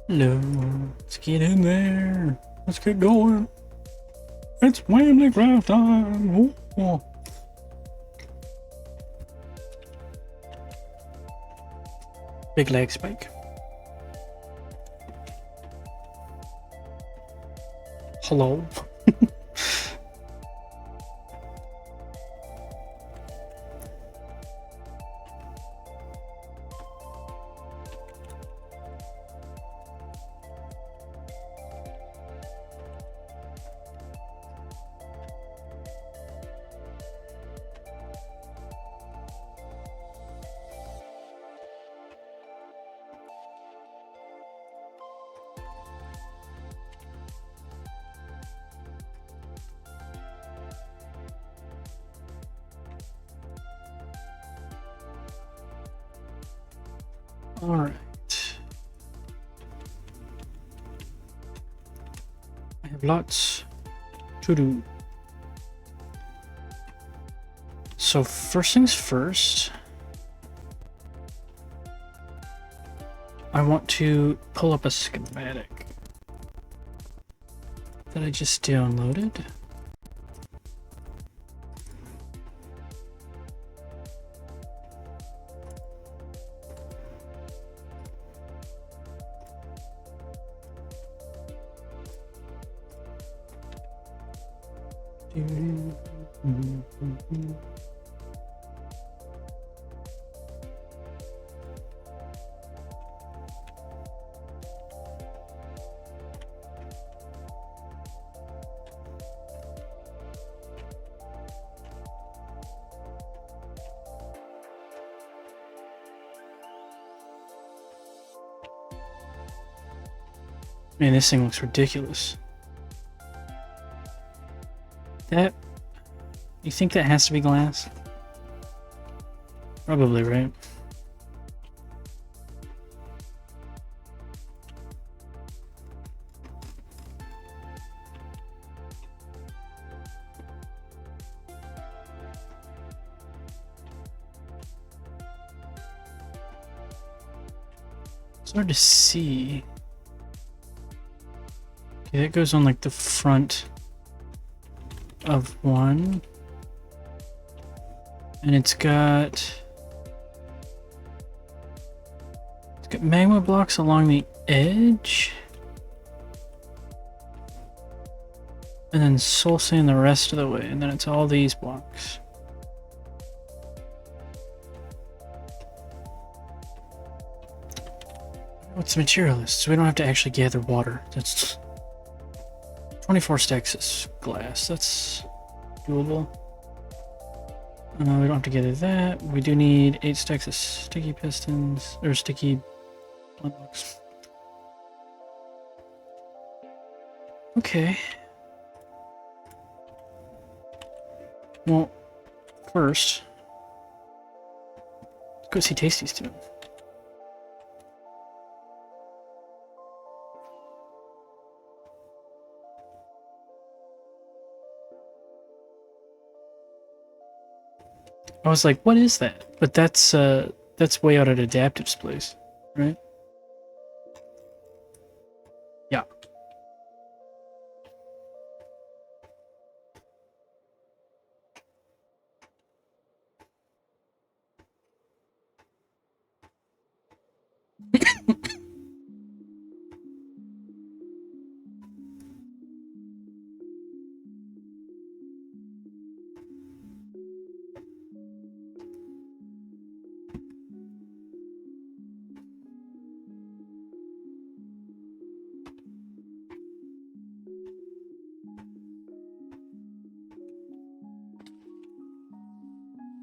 Hello, let's get in there. Let's get going. It's WamilyCraft time. Ooh, oh. Big leg spike. Hello. All right. I have lots to do. So first things first, I want to pull up a schematic that I just downloaded. Man, this thing looks ridiculous. You think that has to be glass? Probably, right? It's hard to see. Okay, that goes on like the front of one. And it's got magma blocks along the edge. And then soul sand the rest of the way, and then it's all these blocks. What's the material list? So we don't have to actually gather water. That's 24 stacks of glass. That's doable. We don't have to gather that. We do need 8 stacks of sticky pistons, or sticky blocks. Okay. Well, first, let's go see Tasty's too. I was like, what is that? But that's way out at Adaptive's place, right? Yeah.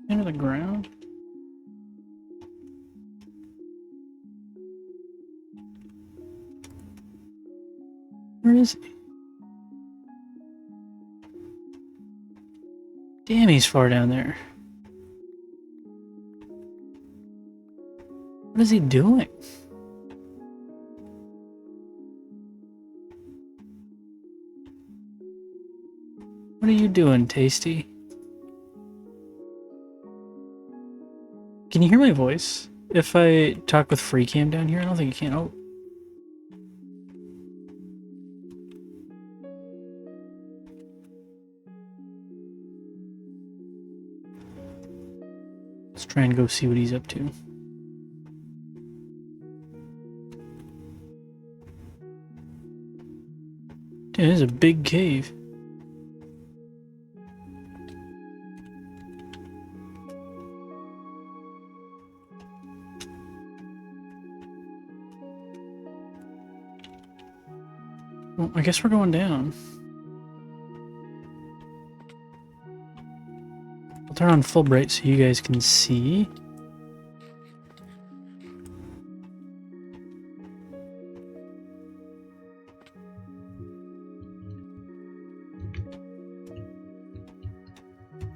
Into the ground. Where is he? Damn, he's far down there. What is he doing? What are you doing, Tasty? Can you hear my voice? If I talk with free cam down here, I don't think you can. Oh. Try and go see what he's up to. Dude, this is a big cave. Well, I guess we're going down. I'll turn on full bright so you guys can see.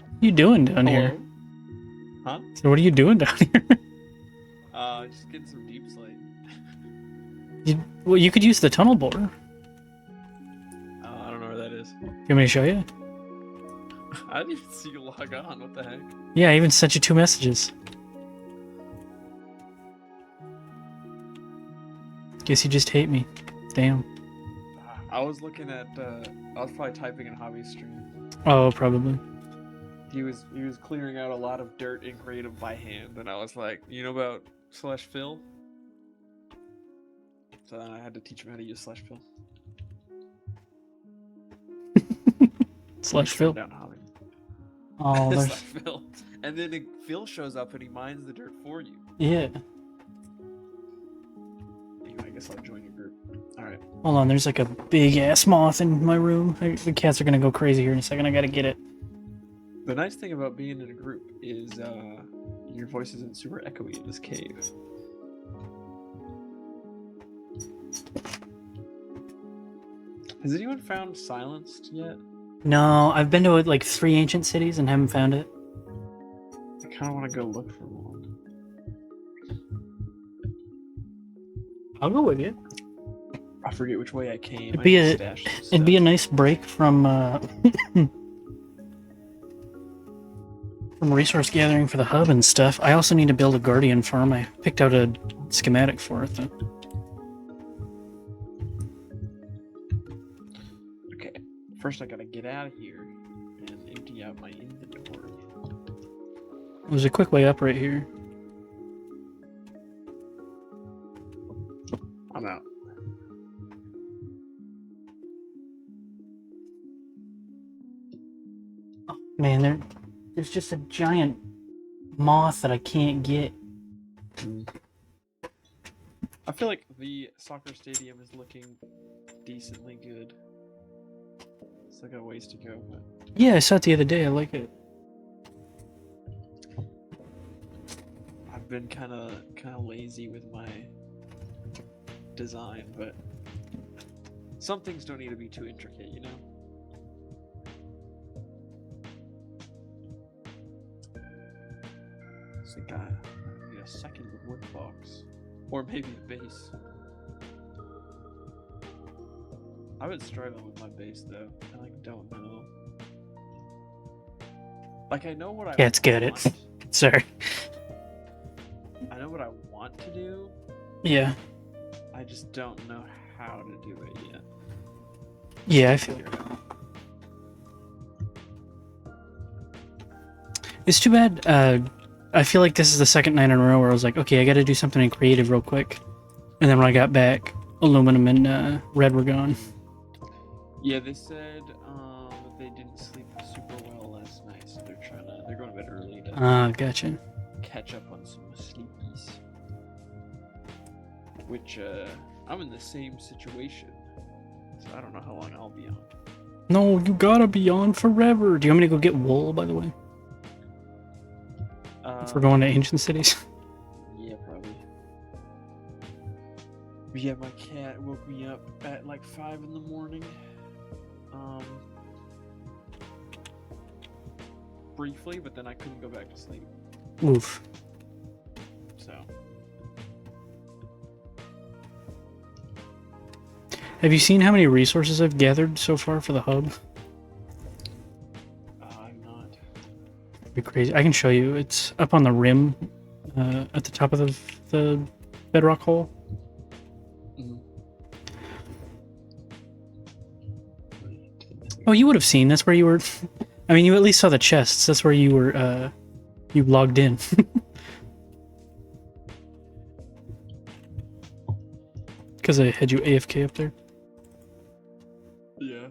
What are you doing down here? Huh? So what are you doing down here? Just getting some deep slate. Well, you could use the tunnel borer. I don't know where that is. You want me to show you? I didn't even see you log on. What the heck? Yeah, I even sent you 2 messages. Guess you just hate me. Damn. I was looking at. I was probably typing in Hobby's stream. Oh, probably. He was clearing out a lot of dirt in creative by hand, and I was like, you know about /fill? So then I had to teach him how to use /fill. /fill. Down Hobby. Oh, there's... /fill. And then Phil shows up and he mines the dirt for you. Yeah. Anyway, I guess I'll join your group. Alright. Hold on, there's like a big ass moth in my room. The cats are gonna go crazy here in a second. I gotta get it. The nice thing about being in a group is your voice isn't super echoey in this cave. Has anyone found Silenced yet? No, I've been to like 3 ancient cities and haven't found it. I kind of want to go look for one. I'll go with you. I forget which way I came. It'd be a nice break from from resource gathering for the hub and stuff. I also need to build a guardian farm. I picked out a schematic for it though. Okay, first I gotta get out of here and empty out my inventory. There's a quick way up right here. I'm out. Oh, man, there's just a giant moth that I can't get. I feel like the soccer stadium is looking decently good. Still got a ways to go, but Yeah, I saw it the other day. I like it. I've been kind of lazy with my design, but some things don't need to be too intricate, you know? I think I need a second wood box. Or maybe a base. I've been struggling with my base though. I don't know. I know what I want. Cats get it. Sorry. I know what I want to do. Yeah. I just don't know how to do it yet. Yeah, I feel it. It's too bad. I feel like this is the second night in a row where I was like, okay, I gotta do something in creative real quick. And then when I got back, aluminum and red were gone. Yeah, they said they didn't sleep super well last night, so they're going to bed early to gotcha. catch up on some sleepies. Which I'm in the same situation, so I don't know how long I'll be on. No, you gotta be on forever. Do you want me to go get wool, by the way? If we're going to ancient cities. Yeah, probably. But yeah, my cat woke me up at like 5 in the morning. Briefly, but then I couldn't go back to sleep. Oof. So. Have you seen how many resources I've gathered so far for the hub? I'm not. It'd be crazy. I can show you. It's up on the rim, at the top of the bedrock hole. Mm-hmm. Oh, you would have seen. That's where you were. I mean, you at least saw the chests. That's where you were. You logged in. Because I had you AFK up there. Yeah.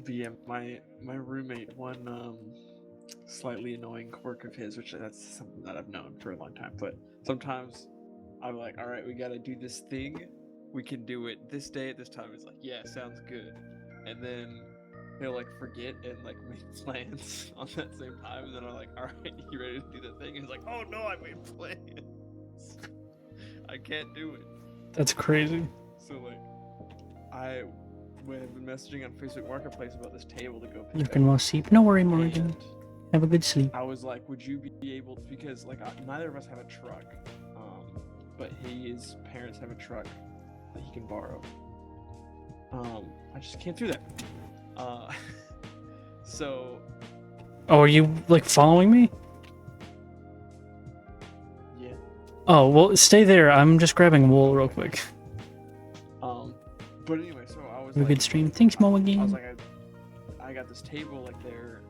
But yeah, my roommate, one slightly annoying quirk of his, which that's something that I've known for a long time, but sometimes I'm like, all right, we gotta do this thing. We can do it this day at this time. It's like, yeah, sounds good. And then he'll like forget and like make plans on that same time. And then I'm like, all right, you ready to do that thing? And he's like, oh no, I made plans. I can't do it. That's crazy. So like, I have been messaging on Facebook Marketplace about this table to go pick You up. can well sleep. No worry, Morgan. And Have a good sleep. I was like, would you be able to, because like neither of us have a truck, but his parents have a truck that he can borrow. I just can't do that. So. Oh, are you like following me? Yeah. Oh, well, stay there. I'm just grabbing wool real quick. But anyway, so I was Have a like, good stream. Thanks, Mo, again. I was like, I got this table, like they're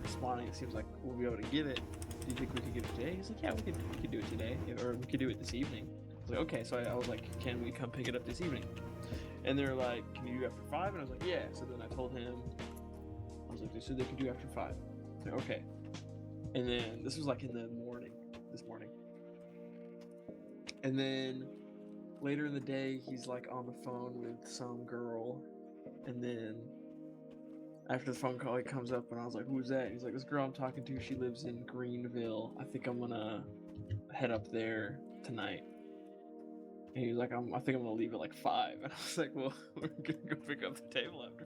responding. It seems like we'll be able to get it. Do you think we could get it today? He's like, yeah, we could do it today, or we could do it this evening. I was like, okay. So I was like, can we come pick it up this evening? And they're like, can you do after 5? And I was like, yeah. So then I told him, I was like, they said they could do after 5. I was like, okay. And then this was like in the morning, this morning. And then later in the day, he's like on the phone with some girl. And then after the phone call, he comes up and I was like, who's that? And he's like, this girl I'm talking to, she lives in Greenville. I think I'm gonna head up there tonight. And he was like, I think I'm gonna leave at like 5. And I was like, well, we're gonna go pick up the table after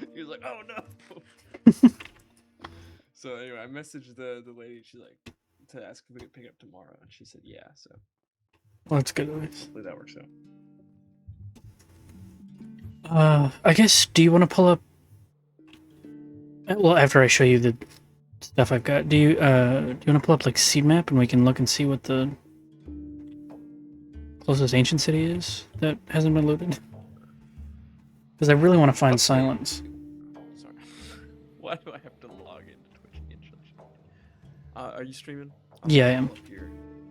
5. He was like, oh no. So anyway, I messaged the lady. She's like, to ask if we could pick up tomorrow, and she said yeah. So Well, that's good. hopefully that works out. I guess, do you want to pull up? Well, after I show you the stuff I've got, do you want to pull up like seed map and we can look and see what the closest ancient city is that hasn't been looted? Because I really want to find silence. Sorry. Why do I have to log into Twitch again? Are you streaming? Yeah, I am. Pull up your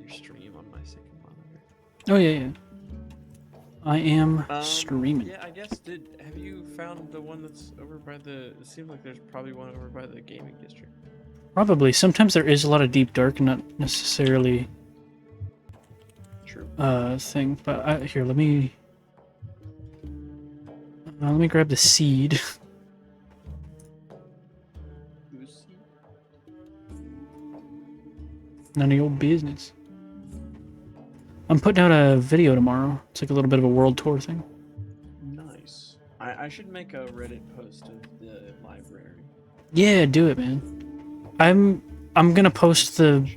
stream on my second monitor. Oh yeah. I am streaming. Yeah, I guess. Have you found the one that's over by the? It seems like there's probably one over by the gaming district. Probably. Sometimes there is a lot of deep dark and not necessarily True. thing. But here, let me grab the seed. None of your business. I'm putting out a video tomorrow. It's like a little bit of a world tour thing. Nice. I should make a Reddit post of the library. Yeah, do it, man. I'm gonna post the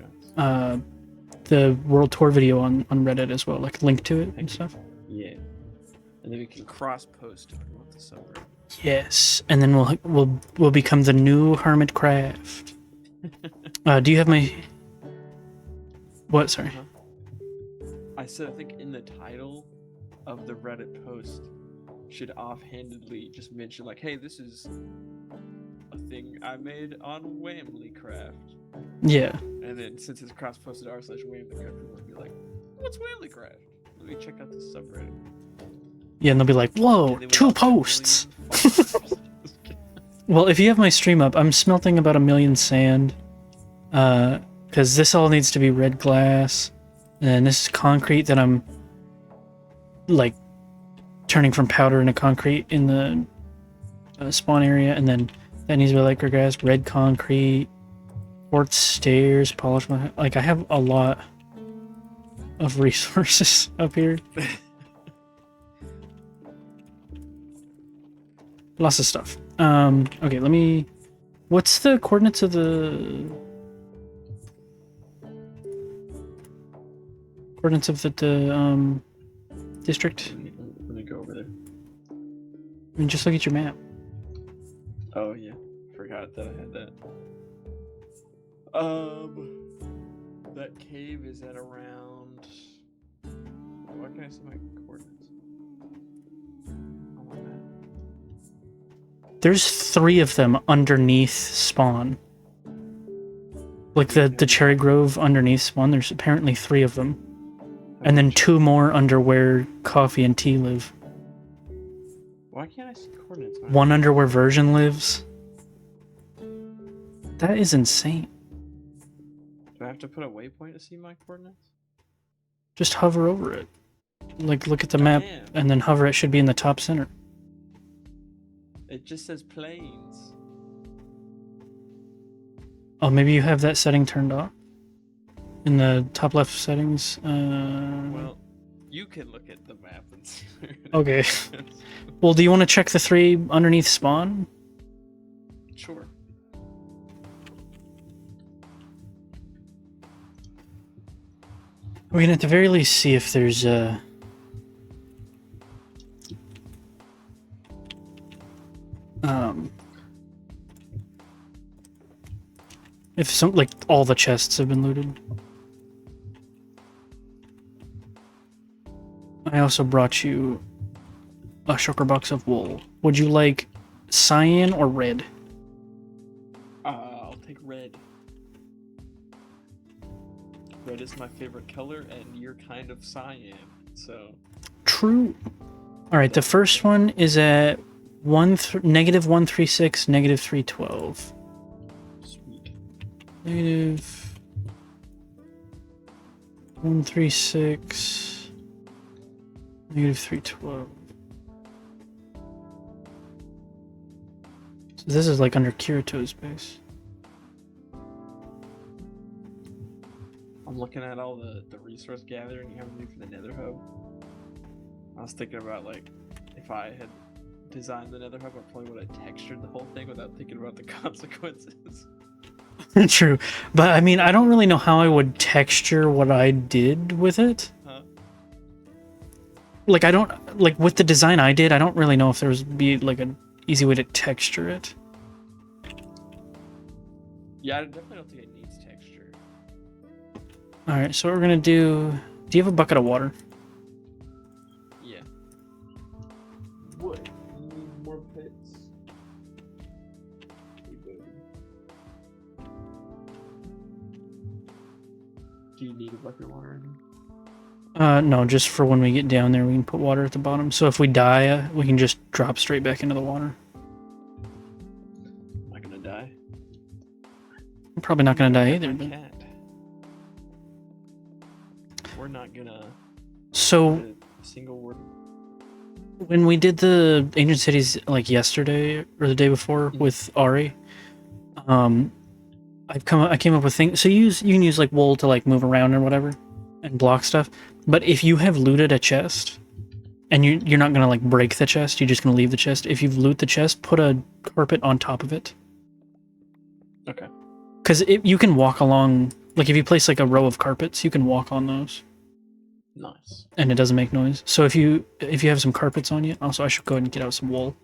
world tour video on Reddit as well, like link to it and stuff. Yeah. And then we can cross post to promote the subreddit. Yes, and then we'll become the new WamilyCraft. Do you have my? What? Sorry. I said I think in the title of the Reddit post should offhandedly just mention like, hey, this is a thing I made on WamilyCraft. Yeah. And then since it's cross-posted r/WamilyCraft, people will be like, what's WamilyCraft? Let me check out this subreddit. Yeah, and they'll be like, whoa, 2 posts. Well, if you have my stream up, I'm smelting about 1 million sand. Because this all needs to be red glass. And this is concrete that I'm, like, turning from powder into concrete in the spawn area. And then that needs to be like grass, red concrete, quartz stairs, polish my... Like, I have a lot of resources up here. Lots of stuff. Okay, let me... What's the coordinates of the... Coordinates of the district? Let me go over there. I mean, just look at your map. Oh, yeah. Forgot that I had that. That cave is at around... Why can I see my coordinates? On my map. There's 3 of them underneath spawn. Like the cherry grove underneath one, there's apparently 3 of them. And then 2 more under where Coffee and Tea live. Why can't I see coordinates? One under where Version lives. That is insane. Do I have to put a waypoint to see my coordinates? Just hover over it. Like, look at the map, and then hover. It should be in the top center. It just says planes. Oh, maybe you have that setting turned off? In the top left settings? Well, you can look at the map and see. Okay. Well, do you want to check the 3 underneath spawn? Sure. We can at the very least see if there's if some, like, all the chests have been looted. I also brought you a shulker box of wool. Would you like cyan or red? I'll take red. Red is my favorite color, and you're kind of cyan, so... True. Alright, the first one is at negative 136, negative 312. Sweet. Negative 136, negative 312. So this is like under Kirito's base. I'm looking at all the resource gathering you have to do for the Nether Hub. I was thinking about, like, if I had designed the Nether Hub, I probably would have textured the whole thing without thinking about the consequences. True, but I mean, I don't really know how I would texture what I did with it. Huh? Like, I don't, like, with the design I did, I don't really know if there would be, like, an easy way to texture it. Yeah, I definitely don't think it needs texture. Alright, so what we're gonna do... Do you have a bucket of water? Yeah. What? You need more pits? Do you need a bucket of water in here? No, just for when we get down there, we can put water at the bottom. So if we die, we can just drop straight back into the water. Am I gonna die? I'm probably not gonna die either. My But... cat. We're not gonna... So... A single word. When we did the Ancient Cities, like, yesterday, or the day before, with Ari, I came up with things. So you can use, like, wool to, like, move around or whatever, and block stuff. But if you have looted a chest, and you're not gonna, like, break the chest, you're just gonna leave the chest. If you've looted the chest, put a carpet on top of it. Okay. Because you can walk along, like, if you place, like, a row of carpets, you can walk on those. Nice. And it doesn't make noise. So if you have some carpets on you, also I should go ahead and get out some wool.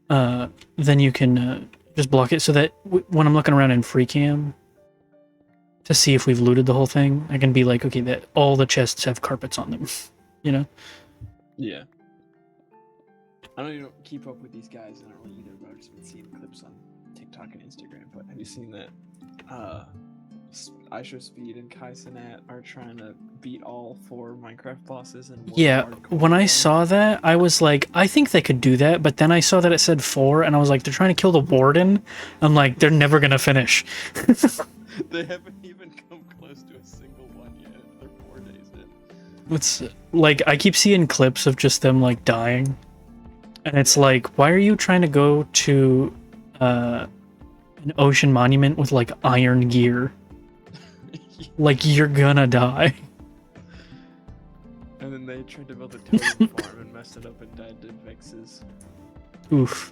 Then you can just block it so that when I'm looking around in free cam to see if we've looted the whole thing, I can be like, okay, that all the chests have carpets on them, you know? Yeah. I know you don't keep up with these guys, I don't really either, but I've just been seeing clips on TikTok and Instagram. But have you seen that IShowSpeed and Kaisenat are trying to beat all 4 Minecraft bosses in one Yeah, hardcore when I mode? saw that, I was like, I think they could do that, but then I saw that it said 4, and I was like, they're trying to kill the warden? I'm like, they're never gonna finish. They haven't even come close to a single one yet. They're 4 days in. It's like, I keep seeing clips of just them, like, dying. And it's like, why are you trying to go to an ocean monument with, like, iron gear? Like, you're gonna die. And then they tried to build a totem farm and messed it up and died to Vexes. Oof.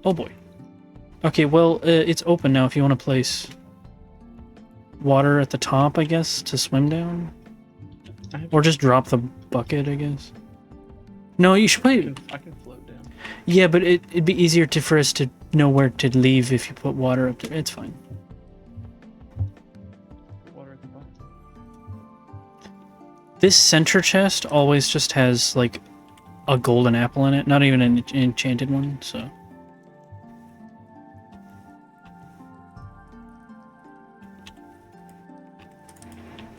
Oh boy. Okay, well, it's open now if you want to place water at the top, I guess, to swim down. Or just drop the bucket, I guess. No, you should probably... I can float down. Yeah, but it'd be easier for us to know where to leave if you put water up there. It's fine. Water at the bottom. This center chest always just has, like, a golden apple in it, not even an enchanted one, so.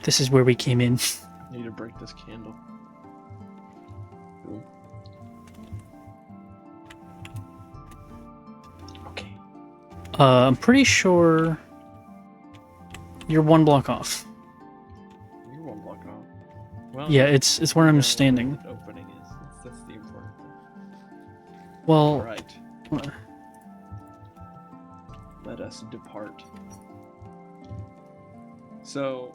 This is where we came in. I need to break this candle. Cool. Okay. I'm pretty sure you're one block off. You're one block off. Well, Yeah, it's where I'm standing. The opening is. That's the important thing. Well, Alright. Let us depart. So,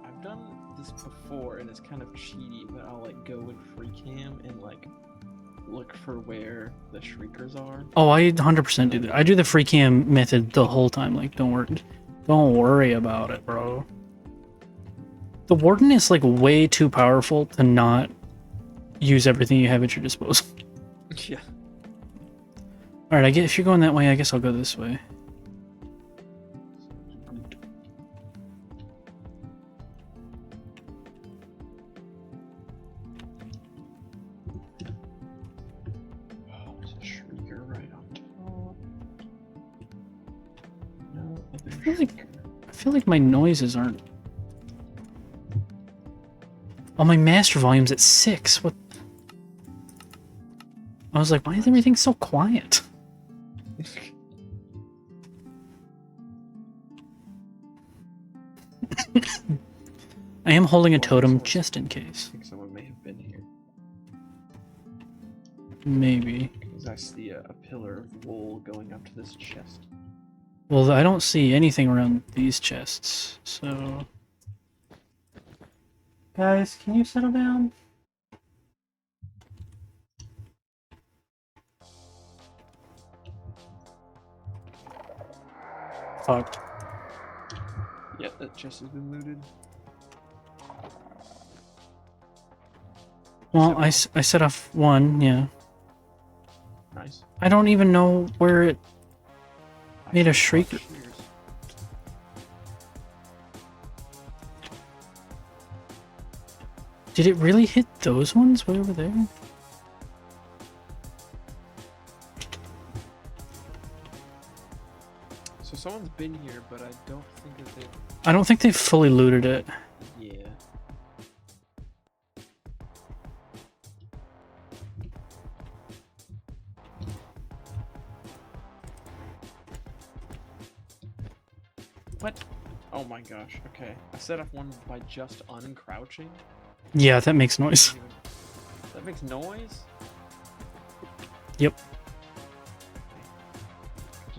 I've done this before, and it's kind of cheaty, but I'll like go in free cam and like look for where the shriekers are. oh, I 100% do that. I do the free cam method the whole time. Like, don't worry about it, bro. The warden is like way too powerful to not use everything you have at your disposal. Yeah. All right, if you're going that way, I guess I'll go this way. I feel like my noises aren't. Oh, my master volume's at 6. What? I was like, why is everything so quiet? I am holding a totem just in case. I think someone may have been here. Maybe. Because I see a pillar of wool going up to this chest. Well, I don't see anything around these chests, so... Guys, can you settle down? Fucked. Yep, that chest has been looted. Well, I set off one, yeah. Nice. I don't even know where it made a shrieker. Did it really hit those ones way over there? So someone's been here, but I don't think that they... I don't think they've fully looted it. Yeah. What? Oh my gosh, okay. I set off one by just uncrouching. Yeah, that makes noise. That makes noise? Yep.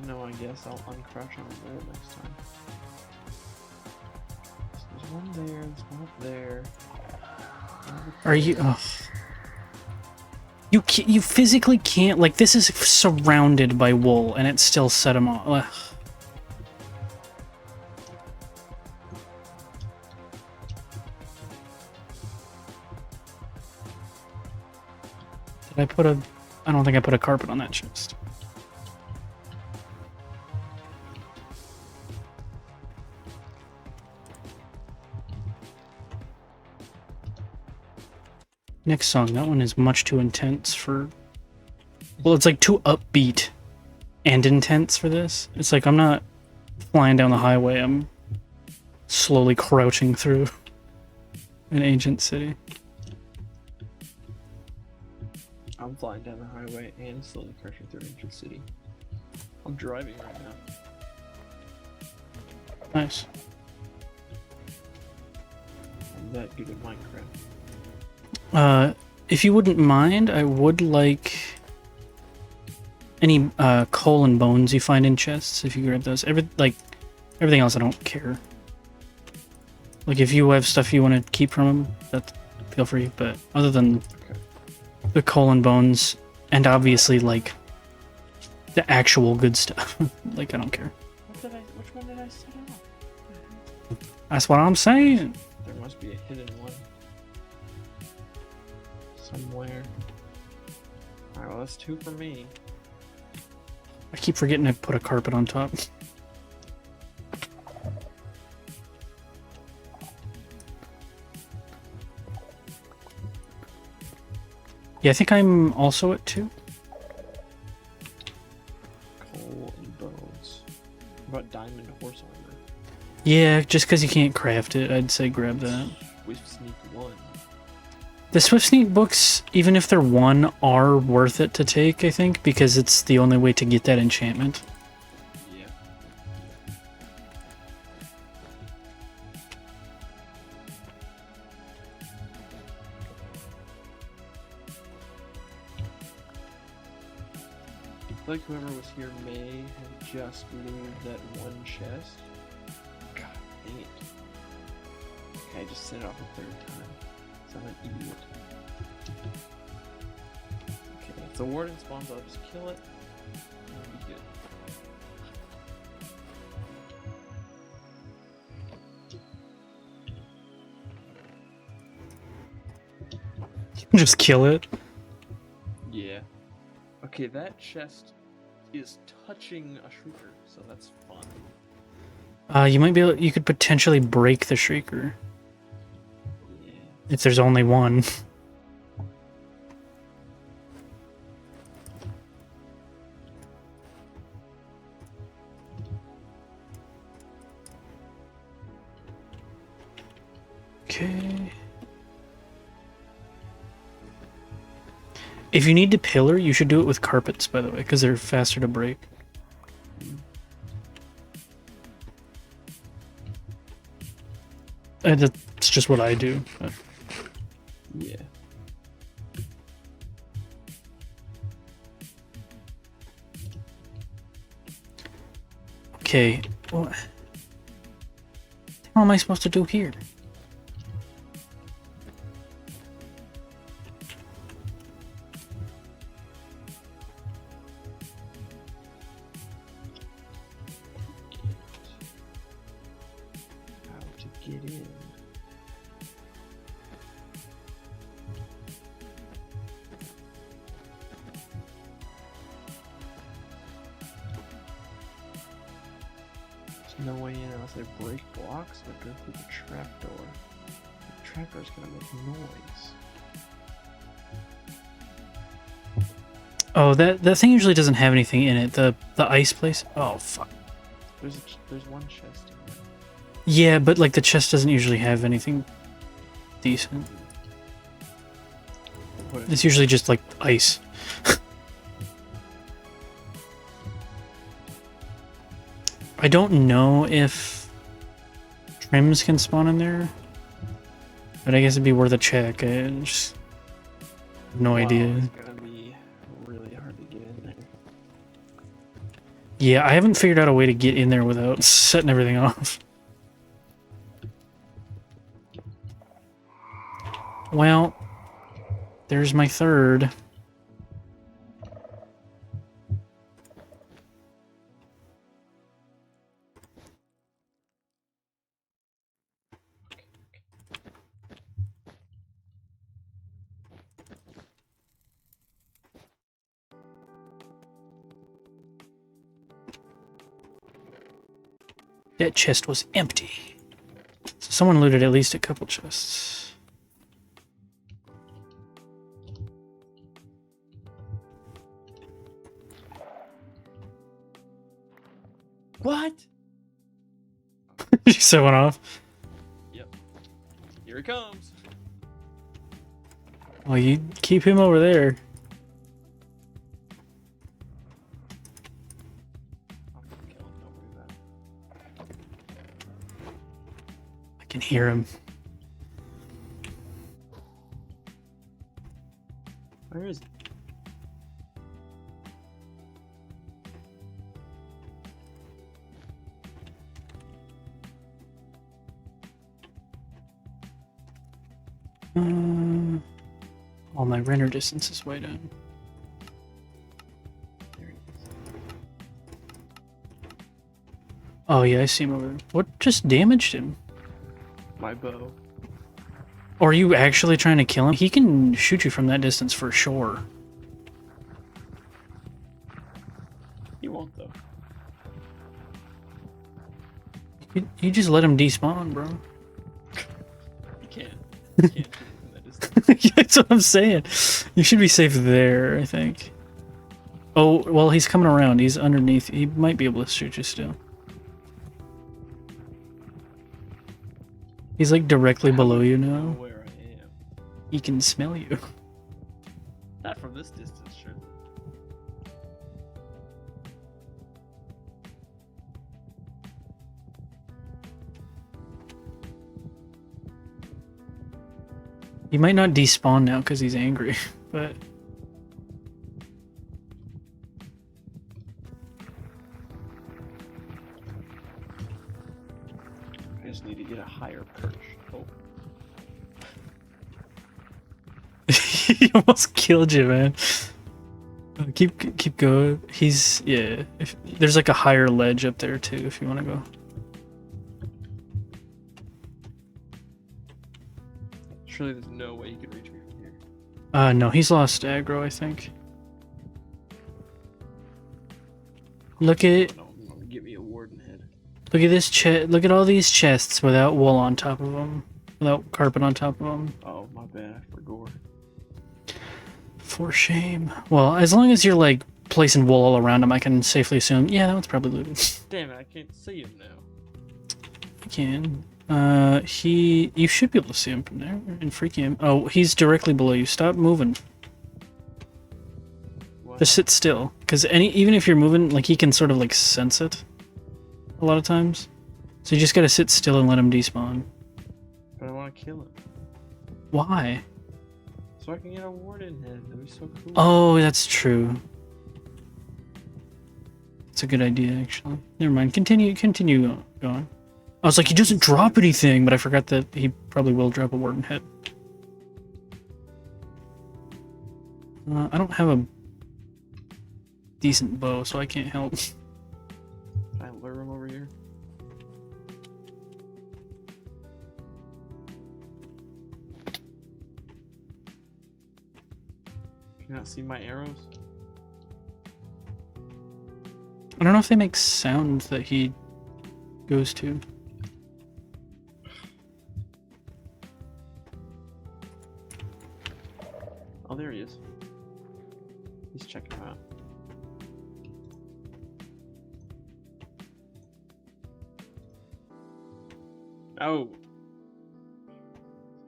No, I guess I'll uncrouch on the wall next time. So there's one there, there's one up there. Are you... Ugh. You physically can't... Like, this is surrounded by wool, and it still set them off. Ugh. Did I put a... I don't think I put a carpet on that chest. Next song, that one is much too intense for... Well, it's like too upbeat and intense for this. It's like I'm not flying down the highway, I'm slowly crouching through an ancient city. I'm flying down the highway and slowly crashing through ancient city. I'm driving right now. Nice. I'm that good at Minecraft. If you wouldn't mind, I would like any coal and bones you find in chests, if you grab those. Everything else I don't care. Like, if you have stuff you want to keep from them, feel free, but other than the coal and bones, and obviously, like, the actual good stuff, like, I don't care. Which one did I set off? That's what I'm saying. There must be a hidden one. Somewhere. Alright, well that's 2 for me. I keep forgetting to put a carpet on top. Yeah, I think I'm also at 2. Coal and bones. What about diamond horse armor? Yeah, just because you can't craft it, I'd say grab that. Swift sneak 1. The Swift Sneak books, even if they're 1, are worth it to take, I think, because it's the only way to get that enchantment. Yeah. I feel like whoever was here may have just looted that one chest. God dang it. Okay, I just set it off a 3rd time. So I'm an idiot. Okay, if the warden spawns, I'll just kill it. And it'll be good. Just kill it. Yeah. Okay, that chest is touching a shrieker, so that's fun. You might be able, you could potentially break the Shrieker. Yeah. If there's only one. Okay. If you need to pillar, you should do it with carpets, by the way, because they're faster to break. That's just what I do. But. Yeah. Okay. What am I supposed to do here? How to get in. There's no way in unless I break blocks or go through the trapdoor. The trapdoor's gonna make noise. Oh, that thing usually doesn't have anything in it. The ice place. Oh fuck. There's one chest in there. Yeah, but like the chest doesn't usually have anything decent. It's usually just like ice. I don't know if trims can spawn in there, but I guess it'd be worth a check. I just have no idea. It's gonna be really hard to get in there. Yeah, I haven't figured out a way to get in there without setting everything off. Well, there's my 3rd. That chest was empty. So someone looted at least a couple chests. What? You set one off? Yep. Here he comes. Well, you keep him over there. I'll kill him, don't do that. I can hear him. Where is he? All my render distance is way down. There he is. Oh yeah, I see him over there. What just damaged him? My bow. Or are you actually trying to kill him? He can shoot you from that distance for sure. He won't though. You just let him despawn, bro. You can't. You can't shoot from that distance. That's what I'm saying. You should be safe there, I think. Oh, well, he's coming around. He's underneath. He might be able to shoot you still. He's like directly below you now. Where I am. He can smell you. Not from this distance, sure. He might not despawn now because he's angry, but... I just need to get a higher perch. Oh. He almost killed you, man. Keep going. He's... yeah. There's like a higher ledge up there too if you want to go. Surely there's no way you can reach me from here. No, he's lost aggro, I think. Look at... No, get me a warden head. Look at this chest. Look at all these chests without wool on top of them. Without carpet on top of them. Oh, my bad. For gore. For shame. Well, as long as you're like placing wool all around him, I can safely assume, yeah, that one's probably looted. Damn it, I can't see him now. I can. You should be able to see him from there and freak him. Oh, he's directly below you. Stop moving. What? Just sit still. Because even if you're moving, like, he can sort of like sense it a lot of times. So you just gotta sit still and let him despawn. But I want to kill him. Why? So I can get a warden head. That'd be so cool. Oh, that's true. It's a good idea, actually. Never mind. Continue going. I was like, he doesn't drop anything, but I forgot that he probably will drop a warden head. I don't have a decent bow, so I can't help. Can I lure him over here? Can you not see my arrows? I don't know if they make sounds that he goes to. Oh, there he is. He's checking him out. Oh.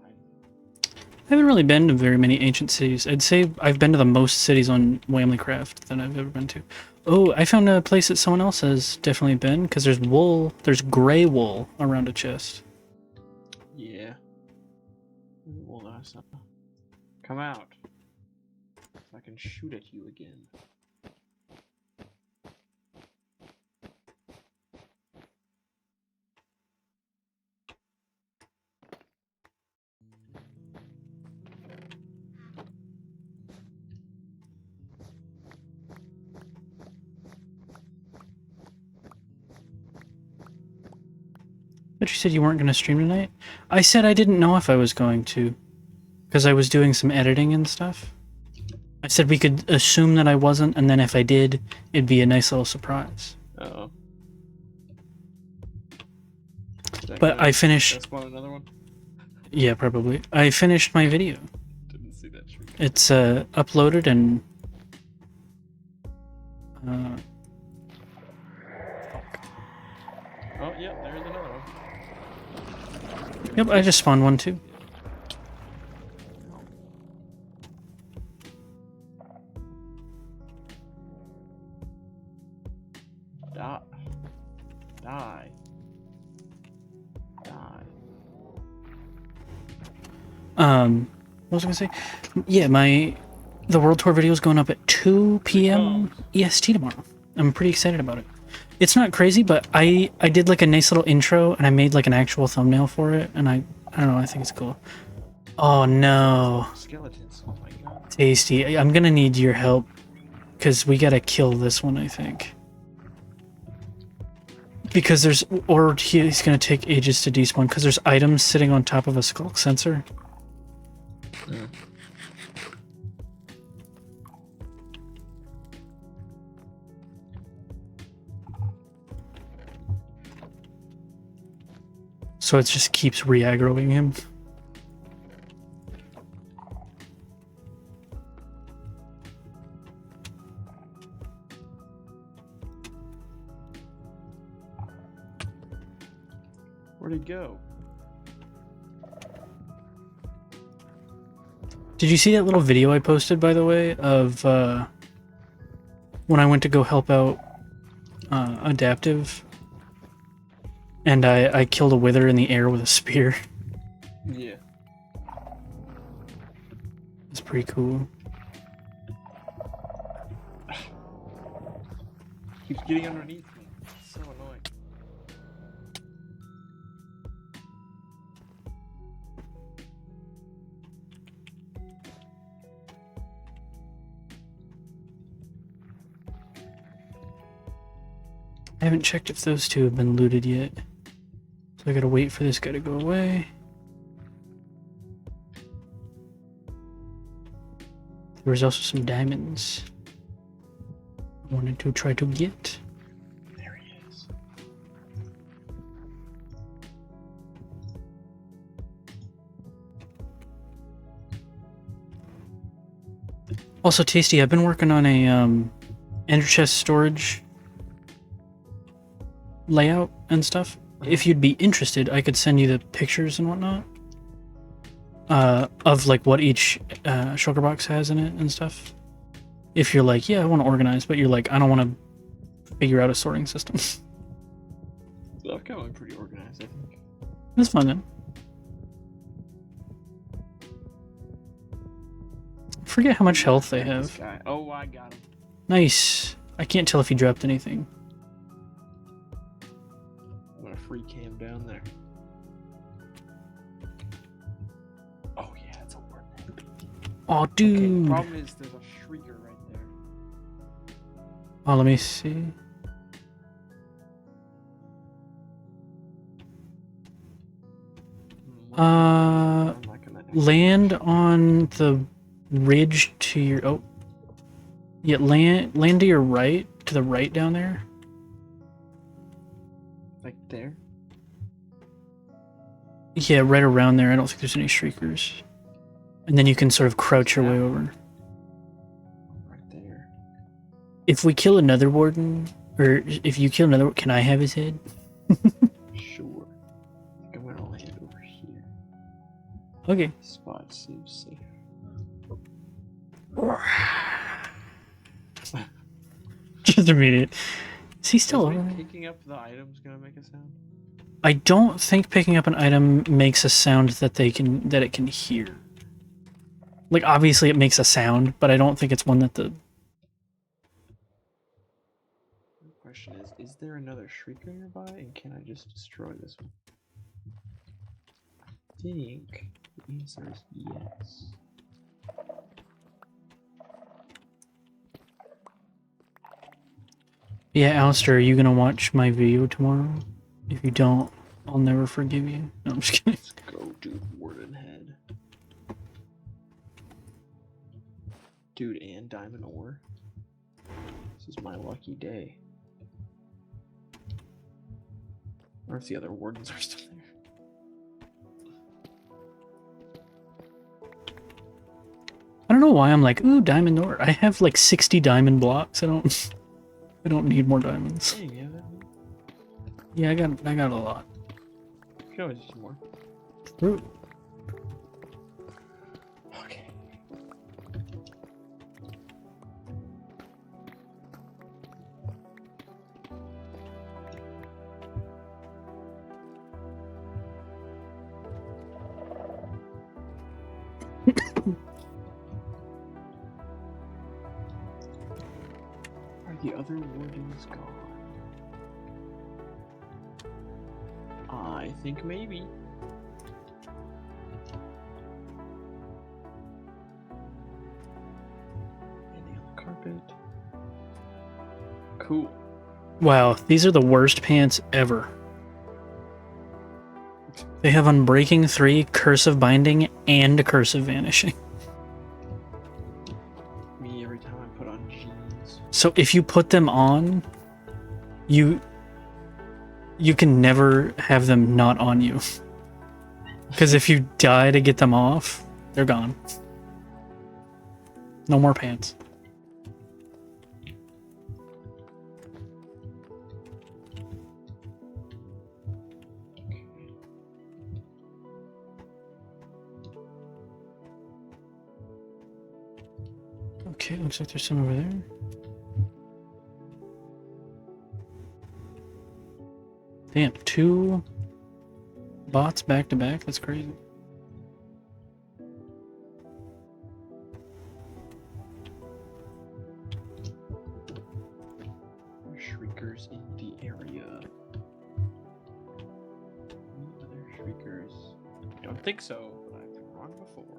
I haven't really been to very many ancient cities. I'd say I've been to the most cities on WamilyCraft than I've ever been to. Oh, I found a place that someone else has definitely been, because there's wool. There's gray wool around a chest. Yeah. Well, that's not... Come out. I can shoot at you again. But you said you weren't going to stream tonight? I said I didn't know if I was going to, because I was doing some editing and stuff. I said we could assume that I wasn't, and then if I did, it'd be a nice little surprise. Uh-oh. But I finished... That's one another one? Yeah, probably. I finished my video. Didn't see that tree. It's uploaded and... Oh, yep, there's another one. Yep, I just spawned one too. Die. What was I gonna say? Yeah, the World Tour video is going up at 2 p.m. EST tomorrow. I'm pretty excited about it. It's not crazy, but I did like a nice little intro and I made like an actual thumbnail for it, and I don't know, I think it's cool. Oh no. Skeletons. Oh my god. Tasty. I'm gonna need your help because we gotta kill this one, I think. Because he's gonna take ages to despawn because there's items sitting on top of a skull sensor. Yeah. So it just keeps re-aggroing him. go. Did you see that little video I posted, by the way, of when I went to go help out Adaptive, and I killed a wither in the air with a spear? Yeah. It's pretty cool. Keeps getting underneath me. It's so annoying. I haven't checked if those two have been looted yet. So I gotta wait for this guy to go away. There was also some diamonds I wanted to try to get. There he is. Also, Tasty, I've been working on a ender chest storage layout and stuff. If you'd be interested, I could send you the pictures and whatnot of like what each shulker box has in it and stuff. If you're like, yeah, I want to organize, but you're like, I don't want to figure out a sorting system. I've got one pretty organized, I think. That's fun then. I forget how much health they This have. guy. Oh, I got him. Nice. I can't tell if he dropped anything. I'm gonna free cam down there. Oh yeah, it's a warden. Oh, Okay, dude. the problem is there's a shrieker right there. Oh, let me see. I'm not gonna Land on the ridge to your... Oh. Yeah, land to your right. To the right down there. like there. Yeah, right around there. I don't think there's any shriekers. And then you can sort of crouch your way over. Right there. If we kill another warden, or if you kill another, can I have his head? Sure. I think I'm gonna land over here. Okay. This spot seems safe. Just immediate. Is he still Is over me there? picking up the items gonna make a sound? I don't think picking up an item makes a sound that it can hear. Like obviously it makes a sound, but I don't think it's one that the... The question is there another shrieker nearby, and can I just destroy this one? I think the answer is yes. Yeah, Alistair, are you gonna watch my video tomorrow? If you don't, I'll never forgive you. No, I'm just kidding. Let's go, dude. Warden head. Dude, and diamond ore. This is my lucky day. I wonder if the other wardens are still there. I don't know why I'm like, ooh, diamond ore. I have like 60 diamond blocks. I don't need more diamonds. Hey, yeah, that Yeah, I got a lot. you can always use more. True. Okay. Are the other wardens gone? I think maybe. Anything on the carpet? Cool. Wow, these are the worst pants ever. They have Unbreaking 3, Curse of Binding, and Curse of Vanishing. Me every time I put on jeans. So if you put them on, you can never have them not on you. Because if you die to get them off, they're gone. No more pants. Okay, looks like there's some over there. Damn, 2 bots back to back? That's crazy. Shriekers in the area. Other shriekers? Don't think so, but I've been wrong before.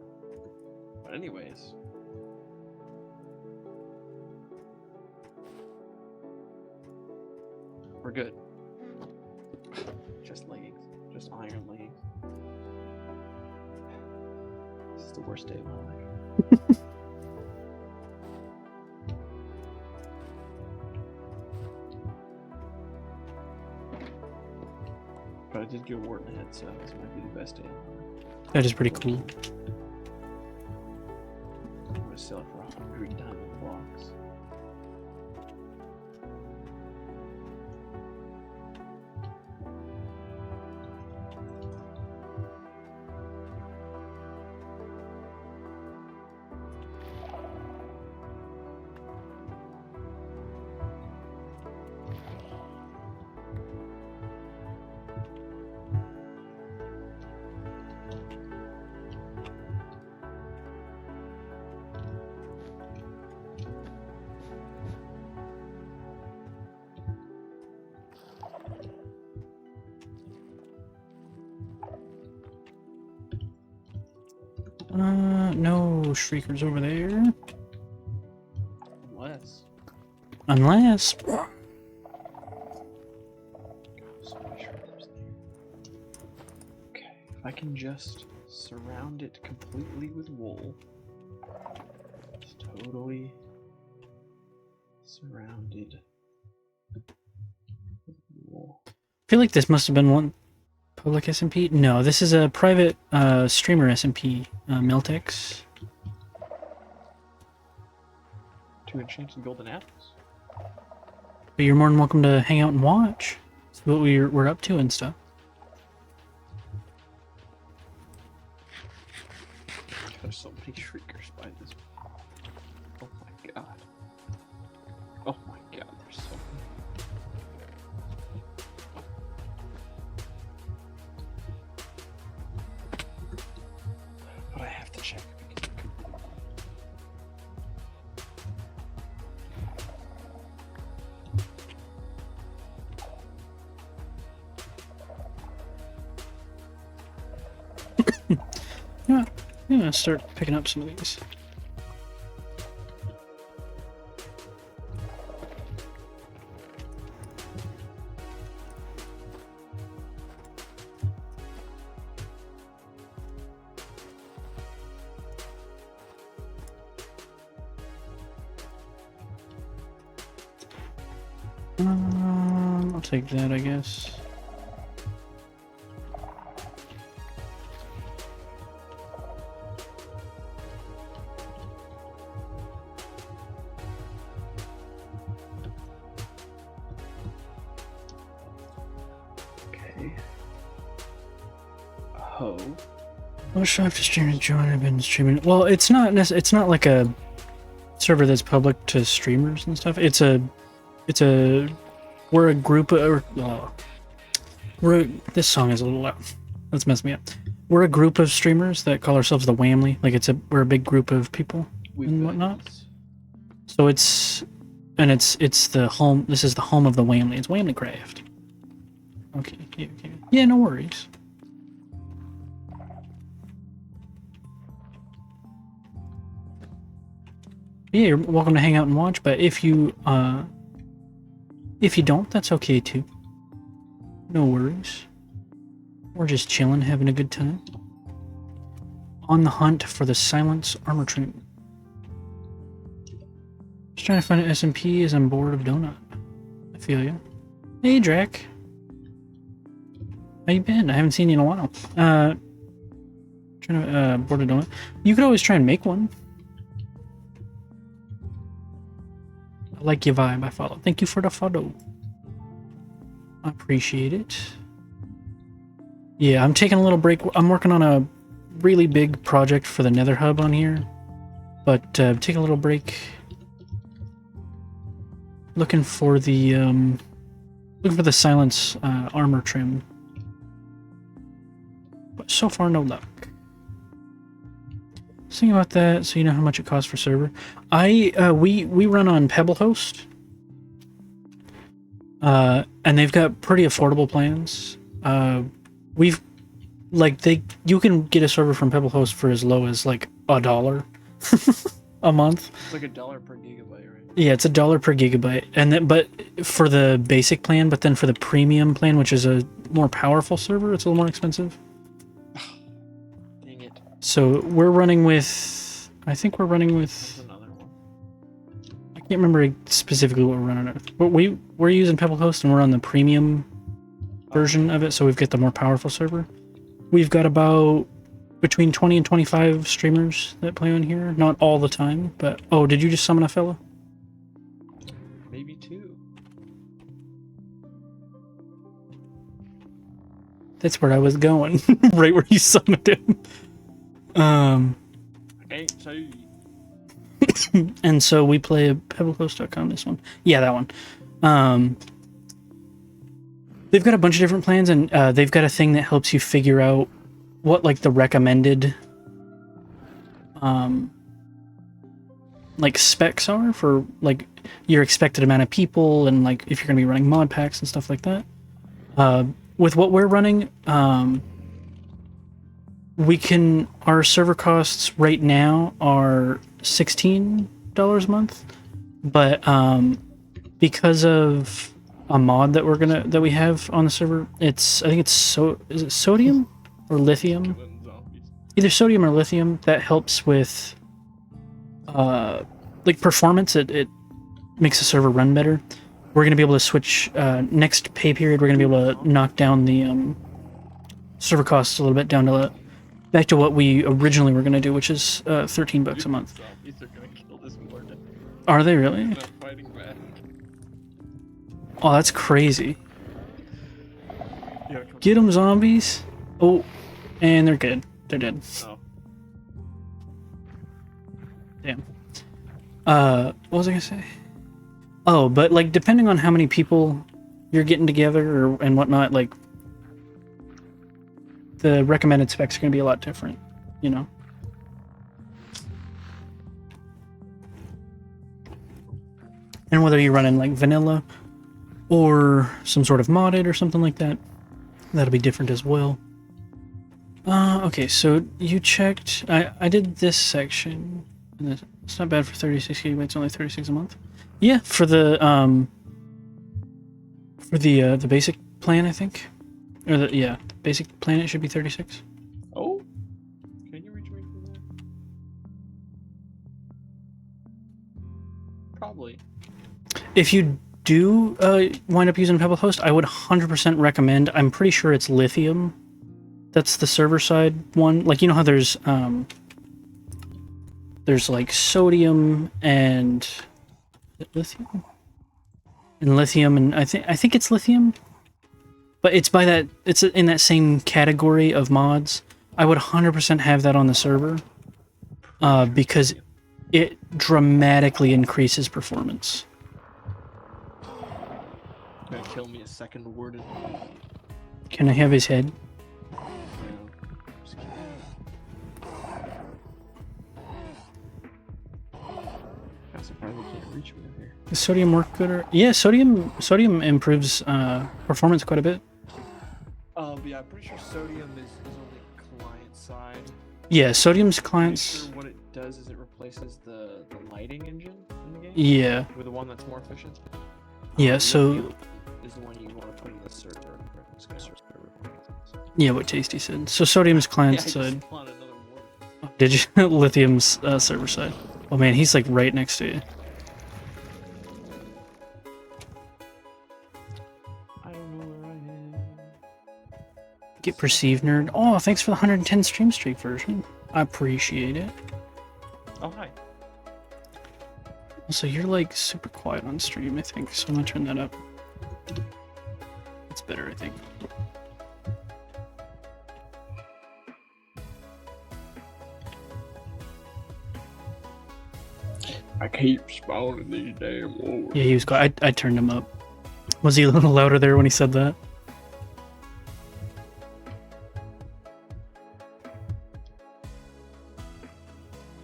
But anyways. We're good. Just leggings. Just iron leggings. This is the worst day of my life. But I did get a wart in the head, so this might be the best day of my life. That is pretty cool. I'm gonna sell it for 100 diamond blocks. No shriekers over there. Unless. So many shriekers there. Okay, if I can just surround it completely with wool. Just totally surrounded with wool. I feel like this must have been one public SMP. No, this is a private streamer SMP, Miltex. 2 enchanted golden apples. But you're more than welcome to hang out and watch. See what we're up to and stuff. There's so many shriekers by this. Oh my god. Oh my god, there's so many. But I have to check. Yeah, I'm gonna start picking up some of these. I'll take that, I guess. Okay. Ho. Well, strive to stream and join. I've been streaming. Well, it's not it's not like a server that's public to streamers and stuff. We're a group of this song is a little loud. Let's mess me up. We're a group of streamers that call ourselves the Wamily. Like we're a big group of people and whatnot. So it's the home. This is the home of the Wamily. It's WamilyCraft. Okay. Yeah, no worries. Yeah, you're welcome to hang out and watch, but if you don't, that's okay too. No worries. We're just chilling, having a good time. On the hunt for the Silence Armor Trim. Just trying to find an SMP as I'm bored of Donut. I feel you. Hey, Drac. How you been? I haven't seen you in a while. Trying to board a donut. You could always try and make one. I like your vibe. I follow. Thank you for the follow. I appreciate it. Yeah, I'm taking a little break. I'm working on a really big project for the Nether Hub on here. but take a little break. Looking for the silence armor trim. But so far, no luck. Just think about that, so you know how much it costs for server. We run on Pebblehost, and they've got pretty affordable plans. You can get a server from Pebblehost for as low as like $1 a month. It's like $1 per gigabyte, right? Yeah, it's $1 per gigabyte, and then but for the basic plan, but then for the premium plan, which is a more powerful server, it's a little more expensive. Dang it. So we're running with, I think we're running with. There's another one. I can't remember specifically what we're running with. But we're using Pebblehost, and we're on the premium version of it, so we've got the more powerful server. We've got about between 20 and 25 streamers that play on here. Not all the time, but... Oh, did you just summon a fella? Maybe 2. That's where I was going. Right where you summoned him. Okay, so... And so we play pebblehost.com, this one. Yeah, that one. They've got a bunch of different plans, and they've got a thing that helps you figure out what, like, the recommended, like, specs are for, like, your expected amount of people, and, like, if you're going to be running mod packs and stuff like that. With what we're running, our server costs right now are $16 a month, but because of a mod that we have on the server, I think it's is it sodium or lithium? Either sodium or lithium that helps with like performance. It makes the server run better. We're gonna be able to switch next pay period. We're gonna be able to knock down the server costs a little bit down to back to what we originally were gonna do, which is $13 a month. Zombies are gonna kill this warden. Are they really? Not fighting back. Oh, that's crazy. Yeah, Get them, zombies. Oh, and they're good. They're dead. Oh. Damn. What was I gonna say? Oh, but like depending on how many people you're getting together and whatnot, like the recommended specs are gonna be a lot different, you know. And whether you're running like vanilla or some sort of modded or something like that, that'll be different as well. Okay, so you checked. I did this section. And it's not bad for 36 gigabytes. Only 36 a month. Yeah, for the basic plan, I think. Or the basic plan, it should be 36. Oh, can you reach me from there? Probably. If you do wind up using Pebblehost, I would 100% recommend. I'm pretty sure it's lithium. That's the server side one. Like, you know how there's like sodium and lithium, and I think it's lithium, but it's it's in that same category of mods. I would 100% have that on the server because it dramatically increases performance. Gonna kill me a second warden. Can I have his head? I'm surprised we can't reach me here. Does sodium work good? Or yeah, sodium improves performance quite a bit. But yeah, I'm pretty sure sodium is only client side. Yeah, sodium's Pretty clients. sure what it does is it replaces the lighting engine in the game. Yeah, With the one that's more efficient. yeah. So Lithium is the one you want to put in the server. I'm just gonna search server. yeah, what Tasty said. So sodium's client Yeah, I side. just spawned another warden. Did you? Lithium's server side. Oh man, he's like right next to you. I don't know where I am. Get perceived nerd. Oh, thanks for the 110 stream streak version. I appreciate it. Oh, hi. Also, you're like super quiet on stream, I think, so I'm gonna turn that up. It's better, I think. I keep spawning these damn wars. Yeah, he was. I turned him up. Was he a little louder there when he said that?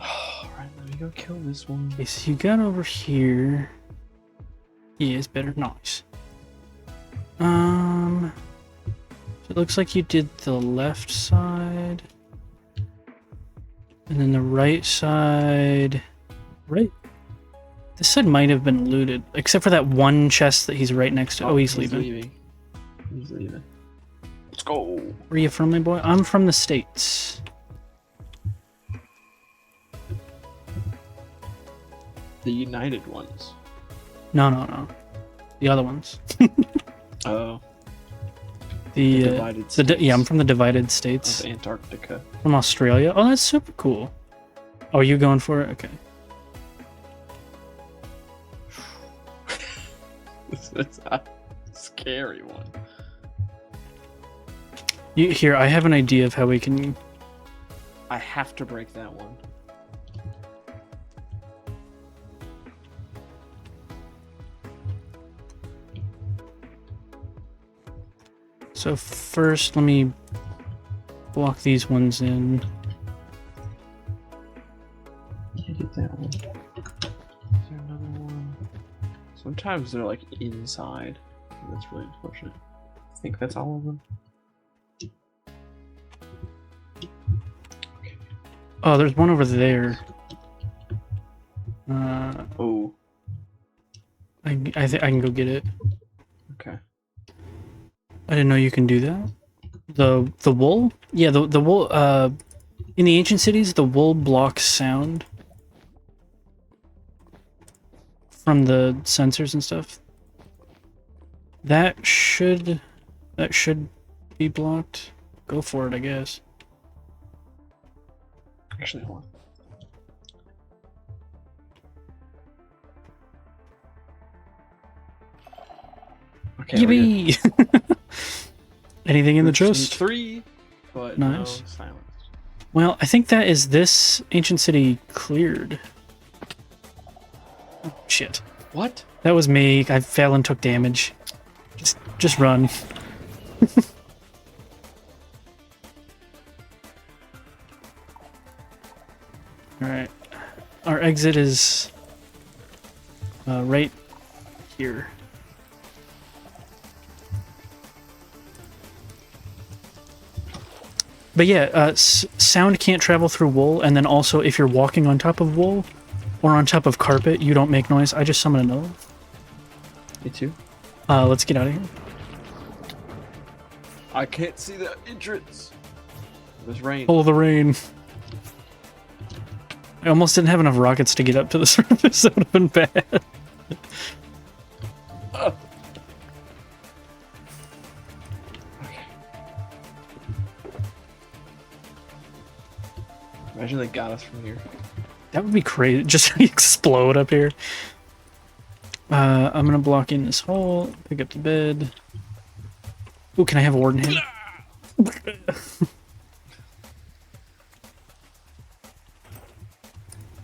Alright, let me go kill this one. Okay, so you got over here. Yeah, it's better. Nice. So it looks like you did the left side. And then the right side. Right. This side might have been looted, except for that one chest that he's right next to. Oh, he's leaving. He's leaving. Let's go. Where are you from, my boy? I'm from the States. The United ones. No. The other ones. Oh. The divided states yeah, I'm from the divided states. of Antarctica. From Australia. Oh, that's super cool. Oh, are you going for it? Okay. That's a scary one. Here, I have an idea of how we can... I have to break that one. So first, let me block these ones in. Can't get that one. Is there another one? Sometimes they're like inside. That's really unfortunate. I think that's all of them. Oh, there's one over there. Oh. I think I can go get it. Okay. I didn't know you can do that. The wool? Yeah, the wool. In the ancient cities, the wool blocks sound from the sensors and stuff. That should be blocked. Go for it, I guess. Actually, hold on. Okay. Yippee! Anything in the chest? 3, but nice. no silence. Well, I think that is this ancient city cleared. Oh, shit. What? That was me. I fell and took damage. Just run. Alright. Our exit is right here. But yeah, sound can't travel through wool, and then also if you're walking on top of wool or on top of carpet, you don't make noise. I just summoned another. Me too. Let's get out of here. I can't see the entrance. There's rain. Pull the rain. I almost didn't have enough rockets to get up to the surface. That would have been bad. Imagine they got us from here. That would be crazy. Just explode up here. I'm gonna block in this hole. Pick up the bed. Ooh, can I have a warden hand?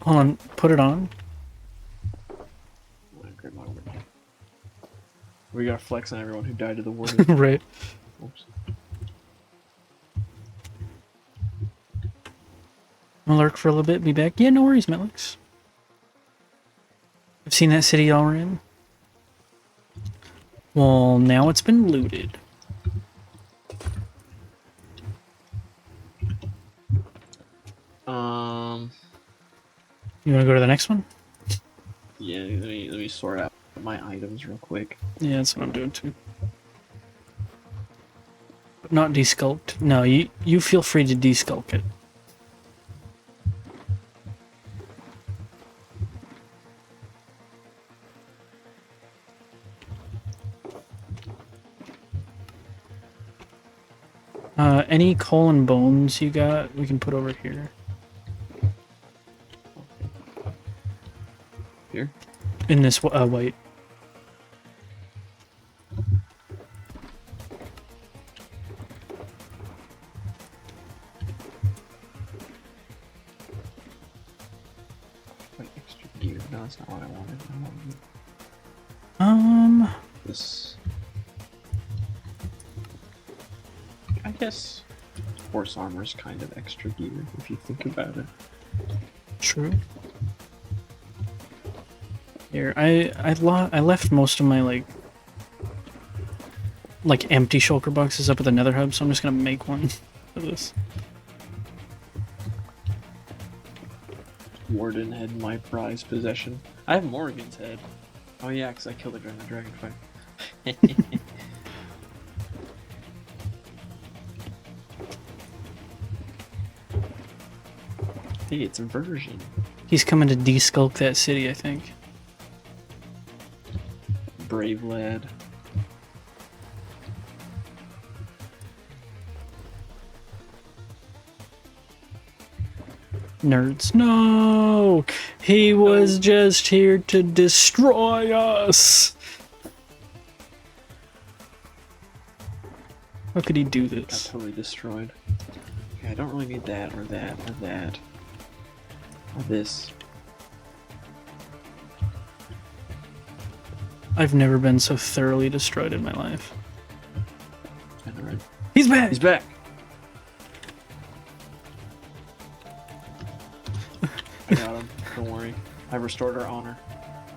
Hold on. Put it on. We gotta flex on everyone who died to the warden. Right. Oops. I'll lurk for a little bit, be back. Yeah, no worries, Metlix. I've seen that city y'all were in. Well, now it's been looted. You wanna go to the next one? Yeah, let me sort out my items real quick. Yeah, that's what I'm doing too. But not desculped. No, you feel free to desculpt it. Any coal and bones you got, we can put over here. Here? In this white. Wait, extra. gear. No, that's not what I wanted. I wanted this. I guess horse armor is kind of extra gear if you think about it. True. Here, I left most of my like empty shulker boxes up at the Nether hub, so I'm just gonna make one for this. Warden head, my prized possession. I have Morrigan's head. Oh yeah, because I killed it during the dragon fight. Hey, it's inversion. He's coming to deskulk that city, I think. Brave lad. Nerds. No! He was just here to destroy us! How could he do Got this? totally destroyed. Okay, I don't really need that or that or that. Or this. I've never been so thoroughly destroyed in my life. I know, right? He's back! He's back! I got him. Don't worry. I restored our honor.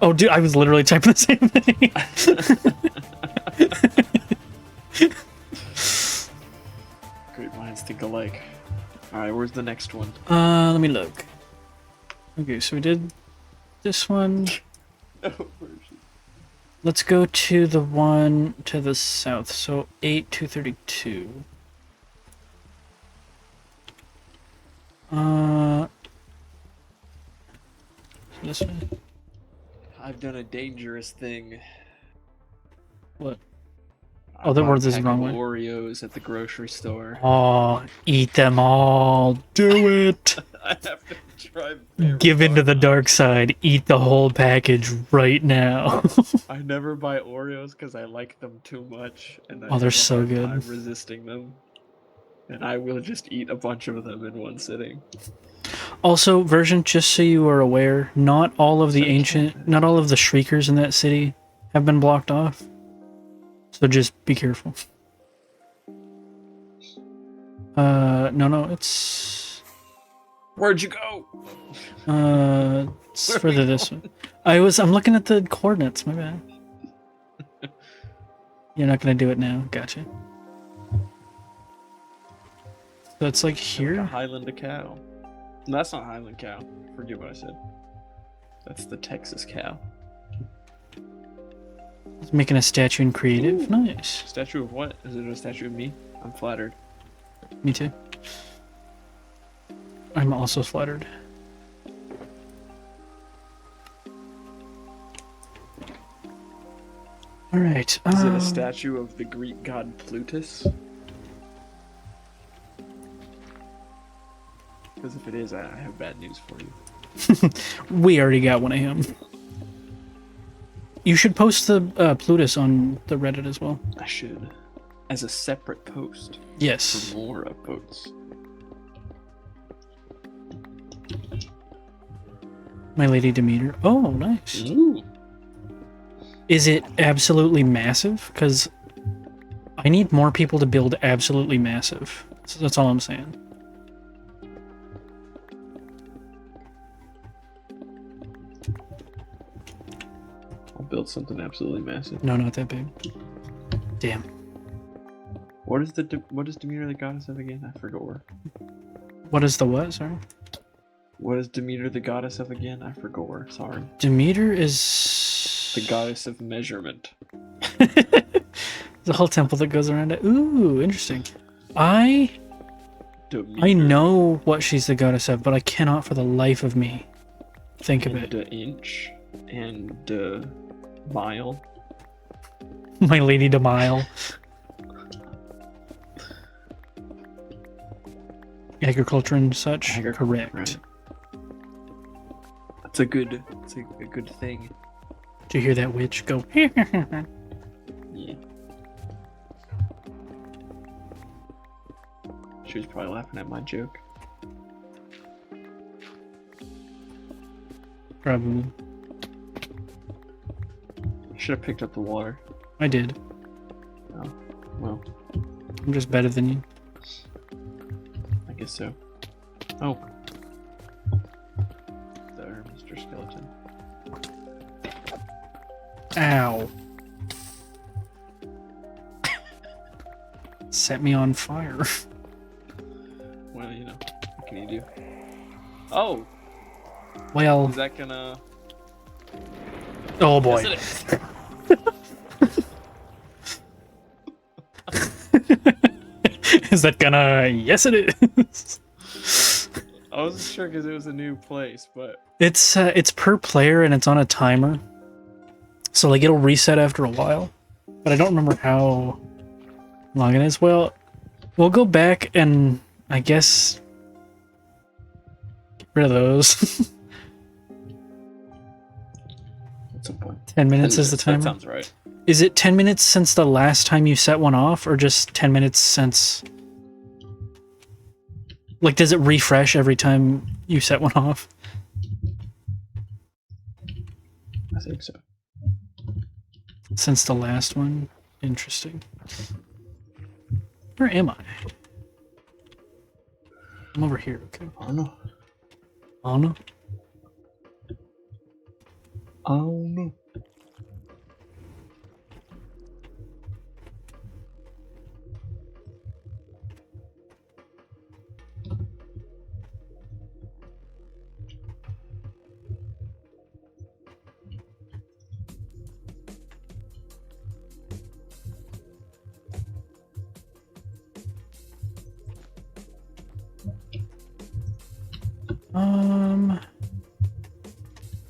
Oh, dude, I was literally typing the same thing. Great minds think alike. Alright, where's the next one? Let me look. Okay, so we did this one. Let's go to the one to the south. So 8232. This way. I've done a dangerous thing. What? I Oh, that bought a word is the pack wrong of way. Oreos at the grocery store. Oh, eat them all. Do it. I have to try. very Give into hard the not dark to. side. Eat the whole package right now. I never buy Oreos because I like them too much, and I Oh, they're have a so hard good. time resisting them. And I will just eat a bunch of them in one sitting. Also, version, just so you are aware, not all of the not all of the shriekers in that city have been blocked off. So just be careful. No, it's... Where'd you go? It's further this way. I'm looking at the coordinates, my bad. You're not gonna do it now, gotcha. So it's like Like a here? Highland cow. No, that's not Highland cow. Forget what I said. That's the Texas cow. It's making a statue in creative. Ooh. Nice. Statue of what? Is it a statue of me? I'm flattered. Me too. I'm also flattered. Alright. Is it a statue of the Greek god Plutus? Because if it is, I have bad news for you. We already got one of him. You should post the Plutus on the Reddit as well. I should. As a separate post. Yes. For more upvotes. My Lady Demeter. Oh, nice. Ooh. Is it absolutely massive? Because I need more people to build absolutely massive. So that's all I'm saying. I'll build something absolutely massive. No, not that big. Damn. What is Demeter the goddess of again? I forgot where. What is the what? Sorry. What is Demeter the goddess of again? I forgot where. Sorry. Demeter is The goddess of measurement. the whole temple that goes around it. Ooh, interesting. I Demeter. know what she's the goddess of, but I cannot for the life of me think of And it. inch and mile. My Lady Demile. Agriculture and such. Agriculture, Correct. right. It's a good thing. Do you hear that witch go? Yeah. She was probably laughing at my joke. Probably. Should have picked up the water. I did. Oh, well, I'm just better than you. I guess so. Oh. There, Mr. Skeleton. Ow. Set me on fire. Well, you know, what can you do? Oh! Well, Is that gonna... oh boy. Yes, it is. Is that gonna? Yes, it is. I wasn't sure because it was a new place, but... It's per player and it's on a timer. So like it'll reset after a while. But I don't remember how long it is. Well, we'll go back and I guess get rid of those. What's the point? 10 minutes is the timer. That sounds right. Is it 10 minutes since the last time you set one off, or just 10 minutes since... Like, does it refresh every time you set one off? I think so. Since the last one? Interesting. Where am I? I'm over here, okay. I don't know. Oh no. I don't know.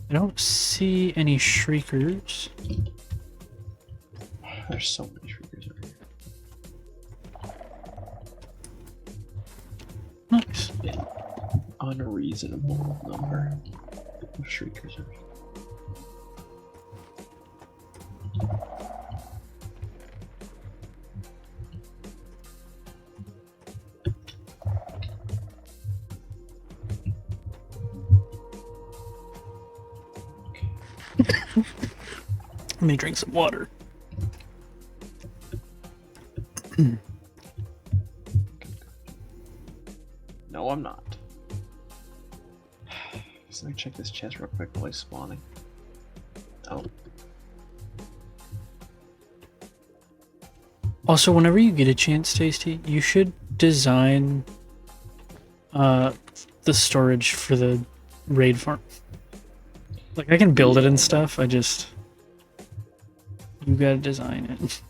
I don't see any shriekers. There's so many shriekers over here. Nice. An unreasonable number of shriekers over here. Let me drink some water. No, I'm not. So let me check this chest real quick while he's spawning. Oh. Also, whenever you get a chance, Tasty, you should design the storage for the raid farm. Like, I can build it and stuff, I just... You gotta design it.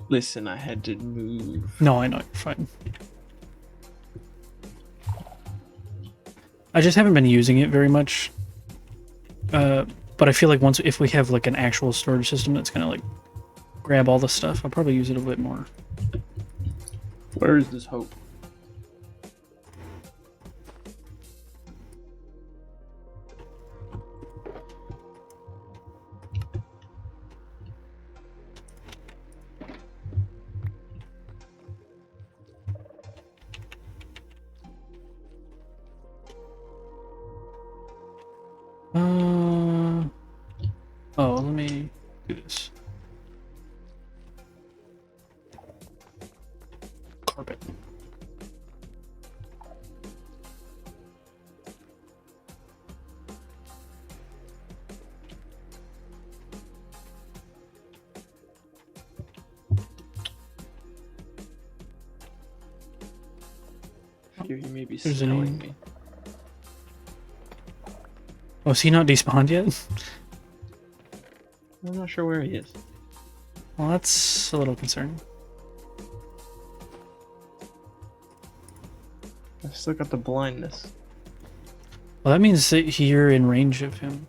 Listen, I had to move. No, I know, you're fine. I just haven't been using it very much. But I feel like if we have like an actual storage system that's gonna like grab all the stuff, I'll probably use it a bit more. Where is this hope? Oh, let me do this. Carpet. Here he may be There's smelling me. Oh, is he not despawned yet? I'm not sure where he is. Well, that's a little concerning. I still got the blindness. Well, that means that you're in range of him.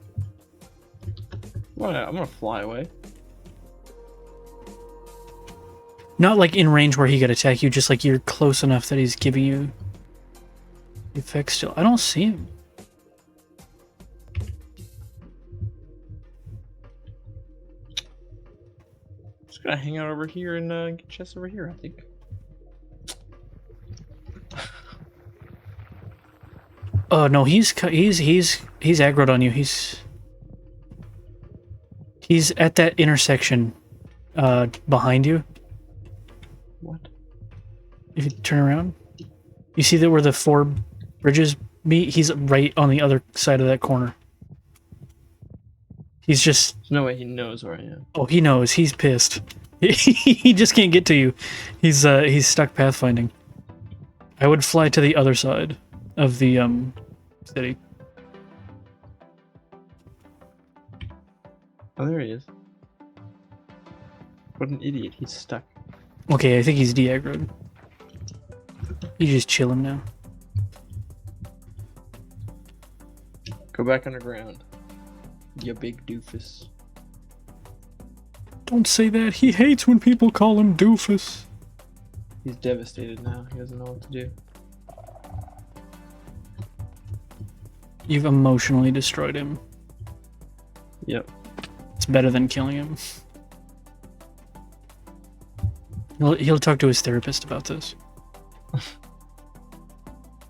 What? I'm gonna fly away. Not like in range where he could attack you, just like you're close enough that he's giving you the effect still. I don't see him. Just gonna hang out over here and get chests over here, I think. Oh no, he's aggroed on you. He's at that intersection, behind you. What? If you turn around, you see that where the 4 bridges meet. He's right on the other side of that corner. He's just. There's no way he knows where I am. Oh, he knows. He's pissed. He just can't get to you. He's stuck pathfinding. I would fly to the other side of the city. Oh, there he is. What an idiot. He's stuck. Okay, I think he's de-aggroed. He's just chilling now. Go back underground. You big doofus. Don't say that. He hates when people call him doofus. He's devastated now. He doesn't know what to do. You've emotionally destroyed him. Yep. It's better than killing him. He'll talk to his therapist about this.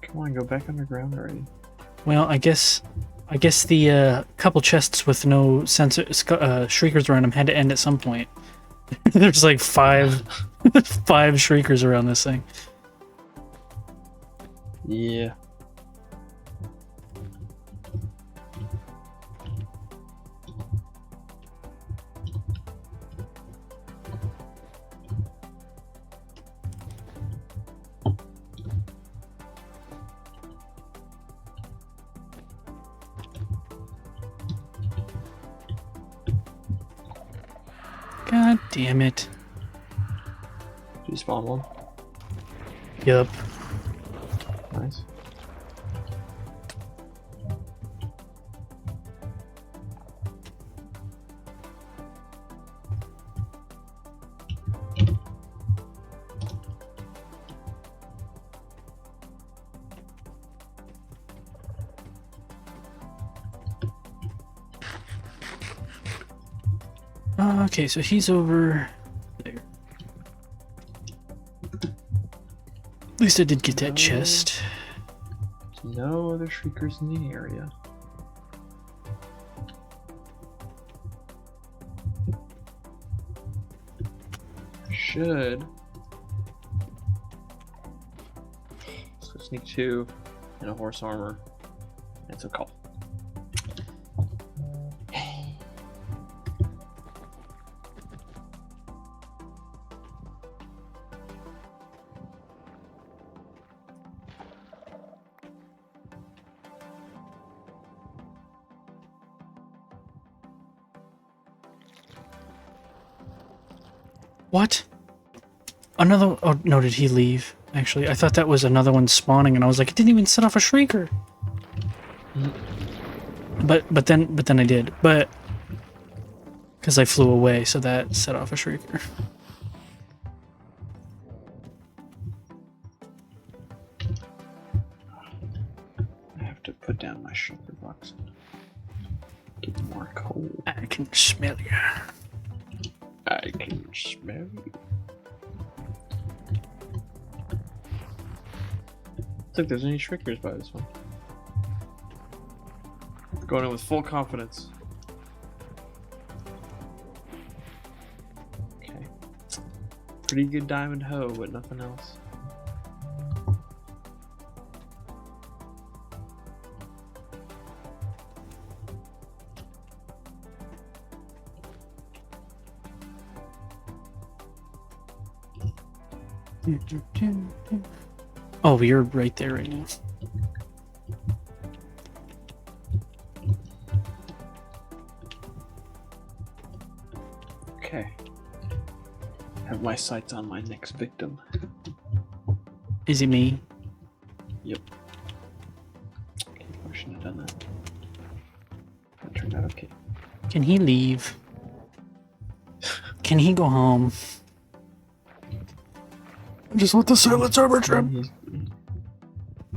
Come on, go back underground already. Well, I guess the couple chests with no shriekers around them had to end at some point. There's like 5 shriekers around this thing. Yeah. God damn it. Did you spawn one? Yup. Nice. Okay, so he's over there. At least I did get that chest. There's no other shriekers in the area. Should. So sneak 2 and a horse armor. It's a call. What? Another? Oh no, did he leave? Actually, I thought that was another one spawning, and I was like, it didn't even set off a shrieker. But then I did. But because I flew away, so that set off a shrieker. I have to put down my sugar box and get more coal. I can smell you. I can smell you. Look, there's any shriekers by this one. Going in with full confidence. Okay. Pretty good diamond hoe, but nothing else. Oh, you're right there right now. Okay. Have my sights on my next victim. Is it me? Yep. Okay, I shouldn't have done that. That turned out okay. Can he leave? Can he go home? Just let the silence armor trim.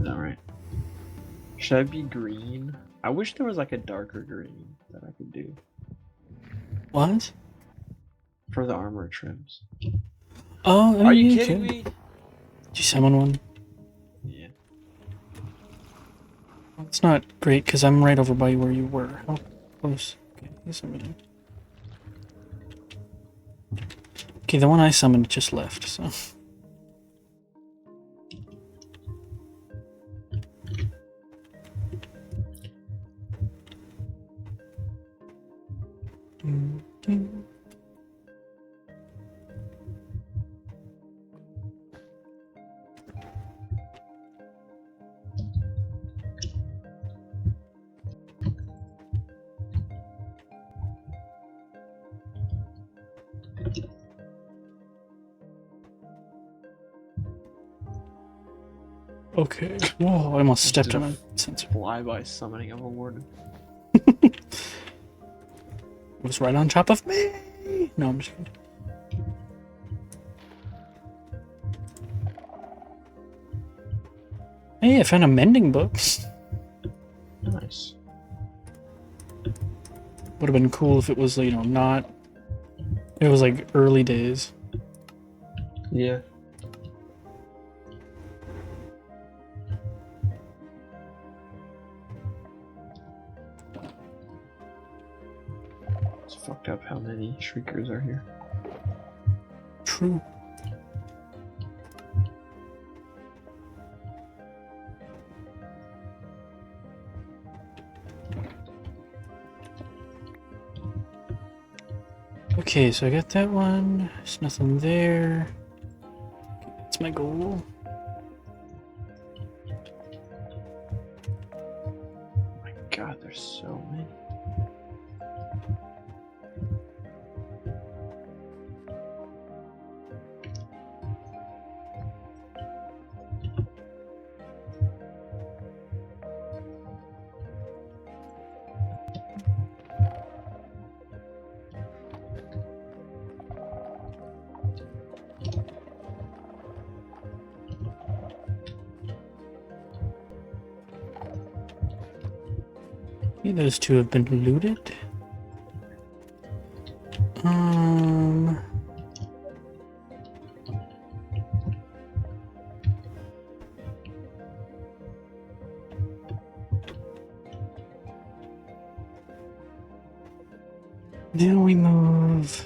Alright. Should I be green? I wish there was like a darker green that I could do What? for the armor trims. Oh, I mean, Are you kidding me? Did you summon one? Yeah. it's not great because I'm right over by where you were. How close? Okay, he's summoning. Okay, the one I summoned just left, so. Okay. Whoa, I almost stepped on a sensor. Flyby summoning of a warden. It was right on top of me. No, I'm just kidding. Hey, I found a mending book. Nice. Would have been cool if it was, you know, not. It was like early days. Yeah. It's fucked up how many shriekers are here. True. Okay, so I got that one. There's nothing there. Okay, that's my goal. Oh my god, there's so many. Okay, those two have been looted. Now we move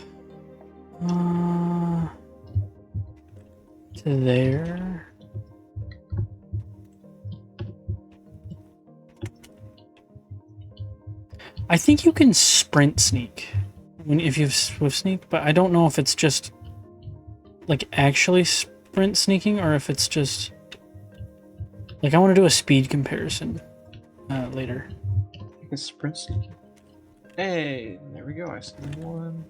to there. I think you can sprint sneak if you have swift sneak, but I don't know if it's just like actually sprint sneaking or if it's just like I want to do a speed comparison later. You can sprint sneak. Hey, there we go. I see one.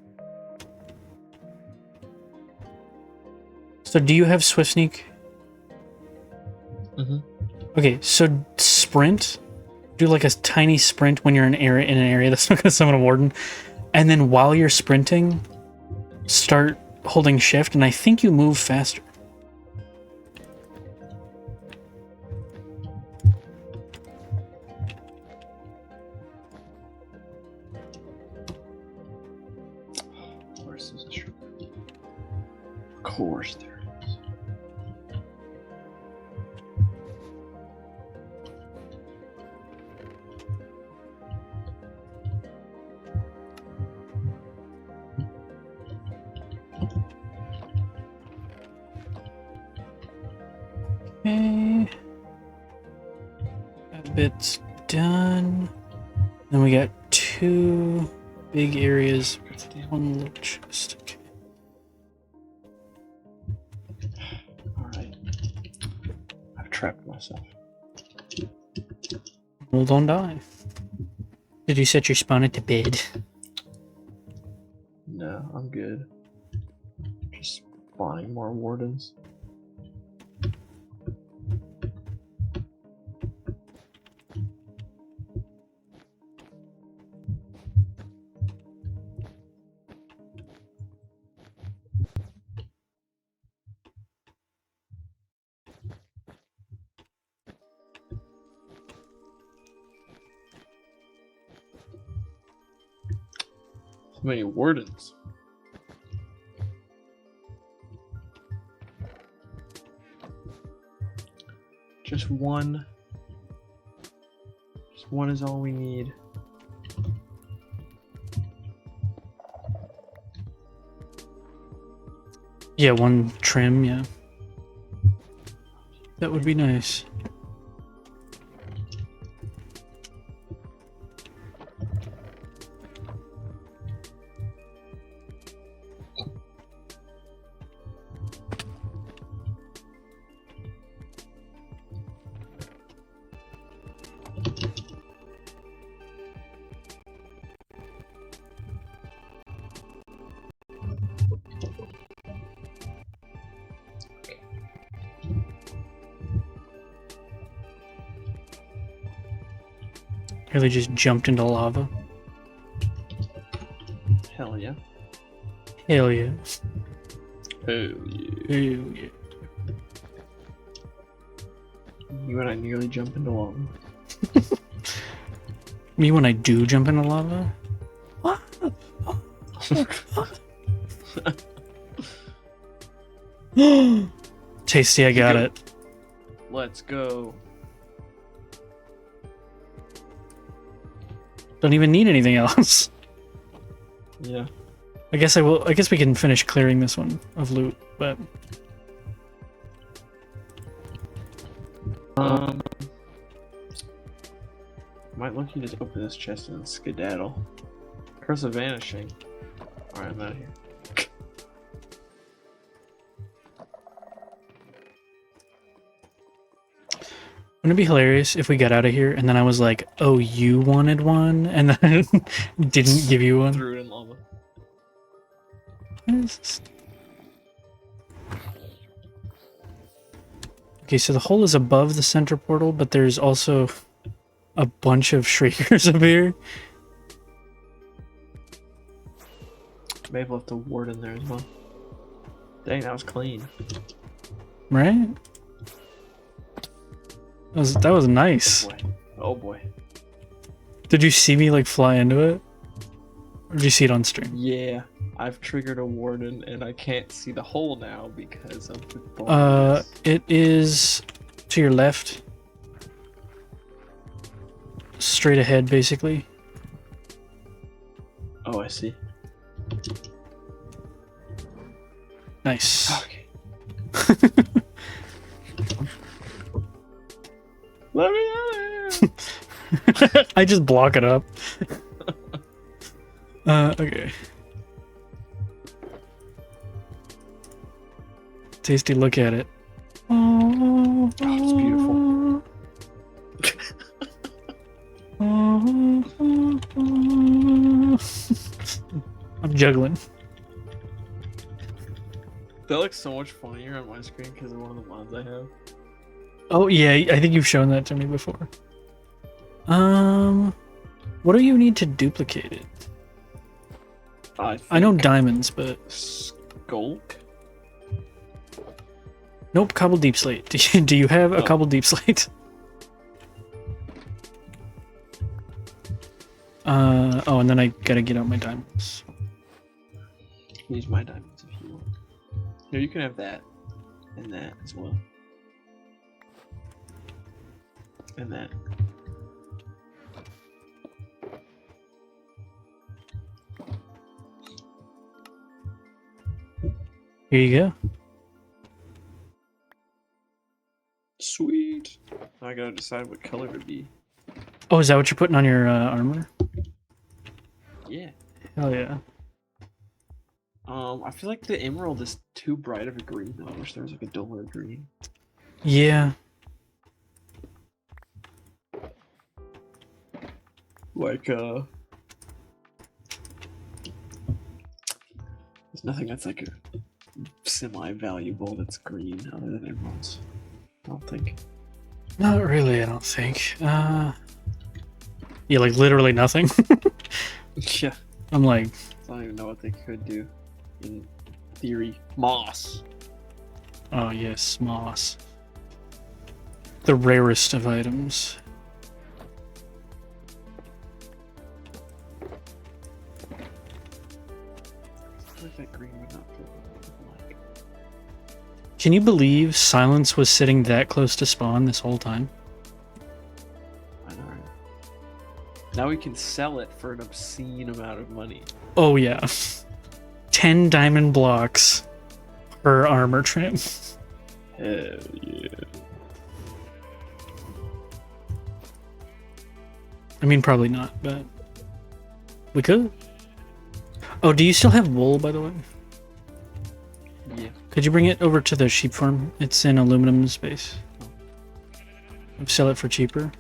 So do you have swift sneak? Mm-hmm. Okay, so sprint. Do like a tiny sprint when you're in an area that's not going to summon a warden, and then while you're sprinting, start holding shift, and I think you move faster. Of course, there's a shrimp. Of course, there is. Okay. That bit's done. Then we got two big areas with one little chest. Okay. Alright. I've trapped myself. Well, don't die. Did you set your spawner to bed? No, I'm good. Just spawning more wardens. So many wardens. Just one One is all we need. Yeah, one trim, yeah. That would be nice. Really just jumped into lava. Hell yeah. Hell yeah. Hell yeah. Hell yeah. You and I nearly jump into lava. Me when I do jump into lava? What? Tasty, I got it. Let's go. Don't even need anything else. Yeah. I guess we can finish clearing this one of loot, but might look you just open this chest and skedaddle. Curse of vanishing. Alright, I'm out of here. wouldn't it be hilarious if we got out of here and then I was like, "Oh, you wanted one," and then didn't give you one? Threw it in lava. What is this? Okay, so the hole is above the center portal, but there's also a bunch of shriekers up here. May have left a ward in there as well. Dang, that was clean. Right? That was nice. Oh boy. Oh boy. Did you see me like fly into it? Or did you see it on stream? Yeah. I've triggered a warden and I can't see the hole now because of the blindness. It is to your left. Straight ahead, basically. Oh, I see. Nice. Okay. Let me out of here! I just block it up. Okay. Tasty, look at it. Oh, it's beautiful. I'm juggling. That looks so much funnier on my screen because of one of the mods I have. Oh yeah, I think you've shown that to me before. What do you need to duplicate it? I know diamonds, but Skulk? nope. Cobbled deep slate. Do you have a cobbled deep slate? Oh, and then I gotta get out my diamonds. Use my diamonds if you want. No, you can have that. And that as well. And that. Here you go. Sweet. Now I gotta decide what color to be. Oh, is that what you're putting on your armor? Yeah. Hell yeah. I feel like the emerald is too bright of a green though. I wish there was like a duller green. Yeah. Like, there's nothing that's like a semi-valuable that's green other than emeralds. I don't think. Not really, I don't think. Yeah, like literally nothing. Yeah. I'm like, I don't even know what they could do. In theory. Moss. oh yes, moss. The rarest of items. I feel like that green would not fit like. Can you believe Silence was sitting that close to spawn this whole time? I know, right? Now we can sell it for an obscene amount of money. Oh yeah. 10 diamond blocks per armor trim. Hell yeah. I mean, probably not, but we could. Oh, do you still have wool, by the way? Yeah. Could you bring it over to the sheep farm? It's in aluminum space. Sell it for cheaper.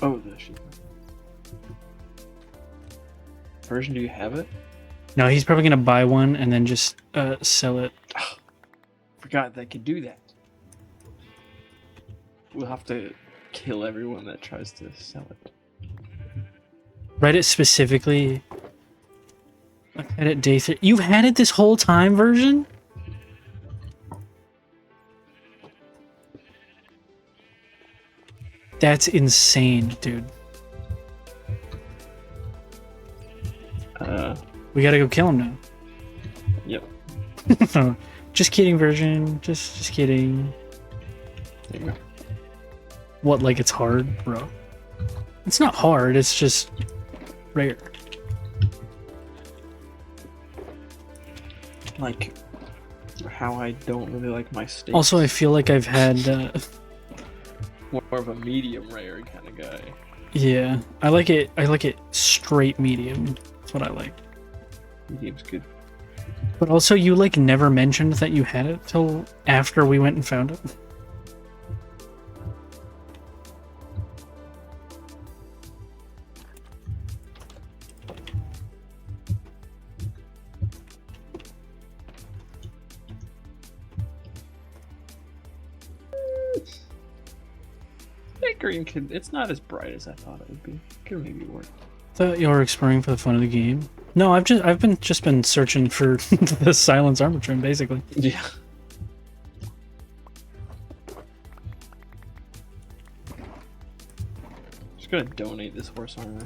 Oh, the sheep. Version, do you have it? No, he's probably gonna buy one and then just sell it. Oh, forgot they could do that. We'll have to kill everyone that tries to sell it. Write it specifically. I've had it day 3. You've had it this whole time, version? That's insane, dude. We gotta go kill him now. Yep. Oh, just kidding, version. Just kidding. There you go. What, like it's hard, bro? It's not hard, it's just rare. Like how I don't really like my steaks. Also, I feel like I've had more of a medium rare kind of guy. yeah, I like it straight medium. That's what I like. Medium's good. But also, you like never mentioned that you had it till after we went and found it. That green could, it's not as bright as I thought it would be. Could maybe work. Thought you were exploring for the fun of the game. No, I've been searching for the silence armor trim, basically. Yeah. Just gonna donate this horse armor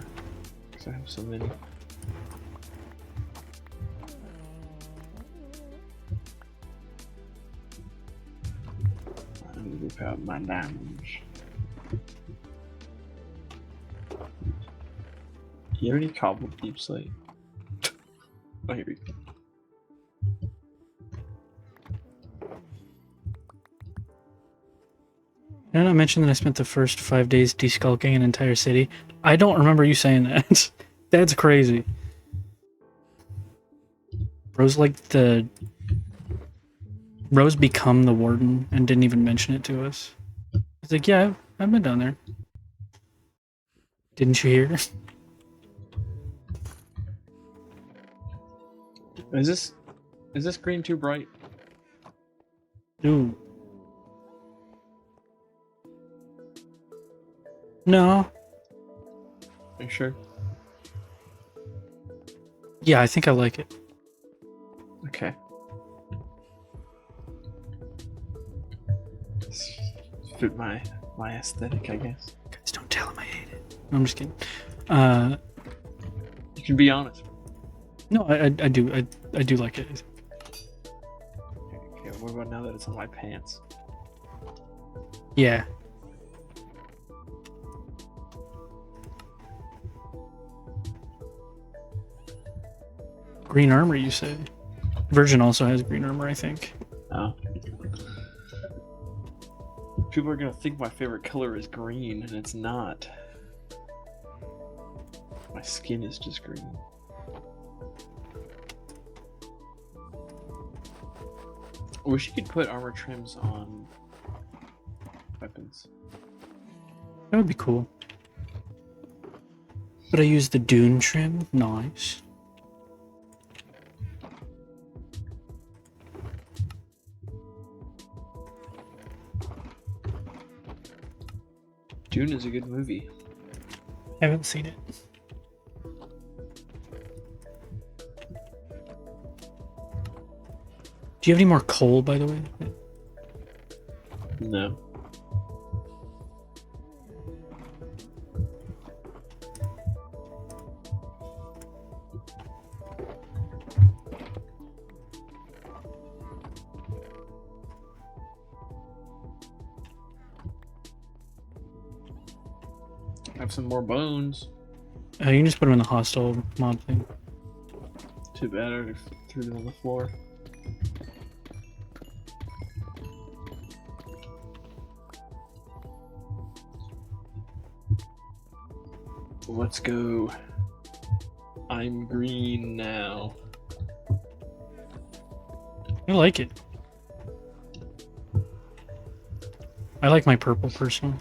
because I have so many. I need to whip out my diamonds. You already cobbled deep slate. Oh, here we go. Did I not mention that I spent the first 5 days deskulking an entire city? I don't remember you saying that. That's crazy. Rose Rose become the warden and didn't even mention it to us. I was like, yeah, I've been down there. Didn't you hear? Is this green too bright? Dude. No. Are you sure? Yeah, I think I like it. Okay. Fit my aesthetic, I guess. Guys, don't tell him I hate it. No, I'm just kidding. You can be honest. No, I do like it. Okay, what about now that it's on my pants? Yeah. Green armor, you say? Virgin also has green armor, I think. Oh. People are gonna think my favorite color is green, and it's not. My skin is just green. I wish you could put armor trims on weapons. That would be cool. But I use the Dune trim. Nice. Dune is a good movie. Haven't seen it. Do you have any more coal, by the way? No. Have some more bones. You can just put them in the hostile mob thing. Too bad I already threw them on the floor. Let's go. I'm green now. I like it. I like my purple personally.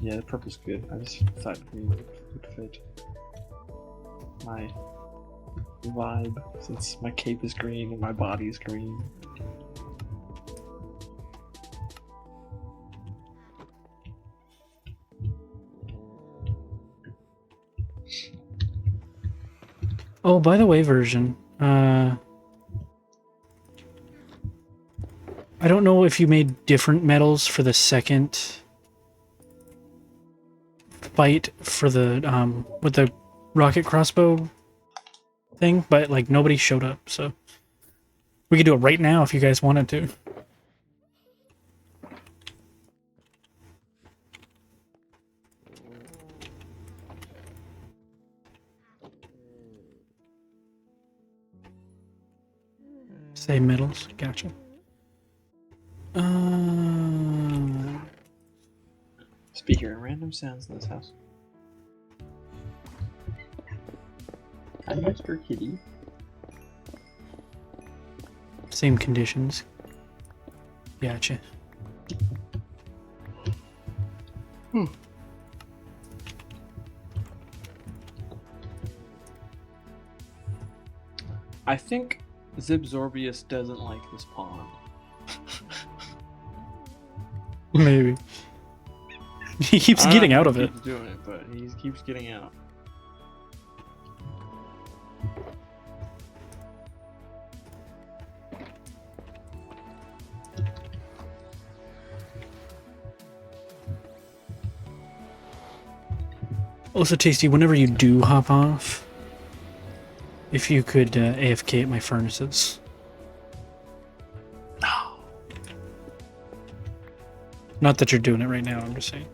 Yeah, the purple's good. I just thought green would fit my vibe since my cape is green and my body is green. Oh, by the way, version. I don't know if you made different medals for the second fight for the with the rocket crossbow thing, but like nobody showed up, so we could do it right now if you guys wanted to. Save medals, gotcha. Speaker of random sounds in this house. Hi, Mr. Kitty. Same conditions. Gotcha. I think Zibzorbius doesn't like this pond. Maybe. He keeps getting out of it. He keeps doing it, but he keeps getting out. Also, Tasty, whenever you do hop off, if you could AFK at my furnaces. Not that you're doing it right now, I'm just saying.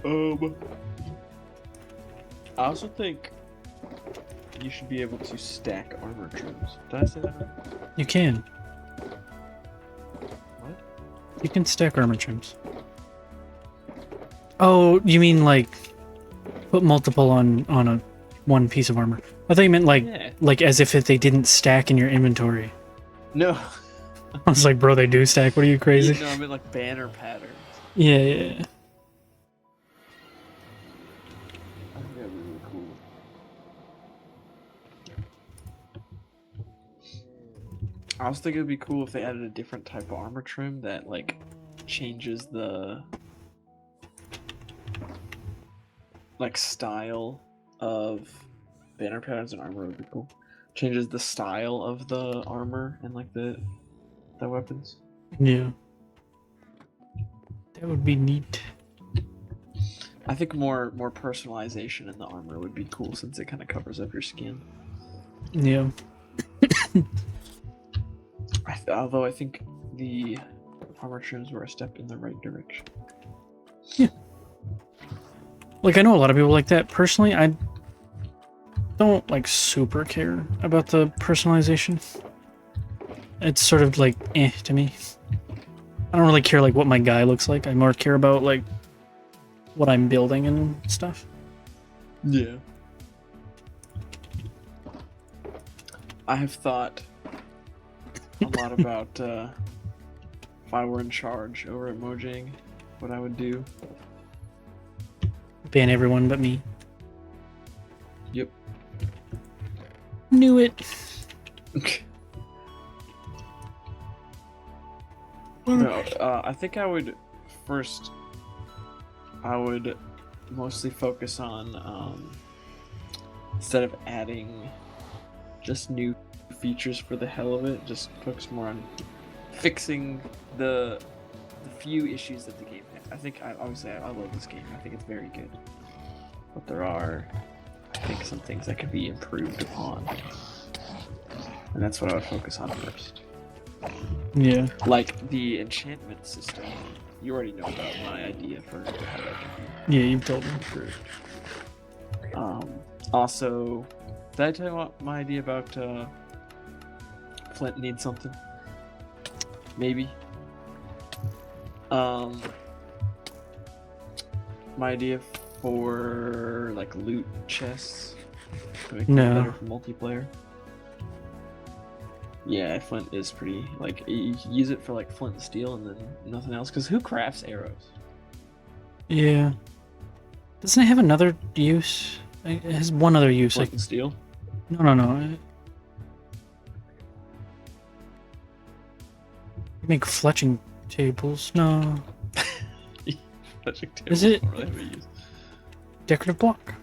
I also think you should be able to stack armor trims. Did I say that right? You can. What? You can stack armor trims. Oh, you mean like put multiple on a one piece of armor? I thought you meant like as if they didn't stack in your inventory. No. I was like, bro, they do stack. What are you, crazy? No, I mean like banner patterns. Yeah. I think that'd be really cool. I also think it'd be cool if they added a different type of armor trim that like changes the like style of banner patterns and armor would be cool. Changes the style of the armor and like the weapons. Yeah. That would be neat. I think more personalization in the armor would be cool since it kind of covers up your skin. Yeah. Although I think the armor trims were a step in the right direction. Yeah. Like, I know a lot of people like that. Personally, I don't like super care about the personalization. It's sort of like to me. I don't really care like what my guy looks like. I more care about like what I'm building and stuff. Yeah. I have thought a lot about if I were in charge over at Mojang, what I would do. Ban everyone but me. Yep. Knew it. No, I think I would first. I would mostly focus on instead of adding just new features for the hell of it, just focus more on fixing the few issues that the game has. I think obviously I love this game. I think it's very good, but there are I think some things that could be improved upon, and that's what I would focus on first. Yeah. Like the enchantment system you already know about my idea for how that can Yeah, you've told me. be improved. Also, did I tell you my idea about Flint needs something? Maybe. My idea for like loot chests to make them better for multiplayer. Yeah, Flint is pretty like you can use it for like flint and steel and then nothing else. Because who crafts arrows? Yeah. Doesn't it have another use? It has one other use. Flint and steel? No. You make fletching tables. No. Fletching tables Is it don't really have a use. Decorative block?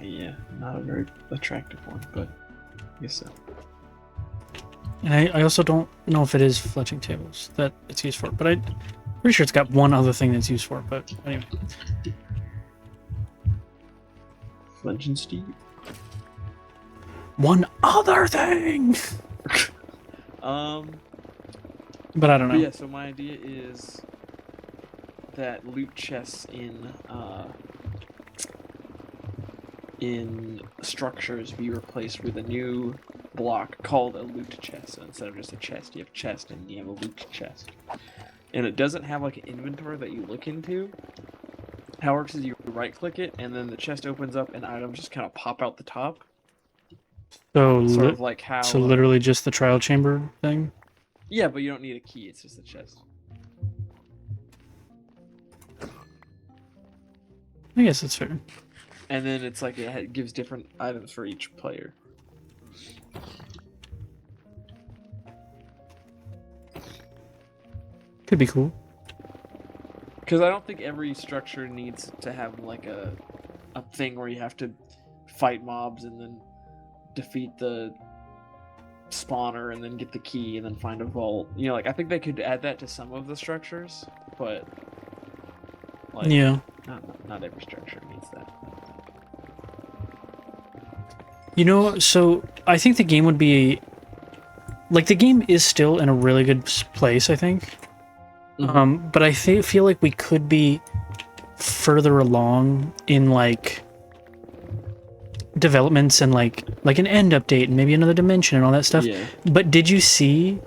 Yeah, not a very attractive one, but I guess so. And I also don't know if it is fletching tables that it's used for, but I'm pretty sure it's got one other thing that's used for, but anyway. Fletch and steel? One other thing! But I don't know. Yeah, so my idea is that loot chests in structures be replaced with a new block called a loot chest. So instead of just a chest, you have a chest and you have a loot chest. And it doesn't have like an inventory that you look into. How it works is you right click it and then the chest opens up and items just kind of pop out the top. So, Sort of like how... So literally just the trial chamber thing? Yeah, but you don't need a key, it's just a chest. I guess that's fair. And then it's like it gives different items for each player. Could be cool. Because I don't think every structure needs to have like a thing where you have to fight mobs and then defeat the spawner and then get the key and then find a vault. You know, like I think they could add that to some of the structures, but like, yeah. Not every structure needs that. You know, so I think the game would be like the game is still in a really good place, I think. Mm-hmm. But I feel like we could be further along in like developments and like an end update and maybe another dimension and all that stuff. Yeah. But did you see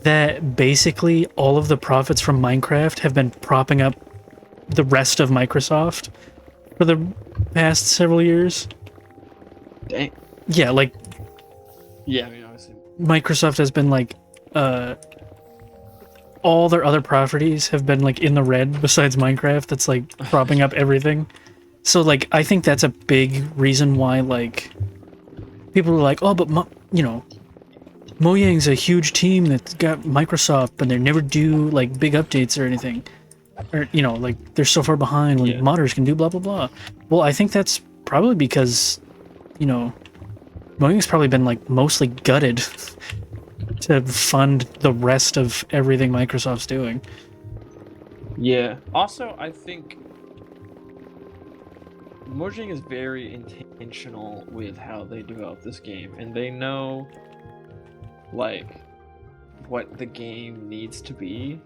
that basically all of the profits from Minecraft have been propping up the rest of Microsoft for the past several years? Dang. Yeah, like Yeah, I mean obviously Microsoft has been like all their other properties have been like in the red besides Minecraft. That's like propping up everything. So like I think that's a big reason why like people are like, oh, but you know, Mojang's a huge team that's got Microsoft, but they never do like big updates or anything, or you know, like they're so far behind when modders can do blah blah blah. Well, I think that's probably because, you know, Mojang's probably been like mostly gutted to fund the rest of everything Microsoft's doing. Yeah. Also, I think Mojang is very intentional with how they develop this game, and they know like what the game needs to be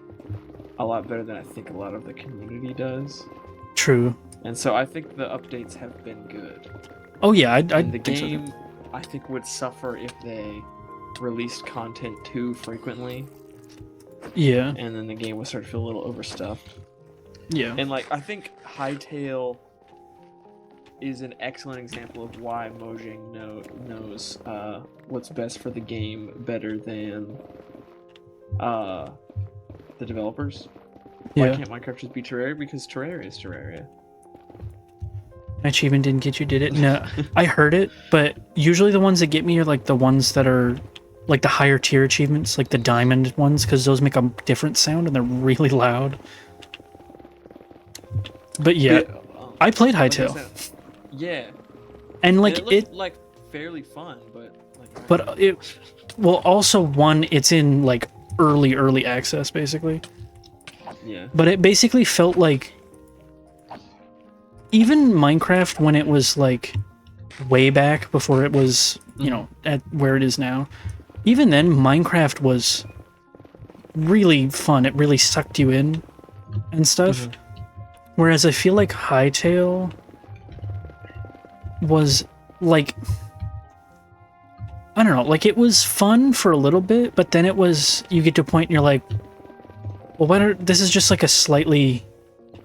a lot better than I think a lot of the community does. True. And so I think the updates have been good. Oh yeah, I the think game so. I think would suffer if they released content too frequently. Yeah. And then the game would start to feel a little overstuffed. Yeah. And like I think Hytale is an excellent example of why Mojang knows what's best for the game better than the developers. Yeah. Why can't Minecraft just be Terraria? Because Terraria is Terraria. My achievement didn't get you, did it? No, I heard it, but usually the ones that get me are like the ones that are like the higher tier achievements, like the diamond ones, because those make a different sound and they're really loud. But yeah, I played Hytale. Yeah. And like it looked like fairly fun, but well, also one, it's in like early access basically. Yeah. But it basically felt like even Minecraft when it was like way back before it was, you know, at where it is now. Even then Minecraft was really fun. It really sucked you in and stuff. Whereas I feel like Hytale was like, I don't know, like it was fun for a little bit, but then it was, you get to a point and you're like, well, why don't, this is just like a slightly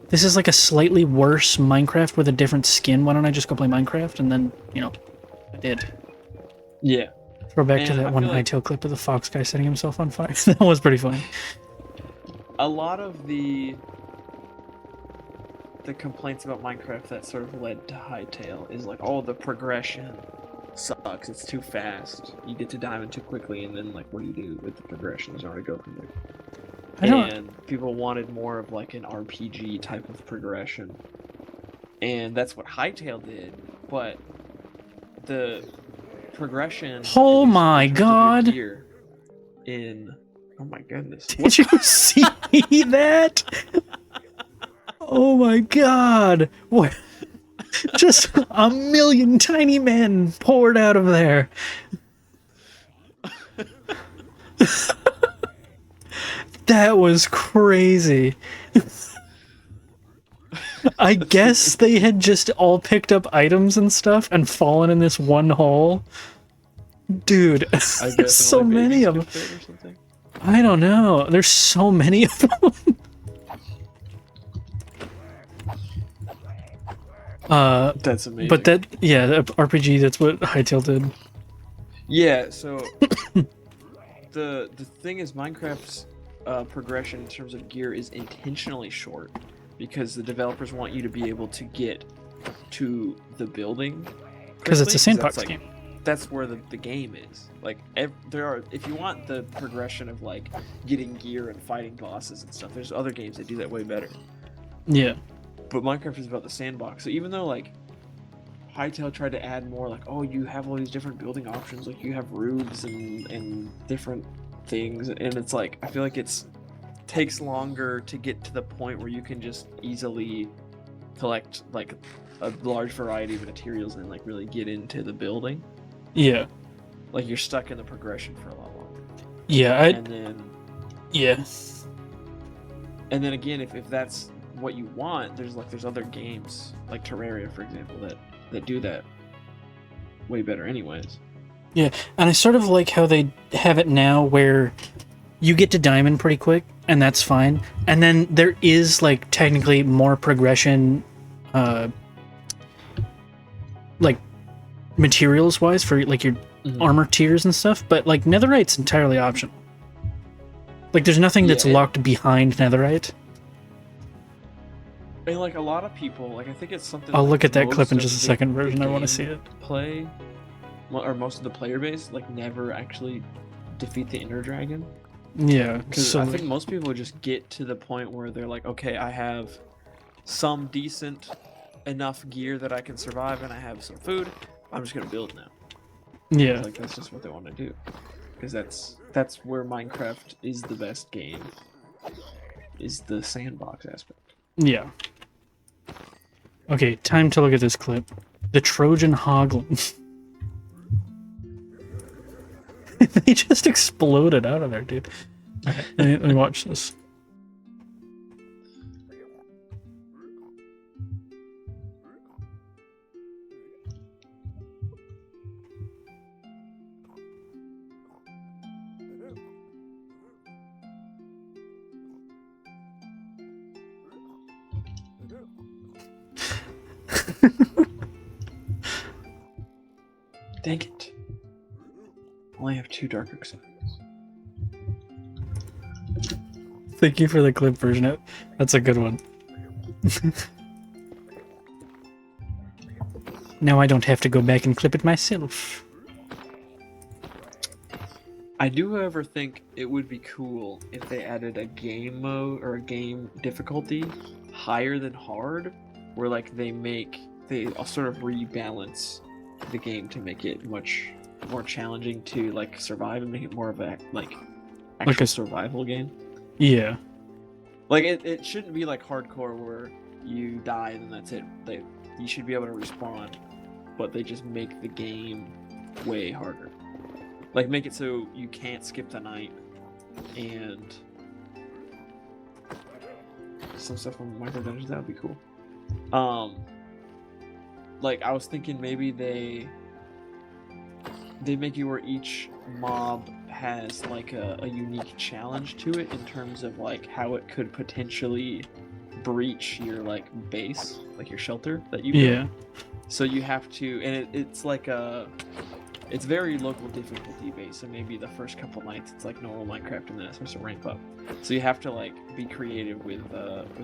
worse Minecraft with a different skin. Why don't I just go play Minecraft? And then, you know, I did. Yeah. Throw back to And that I one feel like Hytale clip of the fox guy setting himself on fire. That was pretty funny. a lot of the complaints about Minecraft that sort of led to Hytale is like, oh, the progression sucks. It's too fast. You get to diamond too quickly, and then like, what do you do with the progression? There's nowhere to go from there. And people wanted more of like an RPG type of progression, and that's what Hytale did. But the progression. Oh my god! Oh my goodness! Did you see that? Oh my god! What? Just a million tiny men poured out of there. That was crazy. I guess they had just all picked up items and stuff and fallen in this one hole. Dude, there's so many of them. I don't know. There's so many of them. That's amazing. But that, yeah, the RPG, that's what Hytale did. Yeah, so the thing is, Minecraft's progression in terms of gear is intentionally short because the developers want you to be able to get to the building because it's a sandbox like, game. That's where the game is. Like, if you want the progression of like getting gear and fighting bosses and stuff, there's other games that do that way better. Yeah. But Minecraft is about the sandbox. So even though like Hytale tried to add more, like, oh, you have all these different building options, like you have roofs and different things, and it's like, I feel like it's takes longer to get to the point where you can just easily collect like a large variety of materials and like really get into the building. Yeah. Like you're stuck in the progression for a lot longer. Yeah, and then again, if that's what you want, there's other games like Terraria, for example, that do that way better anyways. Yeah, and I sort of like how they have it now where you get to diamond pretty quick, and that's fine. And then there is like technically more progression, like materials wise for like your armor tiers and stuff, but like netherite's entirely optional. Like there's nothing that's locked behind netherite. And like a lot of people, like I think it's something. I'll like look at that clip in most just a of second the version. I want to see it. Or most of the player base like never actually defeat the Ender Dragon. Yeah, because I think most people just get to the point where they're like, okay, I have some decent enough gear that I can survive, and I have some food. I'm just gonna build now. Yeah, like that's just what they want to do, because that's where Minecraft is the best game. Is the sandbox aspect. Yeah. Okay, time to look at this clip. The Trojan Hoglin. They just exploded out of there, dude. Okay, let me watch this. Dang it. Only have 2 dark oak stones. Thank you for the clip version. That's a good one. Now I don't have to go back and clip it myself. I do, however, think it would be cool if they added a game mode or a game difficulty higher than hard, where like they sort of rebalance the game to make it much more challenging to like survive and make it more of a actual survival game. Yeah. Like it shouldn't be like hardcore where you die and that's it. You should be able to respawn, but they just make the game way harder. Like make it so you can't skip the night, and some stuff from Minecraft Dungeons. That would be cool. Like I was thinking maybe they make it where each mob has like a unique challenge to it in terms of like how it could potentially breach your like base, like your shelter that you build. Yeah. So you have to, and it's like it's very local difficulty based. So maybe the first couple nights it's like normal Minecraft, and then it's supposed to ramp up. So you have to like be creative with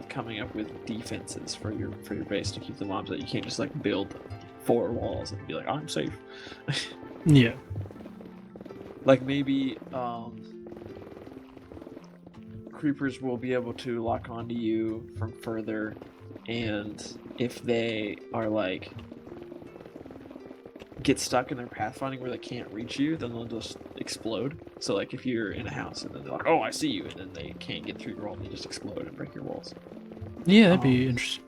coming up with defenses for your base to keep the mobs out. You can't just like build 4 walls and be like, oh, I'm safe. Yeah. Like maybe creepers will be able to lock onto you from further, and if they are like get stuck in their pathfinding where they can't reach you, then they'll just explode. So like if you're in a house and then they're like, oh, I see you, and then they can't get through your wall, and they just explode and break your walls. Yeah, that'd be interesting.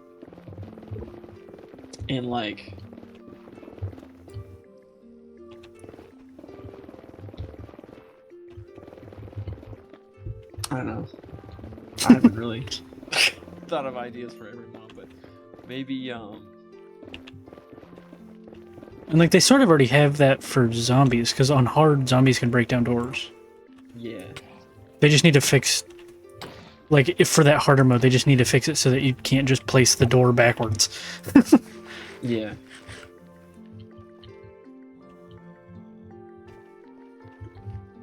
And like I don't know. I haven't really thought of ideas for every mob, but maybe And like they sort of already have that for zombies, because on hard, zombies can break down doors. yeah. They just need to fix, like, if for that harder mode, they just need to fix it so that you can't just place the door backwards. Yeah.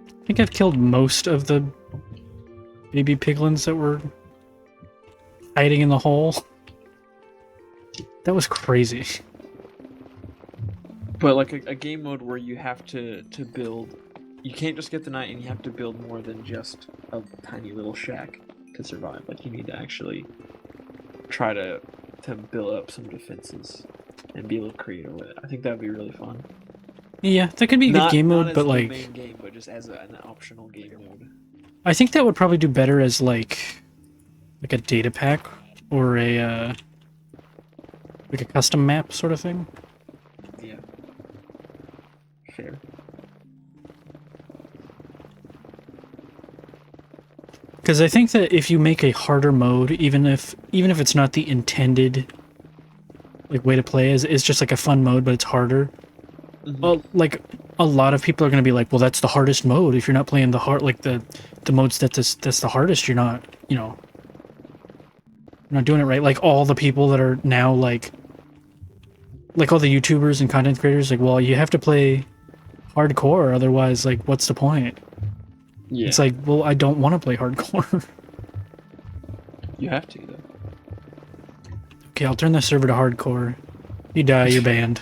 I think I've killed most of the baby piglins that were hiding in the hole. That was crazy. But like a game mode where you have to build, you can't just get the night, and you have to build more than just a tiny little shack to survive. Like you need to actually try to build up some defenses and be a little creative with it. I think that would be really fun. Yeah, that could be a good game not mode, as but the like main game, but just as an optional game mode. I think that would probably do better as like a data pack or a like a custom map sort of thing. Yeah. Fair. Because I think that if you make a harder mode, even if it's not the intended like way to play, it's just like a fun mode, but it's harder. Mm-hmm. Well, like a lot of people are going to be like, well, that's the hardest mode. If you're not playing the hard, like the modes that's the hardest, you're not, you're not doing it right. Like all the people that are now like all the YouTubers and content creators, like, well, you have to play hardcore, otherwise, like, what's the point? Yeah. It's like, well, I don't want to play hardcore. You have to though. Okay, I'll turn the server to hardcore. You die, you're banned.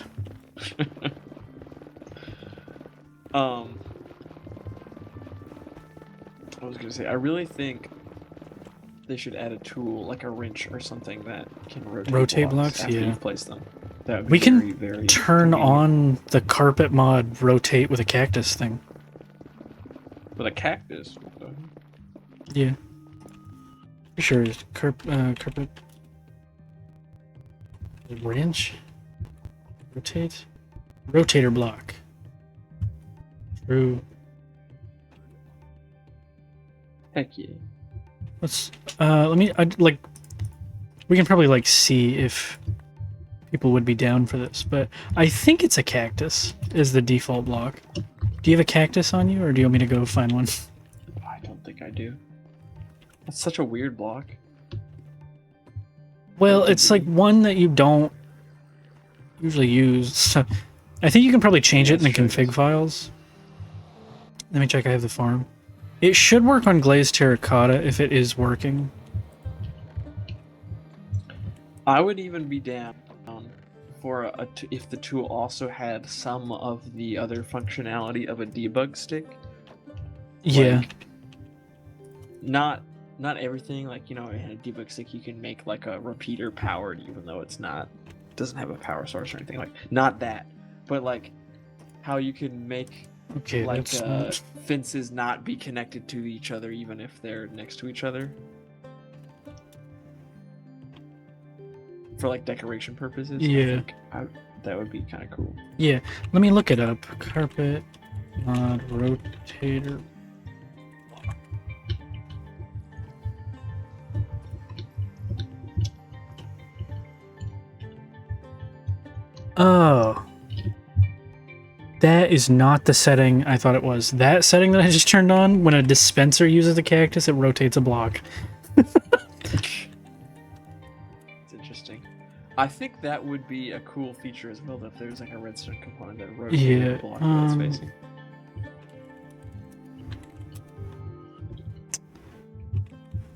I was gonna say, I really think they should add a tool like a wrench or something that can rotate blocks after yeah. you've placed them. That would be We can very, very turn convenient. on the carpet mod rotate with a cactus thing. With a cactus. Yeah. For sure, it's carpet. Wrench? Rotate? Rotator block. True. Heck yeah. Let's, we can probably, like, see if people would be down for this, but I think it's a cactus is the default block. Do you have a cactus on you, or do you want me to go find one? I don't think I do. That's such a weird block. Well, it's like one that you don't usually use. So I think you can probably change it in the config files. Let me check I have the farm. It should work on glazed terracotta if it is working. I would even be down for if the tool also had some of the other functionality of a debug stick. Yeah. Like, not everything, like, in a debug stick you can make like a repeater powered, even though doesn't have a power source or anything, like not that, but like how you can make like fences not be connected to each other even if they're next to each other for like decoration purposes. Yeah, that would be kind of cool. Yeah, let me look it up. Carpet mod rotator. Oh. That is not the setting I thought it was. That setting that I just turned on, when a dispenser uses the cactus, it rotates a block. It's interesting. I think that would be a cool feature as well, if there's like a redstone component that rotates the block that it's facing.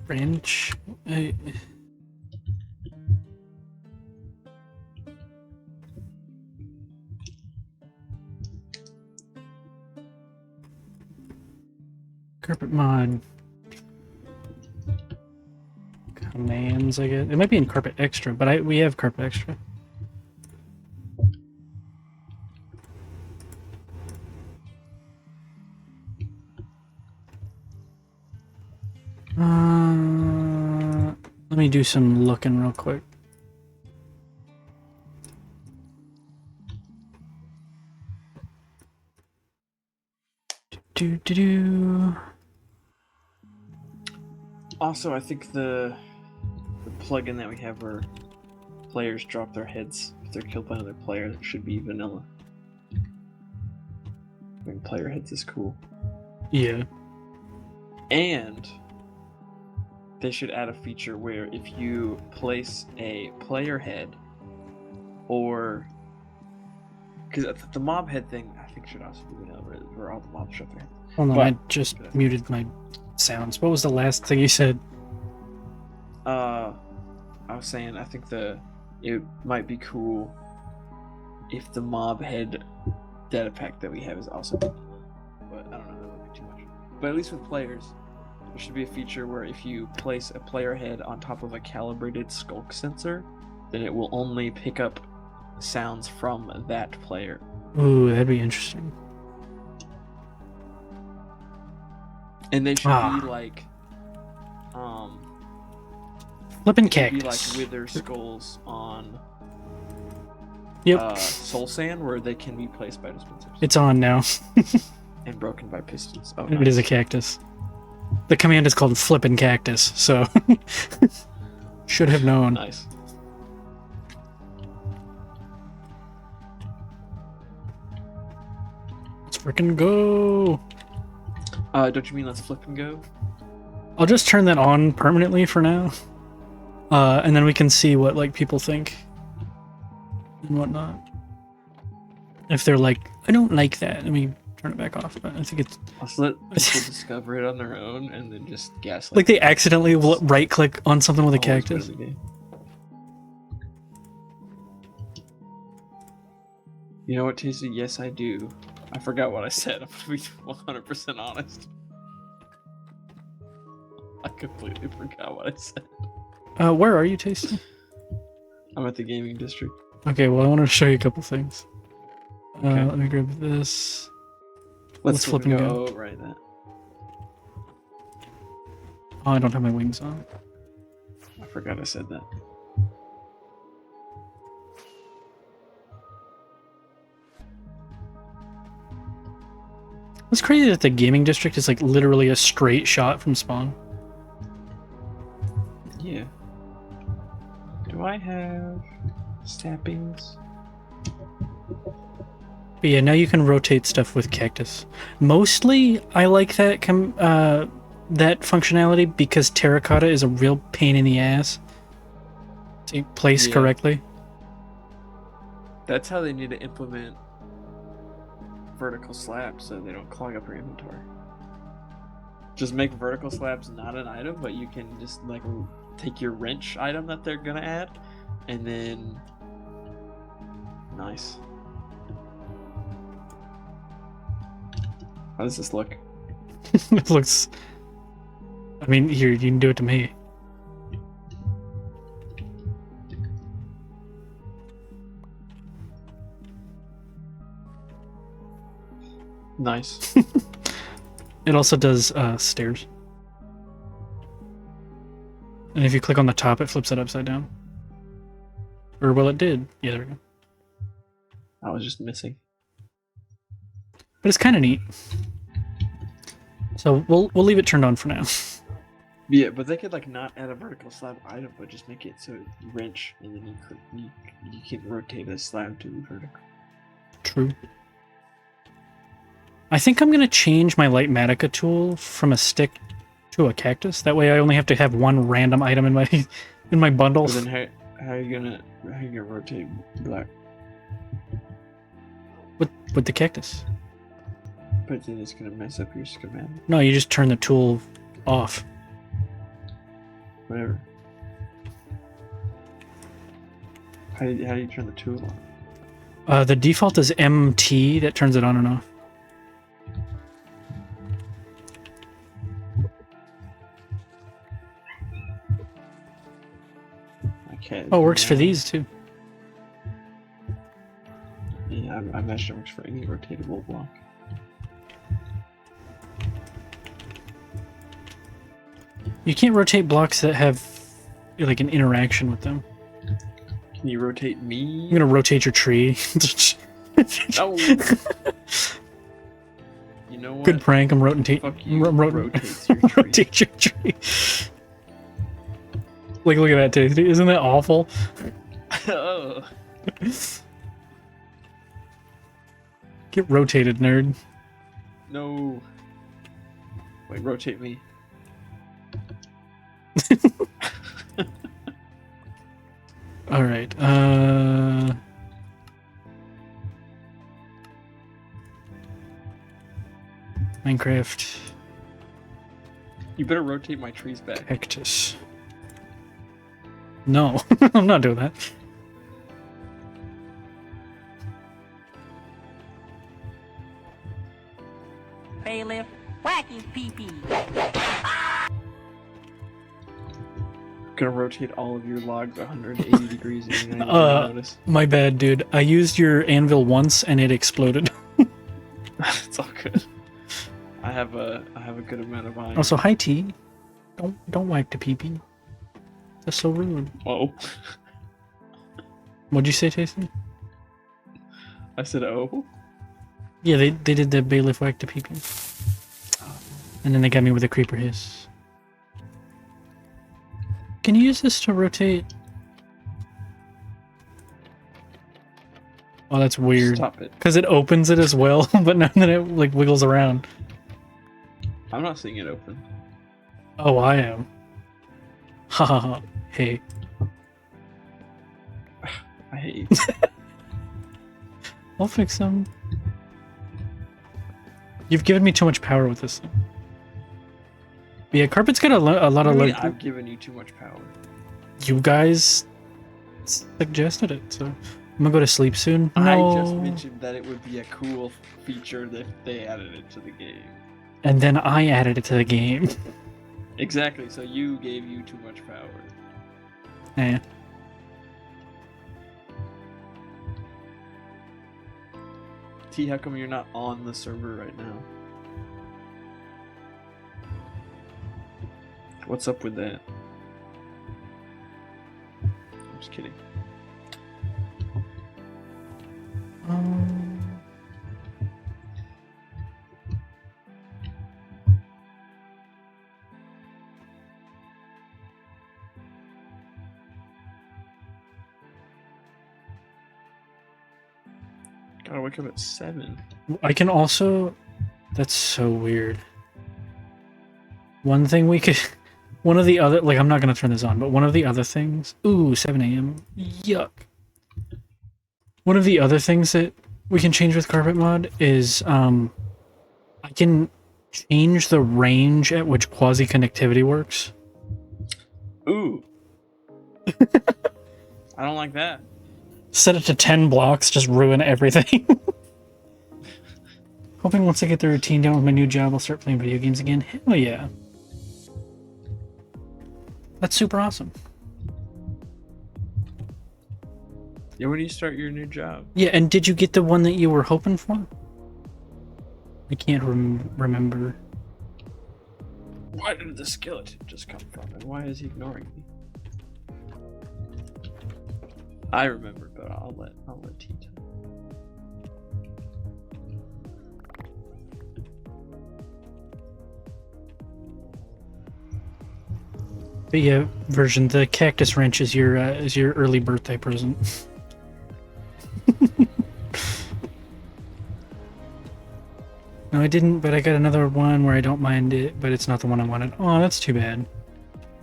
Branch. Carpet mod. Commands, I guess. It might be in carpet extra, but we have carpet extra. Let me do some looking real quick. Also, I think the plugin that we have where players drop their heads if they're killed by another player should be vanilla. I mean, player heads is cool. Yeah. And they should add a feature where if you place a player head, or because the mob head thing, I think should also be vanilla, where all the mobs drop their heads. Hold on, I just muted my sounds. What was the last thing you said? I was saying I think it might be cool if the mob head data pack that we have is also vanilla, but I don't know, that would be too much. But at least with players, there should be a feature where if you place a player head on top of a calibrated skulk sensor, then it will only pick up sounds from that player. Ooh, that'd be interesting. And they should be like flipping cactus. Be like wither skulls on yep. soul sand, where they can be placed by dispensers. It's on now. And broken by pistons. Oh, It is a cactus. The command is called flippin' cactus, so should have known. Nice. Let's frickin' go. Don't you mean let's flip and go? I'll just turn that on permanently for now. And then we can see what like people think and whatnot. If they're like, I don't like that, let me turn it back off. But I think it's. Let's let people discover it on their own and then just gaslight. Like they accidentally right click on something with a cactus. You know what, Tasty? Yes, I do. I forgot what I said. I'm gonna be 100% honest. I completely forgot what I said. Where are you, Tasty? I'm at the gaming district. Okay, well I wanted to show you a couple things. Okay. Let me grab this. Let's flip and go. Oh, right, that. Oh, I don't have my wings on. I forgot I said that. It's crazy that the gaming district is like literally a straight shot from spawn. Yeah. Do I have sappings? But yeah, now you can rotate stuff with cactus. Mostly, I like that that functionality because terracotta is a real pain in the ass to place correctly. That's how they need to implement vertical slabs so they don't clog up your inventory. Just make vertical slabs not an item, but you can just like take your wrench item that they're gonna add, and then nice. How does this look? It looks. I mean, here you can do it to me. Nice. It also does stairs. And if you click on the top, it flips it upside down. Or, well, it did. Yeah, there we go. I was just missing. But it's kind of neat. So we'll leave it turned on for now. Yeah, but they could like not add a vertical slab item, but just make it so you wrench and then you can rotate a slab to vertical. True. I think I'm gonna change my light Matica tool from a stick to a cactus. That way I only have to have one random item in my bundle. But then how are you gonna rotate black? With the cactus. But then it's gonna mess up your schematic. No, you just turn the tool off. Whatever. How do you turn the tool on? The default is MT that turns it on and off. Okay. Oh, it works for these too. Yeah, I imagine it works for any rotatable block. You can't rotate blocks that have like an interaction with them. Can you rotate me? I'm gonna rotate your tree. Oh. You know what? Good prank. I'm rotating. Fuck you. Rotates your tree. Rotate your tree. Look at that, Tasty. Isn't that awful? Oh. Get rotated, nerd. No. Wait, rotate me. All right. Minecraft You better rotate my trees back. cactus. No, I'm not doing that. Bailiff, whack his pee-pee. Gonna rotate all of your logs 180 degrees and you're not even gonna notice. My bad, dude. I used your anvil once and it exploded. It's all good. I have a good amount of iron. Also, hi T. Don't wipe the pee-pee. That's so rude. Whoa. What'd you say, Jason? I said oh. Yeah, they did the bailiff whack the pee-pee. And then they got me with a creeper hiss. Can you use this to rotate? Oh, that's weird. Stop it. Because it opens it as well, but now that it like wiggles around. I'm not seeing it open. Oh, I am. Ha ha ha. Hey. I hate you. I'll fix them. You've given me too much power with this thing. Yeah, carpet's got a lot of like. I've given you too much power. You guys suggested it, so I'm gonna go to sleep soon. I No. just mentioned that it would be a cool feature if they added it to the game. And then I added it to the game. Exactly, so you gave you too much power. Eh. T, how come you're not on the server right now? What's up with that? I'm just kidding. Gotta wake up at 7. I can also. That's so weird. One thing we could. One of the other. Like, I'm not gonna turn this on, but one of the other things. Ooh, 7 a.m. Yuck. One of the other things that we can change with carpet mod is I can change the range at which quasi connectivity works. Ooh. I don't like that. Set it to 10 blocks, just ruin everything. Hoping once I get the routine down with my new job, I'll start playing video games again. Hell yeah. That's super awesome. Yeah, when do you start your new job? Yeah, and did you get the one that you were hoping for? I can't remember. Where did the skeleton just come from, and why is he ignoring me? I remember, but I'll let T tell. But yeah, version, the cactus wrench is your early birthday present. No, I didn't, but I got another one where I don't mind it, but it's not the one I wanted. Oh, that's too bad.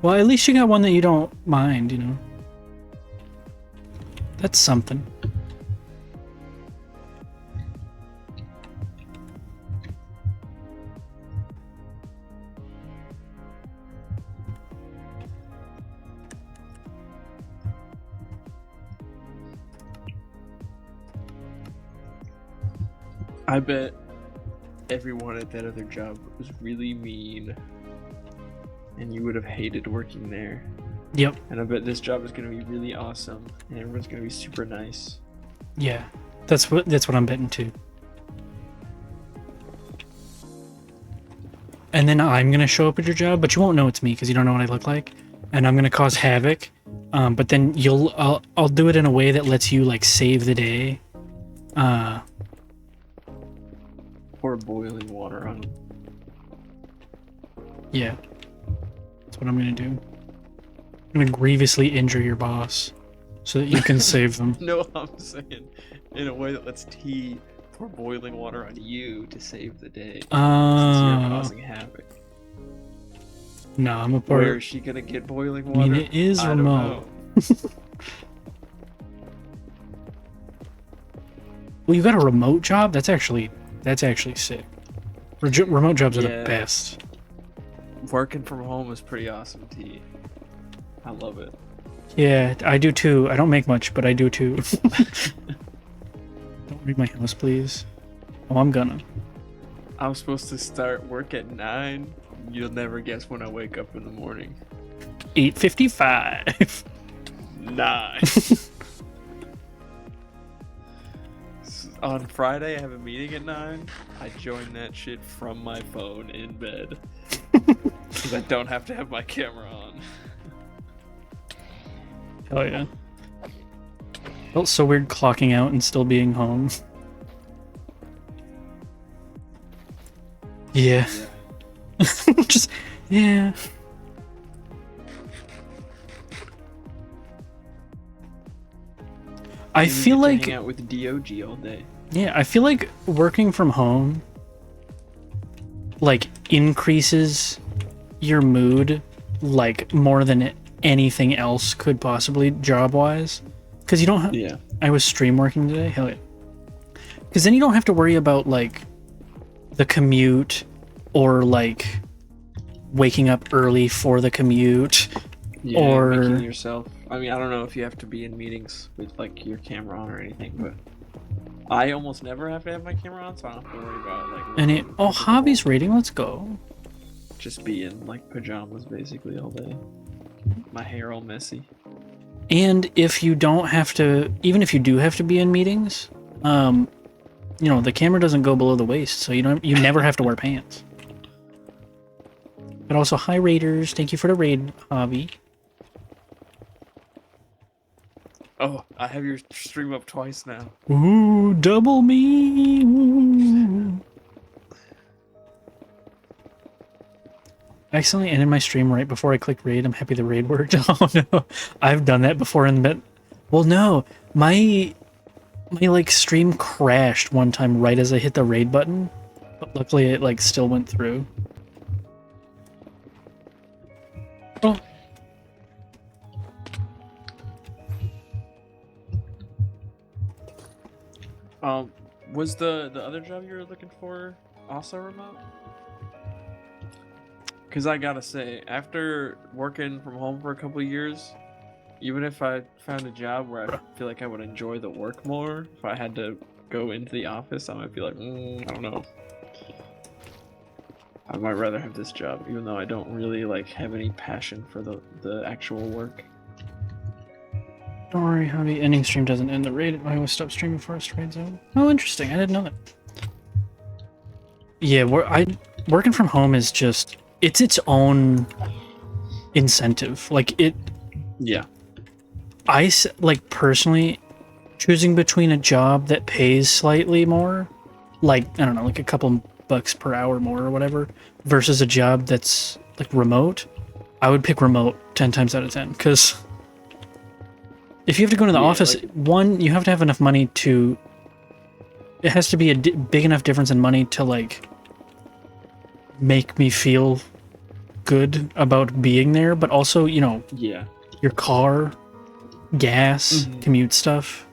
Well, at least you got one that you don't mind, you know. That's something. I bet everyone at that other job was really mean, and you would have hated working there. Yep. And I bet this job is going to be really awesome, and everyone's going to be super nice. Yeah. That's what I'm betting too. And then I'm gonna show up at your job, but you won't know it's me because you don't know what I look like, and I'm gonna cause havoc. But then I'll do it in a way that lets you like save the day. Pour boiling water on. Yeah. That's what I'm gonna do. I'm gonna grievously injure your boss so that you can save them. No, I'm saying in a way that lets T pour boiling water on you to save the day. Since you're causing havoc. No, I'm a Where part. is she gonna get boiling I water? mean, it is I don't remote. know. Well, you got a remote job? That's actually sick. Remote jobs are the Yeah. best. Working from home is pretty awesome, T. I love it. Yeah, I do too. I don't make much, but I do too. Don't read my house, please. Oh, I'm gonna. I'm supposed to start work at 9. You'll never guess when I wake up in the morning. 8:55. 9. On Friday, I have a meeting at 9. I join that shit from my phone in bed. Because I don't have to have my camera on. Hell yeah. Felt so weird clocking out and still being home. Yeah. Just, yeah. I You feel get to like, hang out with DOG all day. yeah, I feel like working from home, like, increases your mood, like, more than anything else could possibly, job-wise. Because you don't have... Yeah. I was stream working today, hell yeah. Because then you don't have to worry about, like, the commute, or, like, waking up early for the commute, Yeah, or... making yourself. I mean, I don't know if you have to be in meetings with like your camera on or anything, but I almost never have to have my camera on, so I don't have to worry about like. And it... Oh, hobbies rating, let's go. Just be in like pajamas basically all day. My hair all messy. And if you don't have to... Even if you do have to be in meetings, you know, the camera doesn't go below the waist, so you never have to wear pants. But also, hi Raiders, thank you for the raid, hobby. Oh, I have your stream up twice now. Ooh, double me. Ooh. I accidentally ended my stream right before I clicked raid. I'm happy the raid worked. Oh no, I've done that before in the... Well, no, my like stream crashed one time right as I hit the raid button, but luckily it like still went through. Oh. Was the other job you were looking for also remote? Because I gotta say, after working from home for a couple of years, even if I found a job where I feel like I would enjoy the work more, if I had to go into the office, I might be like, I don't know. I might rather have this job, even though I don't really like have any passion for the actual work. Don't worry, hobby. Ending stream doesn't end the raid. I always stop streaming before it raid zone. Oh, interesting. I didn't know that. Yeah, working from home is just... It's its own incentive. Like, it... Yeah. Like, personally, choosing between a job that pays slightly more, like, I don't know, like a couple bucks per hour more or whatever, versus a job that's, like, remote, I would pick remote 10 times out of 10, because if you have to go to the Yeah, office, like- one, you have to have enough money to... It has to be a big enough difference in money to, like, make me feel good about being there, but also, you know, Yeah. your car, gas, Mhm. commute stuff.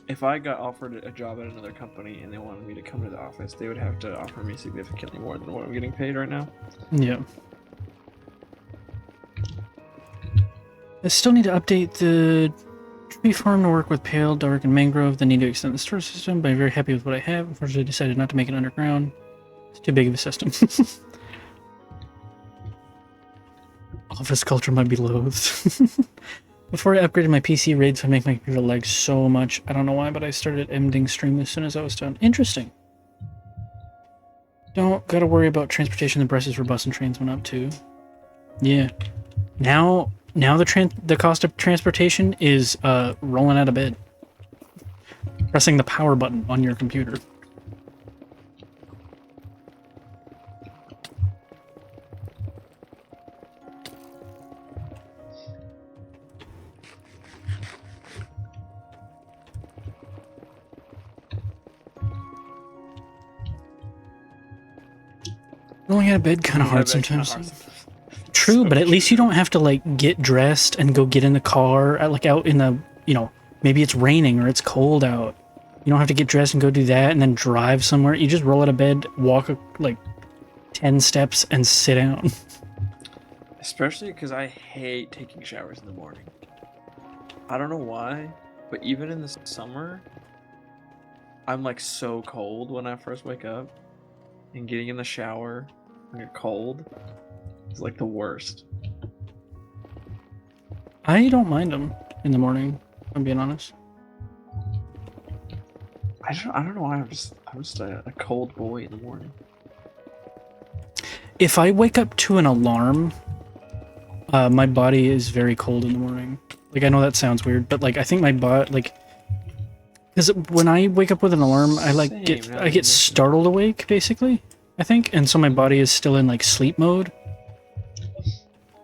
If I got offered a job at another company and they wanted me to come to the office, they would have to offer me significantly more than what I'm getting paid right now. Yeah. I still need to update the tree farm to work with pale, dark, and mangrove. Then need to extend the storage system, but I'm very happy with what I have. Unfortunately, I decided not to make it underground. It's too big of a system. Office culture might be loathed. Before I upgraded my PC, raids would make my computer lag so much. I don't know why, but I started ending stream as soon as I was done. Interesting. Don't gotta worry about transportation. The prices for bus and trains went up too. Yeah. Now the cost of transportation is rolling out of bed. Pressing the power button on your computer. Rolling out of bed kind of Yeah, hard that's kinda sometimes. hard. True, So but at least you true. don't have to like get dressed and go get in the car, like out in the, you know, maybe it's raining or it's cold out. You don't have to get dressed and go do that and then drive somewhere. You just roll out of bed, walk like 10 steps and sit down. Especially because I hate taking showers in the morning. I don't know why, but even in the summer, I'm like so cold when I first wake up. And getting in the shower when you're cold is like the worst. I don't mind them in the morning, if I'm being honest. I don't know why I'm just a cold boy in the morning. If I wake up to an alarm, my body is very cold in the morning. Like, I know that sounds weird, but like I think my body, like, because when I wake up with an alarm, I like Same, get now that I you get mention it. startled awake basically. I think, and so my body is still in like sleep mode.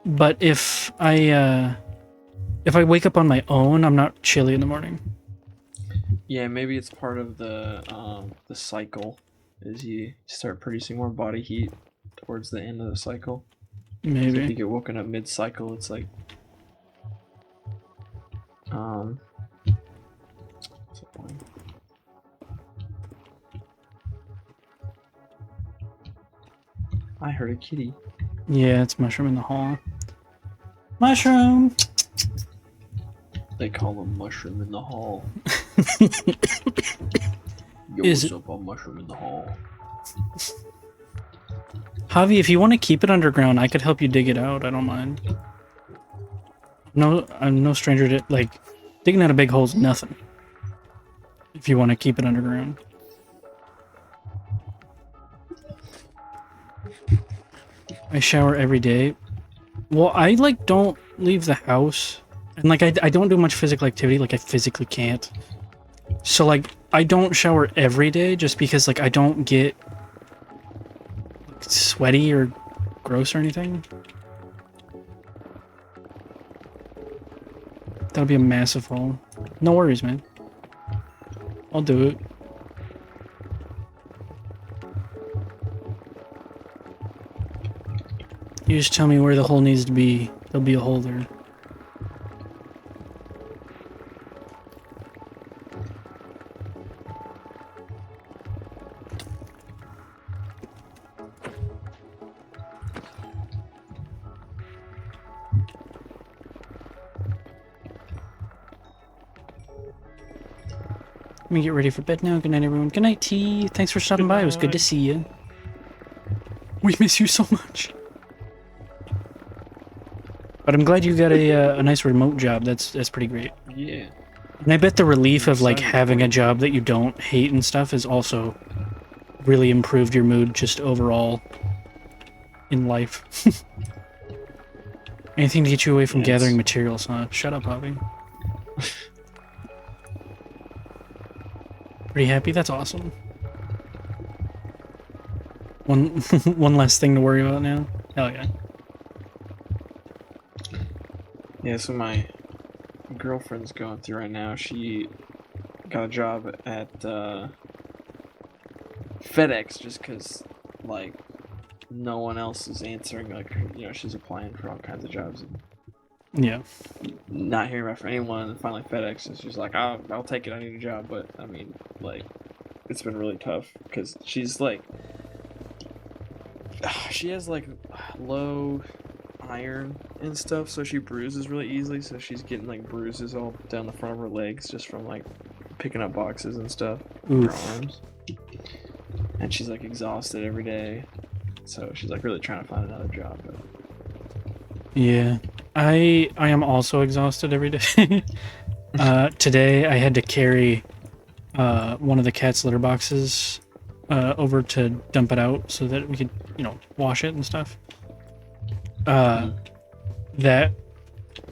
But if I wake up on my own, I'm not chilly in the morning. Yeah, maybe it's part of the cycle, is you start producing more body heat towards the end of the cycle. So if you Maybe. get woken up mid-cycle, it's like what's the point? I heard a kitty. Yeah, it's mushroom in the hall. Mushroom. They call him Mushroom in the Hall. Yo, Is what's it- up, a Mushroom in the Hall? Javi, if you want to keep it underground, I could help you dig it out. I don't mind. No, I'm no stranger to like digging out a big hole's nothing. If you want to keep it underground. I shower every day. Well, I like don't leave the house, and like I don't do much physical activity. Like I physically can't. So like I don't shower every day just because like I don't get like, sweaty or gross or anything. That'll be a massive hole. No worries, man. I'll do it. You just tell me where the hole needs to be. There'll be a hole there. Let me get ready for bed now. Good night, everyone. Good night, T. Thanks for stopping by. It was good to see you. We miss you so much. But I'm glad you got a nice remote job. That's pretty great. Yeah. And I bet the relief I'm of like excited having for a it. job that you don't hate and stuff is also really improved your mood just overall in life. Anything to get you away from Yeah, gathering it's- materials, huh? Shut up, Bobby. Pretty happy? That's awesome. One one less thing to worry about now. Hell yeah. Yeah, so my girlfriend's going through right now. She got a job at FedEx just because, like, no one else is answering. Like, you know, she's applying for all kinds of jobs and Yeah. not hearing back from anyone. And finally, FedEx is just like, I'll take it. I need a job. But I mean, like, it's been really tough because she's like, she has like low iron and stuff, so she bruises really easily. So she's getting like bruises all down the front of her legs just from like picking up boxes and stuff with her arms. And she's like exhausted every day, so she's like really trying to find another job. But... Yeah, I am also exhausted every day. Today I had to carry one of the cat's litter boxes over to dump it out so that we could, you know, wash it and stuff. That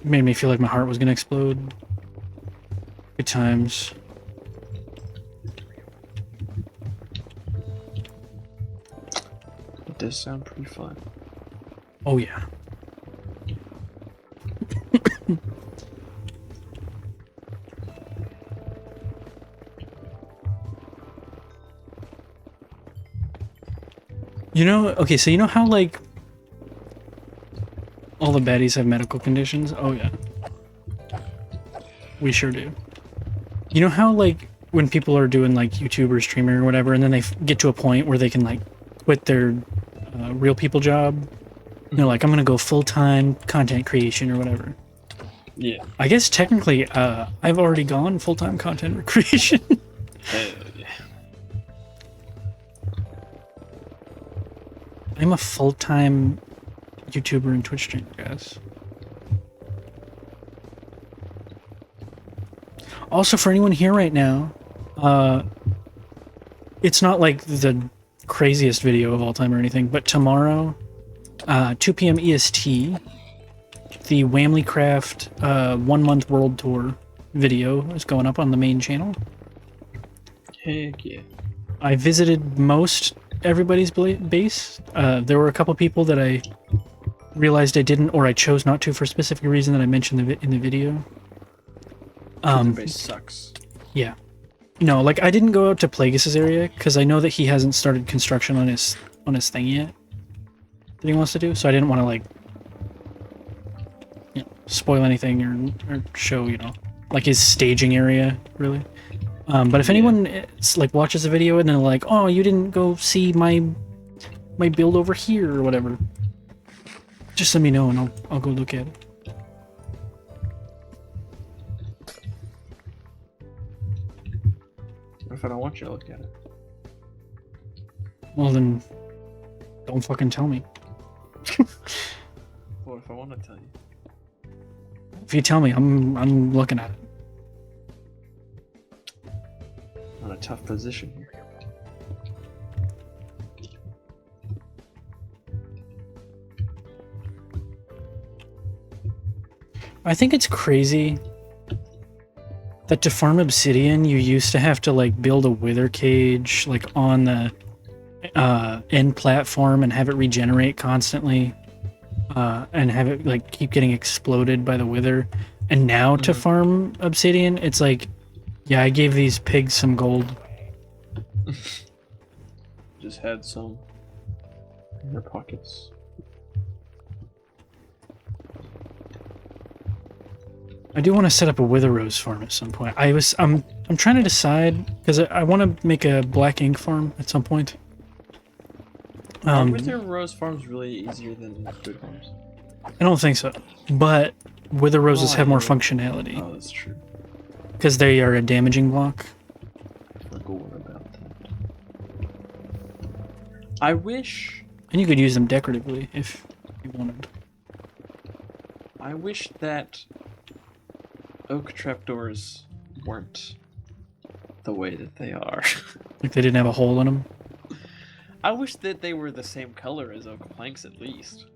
made me feel like my heart was gonna explode. Good times. It does sound pretty fun. Oh yeah. You know, okay, so you know how, like, all the baddies have medical conditions? Oh, yeah. We sure do. You know how, like, when people are doing, like, YouTube or streaming or whatever, and then they get to a point where they can, like, quit their real people job? They're like, I'm gonna go full-time content creation or whatever. Yeah. I guess technically, I've already gone full-time content creation. Yeah. I'm a full-time YouTuber and Twitch streamer, guys. Also, for anyone here right now, it's not like the craziest video of all time or anything, but tomorrow, 2 p.m. EST, the WamilyCraft 1 month world tour video is going up on the main channel. Heck yeah. I visited most everybody's base. There were a couple people that I realized I didn't, or I chose not to for a specific reason that I mentioned in the video. The base sucks. Yeah. No, like I didn't go out to Plagueis' area because I know that he hasn't started construction on his thing yet that he wants to do, so I didn't want to like, you know, spoil anything or show, you know, like his staging area really. But if anyone like watches the video and they're like, "Oh, you didn't go see my build over here or whatever," just let me know and I'll go look at it. If I don't want you to look at it. Well then, don't fucking tell me. What if I want to tell you? If you tell me, I'm looking at it. I'm in a tough position here. I think it's crazy that to farm obsidian, you used to have to like build a wither cage like on the end platform and have it regenerate constantly, and have it like keep getting exploded by the wither. And now to farm obsidian, it's like, yeah, I gave these pigs some gold. Just had some in their pockets. I do want to set up a wither rose farm at some point. I'm trying to decide because I want to make a black ink farm at some point. Wither rose farms really easier than food farms? I don't think so, but wither roses have more functionality. Oh, that's true. Because they are a damaging block. I forgot about that. I wish. And you could use them decoratively if you wanted. I wish that oak trapdoors weren't the way that they are. Like they didn't have a hole in them. I wish that they were the same color as oak planks at least.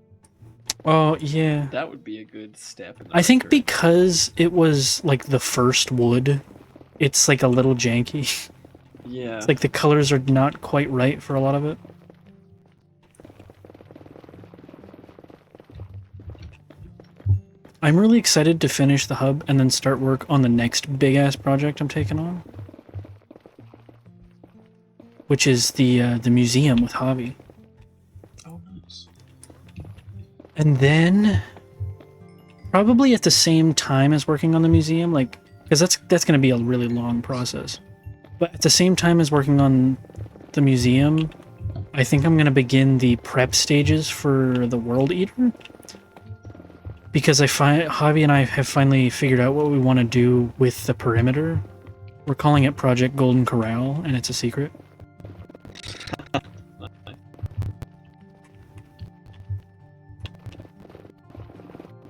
Oh, yeah. That would be a good step. I think because it was like the first wood, it's like a little janky. Yeah. It's like the colors are not quite right for a lot of it. I'm really excited to finish the hub and then start work on the next big-ass project I'm taking on. Which is the museum with Javi. Oh, nice. And then, probably at the same time as working on the museum, like, because that's going to be a really long process. But at the same time as working on the museum, I think I'm going to begin the prep stages for the World Eater. Because Javi and I have finally figured out what we want to do with the perimeter. We're calling it Project Golden Corral, and it's a secret.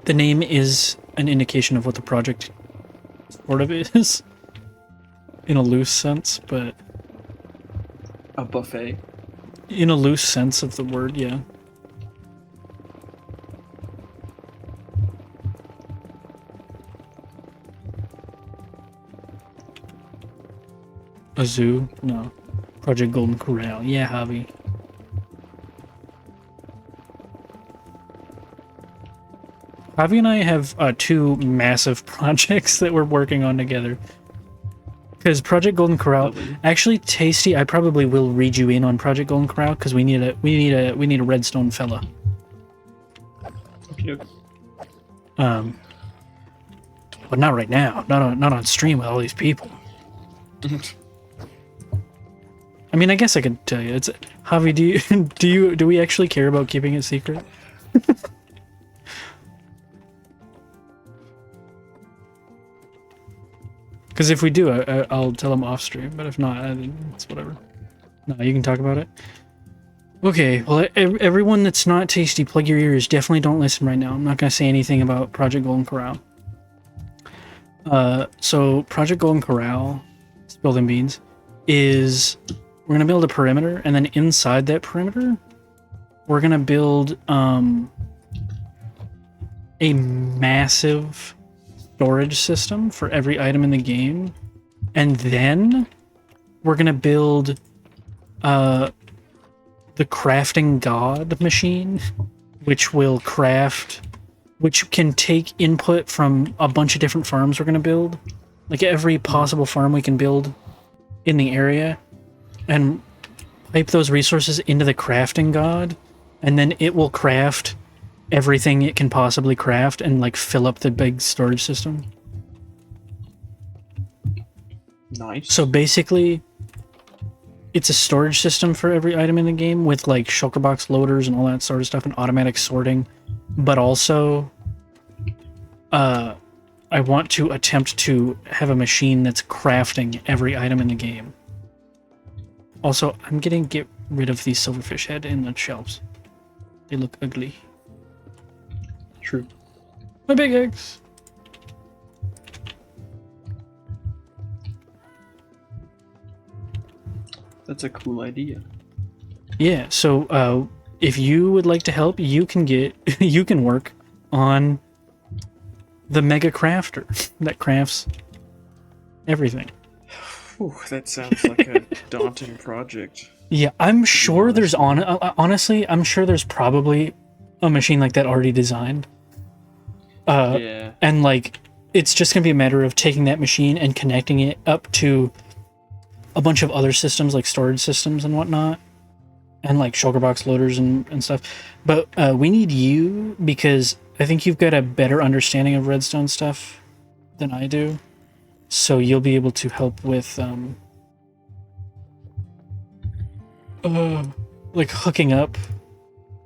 The name is an indication of what the project sort of is, in a loose sense, but... A buffet? In a loose sense of the word, yeah. A zoo? No. Project Golden Corral. Yeah, Javi. Javi and I have two massive projects that we're working on together. Because Project Golden Corral, actually, Tasty, I probably will read you in on Project Golden Corral because we need a redstone fella. Okay. But not right now. Not on stream with all these people. I mean, I guess I could tell you. It's Javi. Do we actually care about keeping it secret? Because if we do, I'll tell him off stream. But if not, it's whatever. No, you can talk about it. Okay. Well, everyone that's not Tasty, plug your ears. Definitely don't listen right now. I'm not gonna say anything about Project Golden Corral. So Project Golden Corral, spilled beans, is we're gonna build a perimeter, and then inside that perimeter, we're gonna build a massive storage system for every item in the game, and then we're gonna build the crafting god machine, which can take input from a bunch of different farms we're gonna build, like every possible farm we can build in the area, and pipe those resources into the crafting god, and then it will craft everything it can possibly craft and like fill up the big storage system. Nice. So basically, it's a storage system for every item in the game with like shulker box loaders and all that sort of stuff and automatic sorting, but also I want to attempt to have a machine that's crafting every item in the game. Also, I'm gonna get rid of the silverfish head in the shelves. They look ugly. True. My big eggs. That's a cool idea. Yeah, so if you would like to help, you can work on the mega crafter that crafts everything. Whew, that sounds like a daunting project. Yeah, I'm sure there's honestly, I'm sure there's probably a machine like that already designed. Yeah. And like, it's just gonna be a matter of taking that machine and connecting it up to a bunch of other systems like storage systems and whatnot, and like shulker box loaders and stuff. But we need you because I think you've got a better understanding of redstone stuff than I do, so you'll be able to help with like hooking up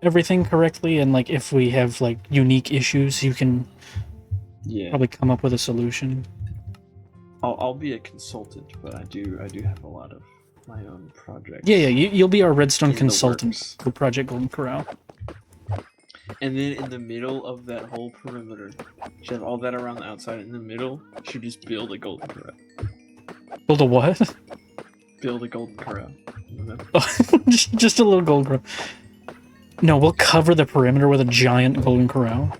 everything correctly, and like if we have like unique issues, you can probably come up with a solution. I'll be a consultant, but I do have a lot of my own projects. Yeah, you'll be our redstone in the consultant works. for Project Golden Corral. And then in the middle of that whole perimeter, should have all that around the outside. In the middle, should just build a golden corral. Build a what? Build a golden corral. Remember? just a little golden corral. No, we'll cover the perimeter with a giant golden corral.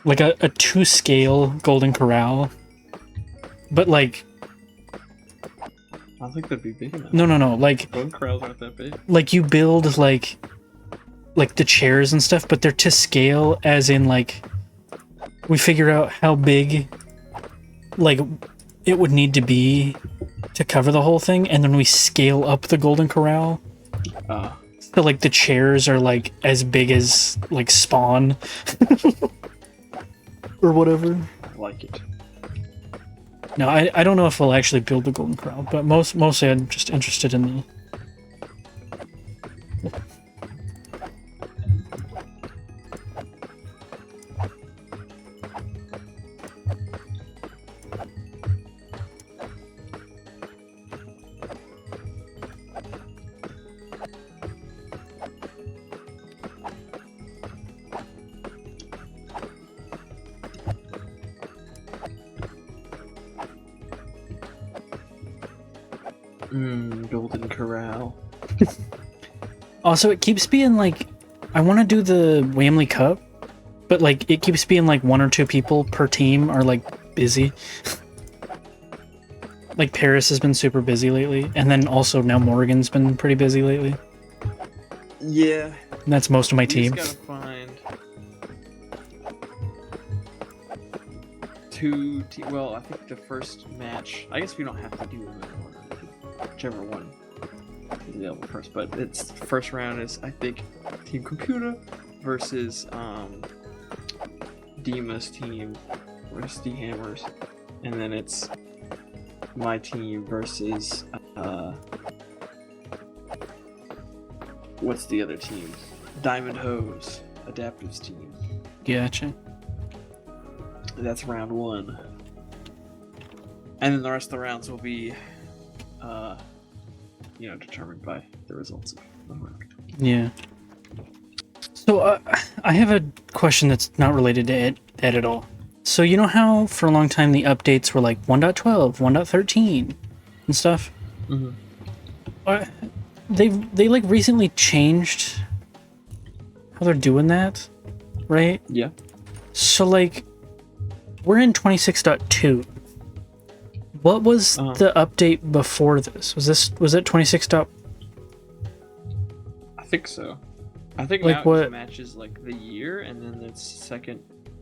Like a 2-scale golden corral. But like... I don't think that'd be big enough. No. Like, Golden corrals aren't that big. like you build like like the chairs and stuff, but they're to scale, as in like we figure out how big like it would need to be to cover the whole thing, and then we scale up the Golden Corral. So like the chairs are like as big as like Spawn or whatever. I like it. No, I don't know if we'll actually build the Golden Corral, but mostly I'm just interested in the. Golden Corral. Also, it keeps being like, I want to do the Wamily Cup, but like it keeps being like 1 or 2 people per team are like busy. Like Paris has been super busy lately, and then also now Morgan's been pretty busy lately. Yeah. And that's most of my You team. just gotta find 2 well, I think the first match, I guess we don't have to do them in order. Whichever one is available first, but it's first round is, I think, Team Computer versus Dima's team versus the Hammers, and then it's my team versus what's the other team? Diamond Hose, Adaptive's team. Gotcha. That's round 1. And then the rest of the rounds will be, determined by the results of the round. Yeah. So I have a question that's not related to it at all. So you know how for a long time the updates were like 1.12, 1.13 and stuff? Mm-hmm. They like recently changed how they're doing that, right? Yeah. So like we're in 26.2. What was the update before this? Was it 26. I think so. I think Like now what? it matches like the year, and then it's second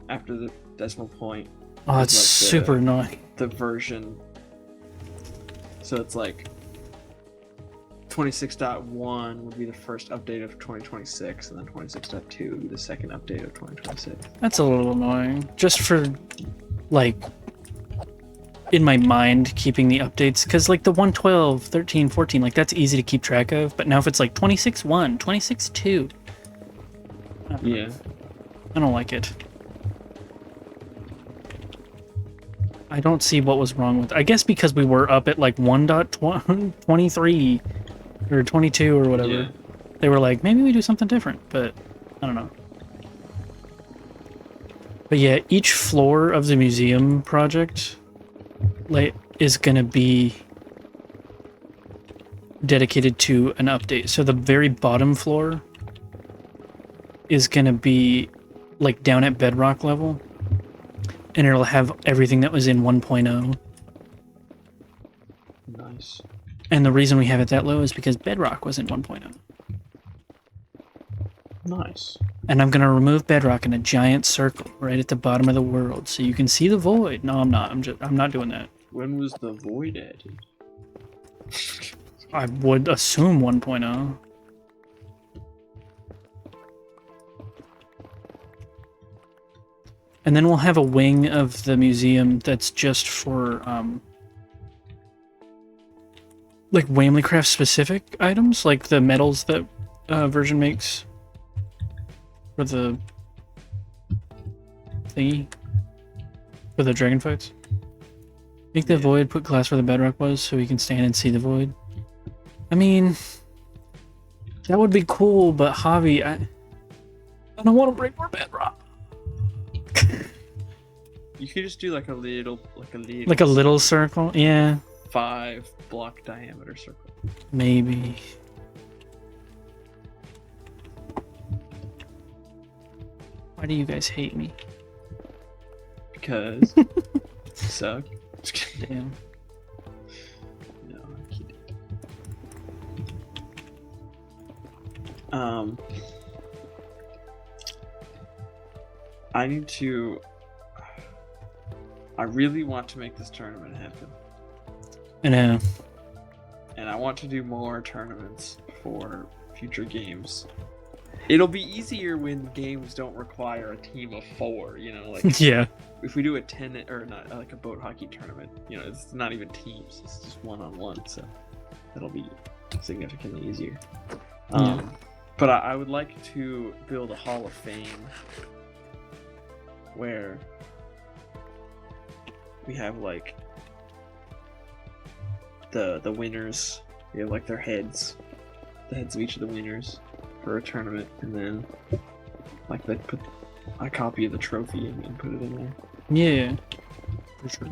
after the decimal point. Oh, is, it's like, super annoying. the version. So it's like 26.1 would be the first update of 2026, and then 26.2 would be the second update of 2026. That's a little annoying. Just for like in my mind keeping the updates, because like the 112, 13, 14, like that's easy to keep track of, but now if it's like 26.1, 26.2, Yeah. I don't like it. I don't see what was wrong with it. I guess because we were up at like 1.23 or 22 or whatever. Yeah. They were like, maybe we do something different, but I don't know. But yeah, each floor of the museum project is gonna be dedicated to an update. So the very bottom floor is gonna be like down at bedrock level, and it'll have everything that was in 1.0. Nice. And the reason we have it that low is because bedrock was in 1.0. Nice. And I'm gonna remove bedrock in a giant circle right at the bottom of the world so you can see the void. No, I'm not. I'm not doing that. When was the void added? I would assume 1.0. And then we'll have a wing of the museum that's just for like WamilyCraft specific items, like the medals that version makes for the thingy for the dragon fights. Make the void, put glass where the bedrock was so we can stand and see the void. I mean, that would be cool, but Javi, I don't want to break more bedrock. You could just do like a little Circle? Yeah, 5 block diameter circle. maybe. Why do you guys hate me? Because suck. Damn. No, I'm kidding. I need to. I really want to make this tournament happen. I know. And I want to do more tournaments for future games. It'll be easier when games don't require a team of 4, you know, like Yeah. if we do a 10 or not like a boat hockey tournament, you know, it's not even teams, it's just one-on-one, so it'll be significantly easier. But I would like to build a Hall of Fame where we have like the winners, we have like their heads, the heads of each of the winners for a tournament, and then like they put a copy of the trophy and put it in there. Yeah. For sure.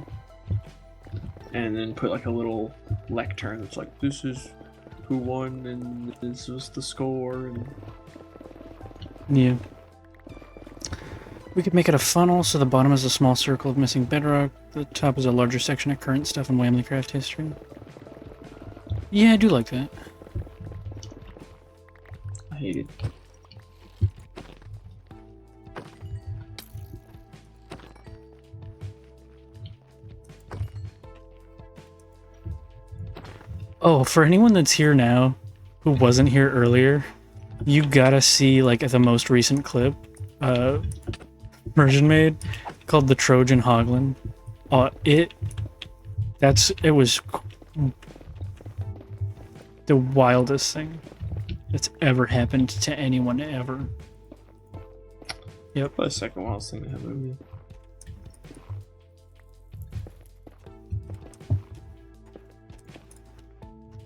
And then put like a little lectern that's like, this is who won and this was the score. And Yeah. We could make it a funnel, so the bottom is a small circle of missing bedrock, the top is a larger section of current stuff in WamilyCraft history. Yeah, I do like that. I hate it. Oh, for anyone that's here now who wasn't here earlier, you gotta see like the most recent clip Mergen made called the Trojan Hoglin. It was the wildest thing that's ever happened to anyone ever. Yep. The second wildest thing that happened to me.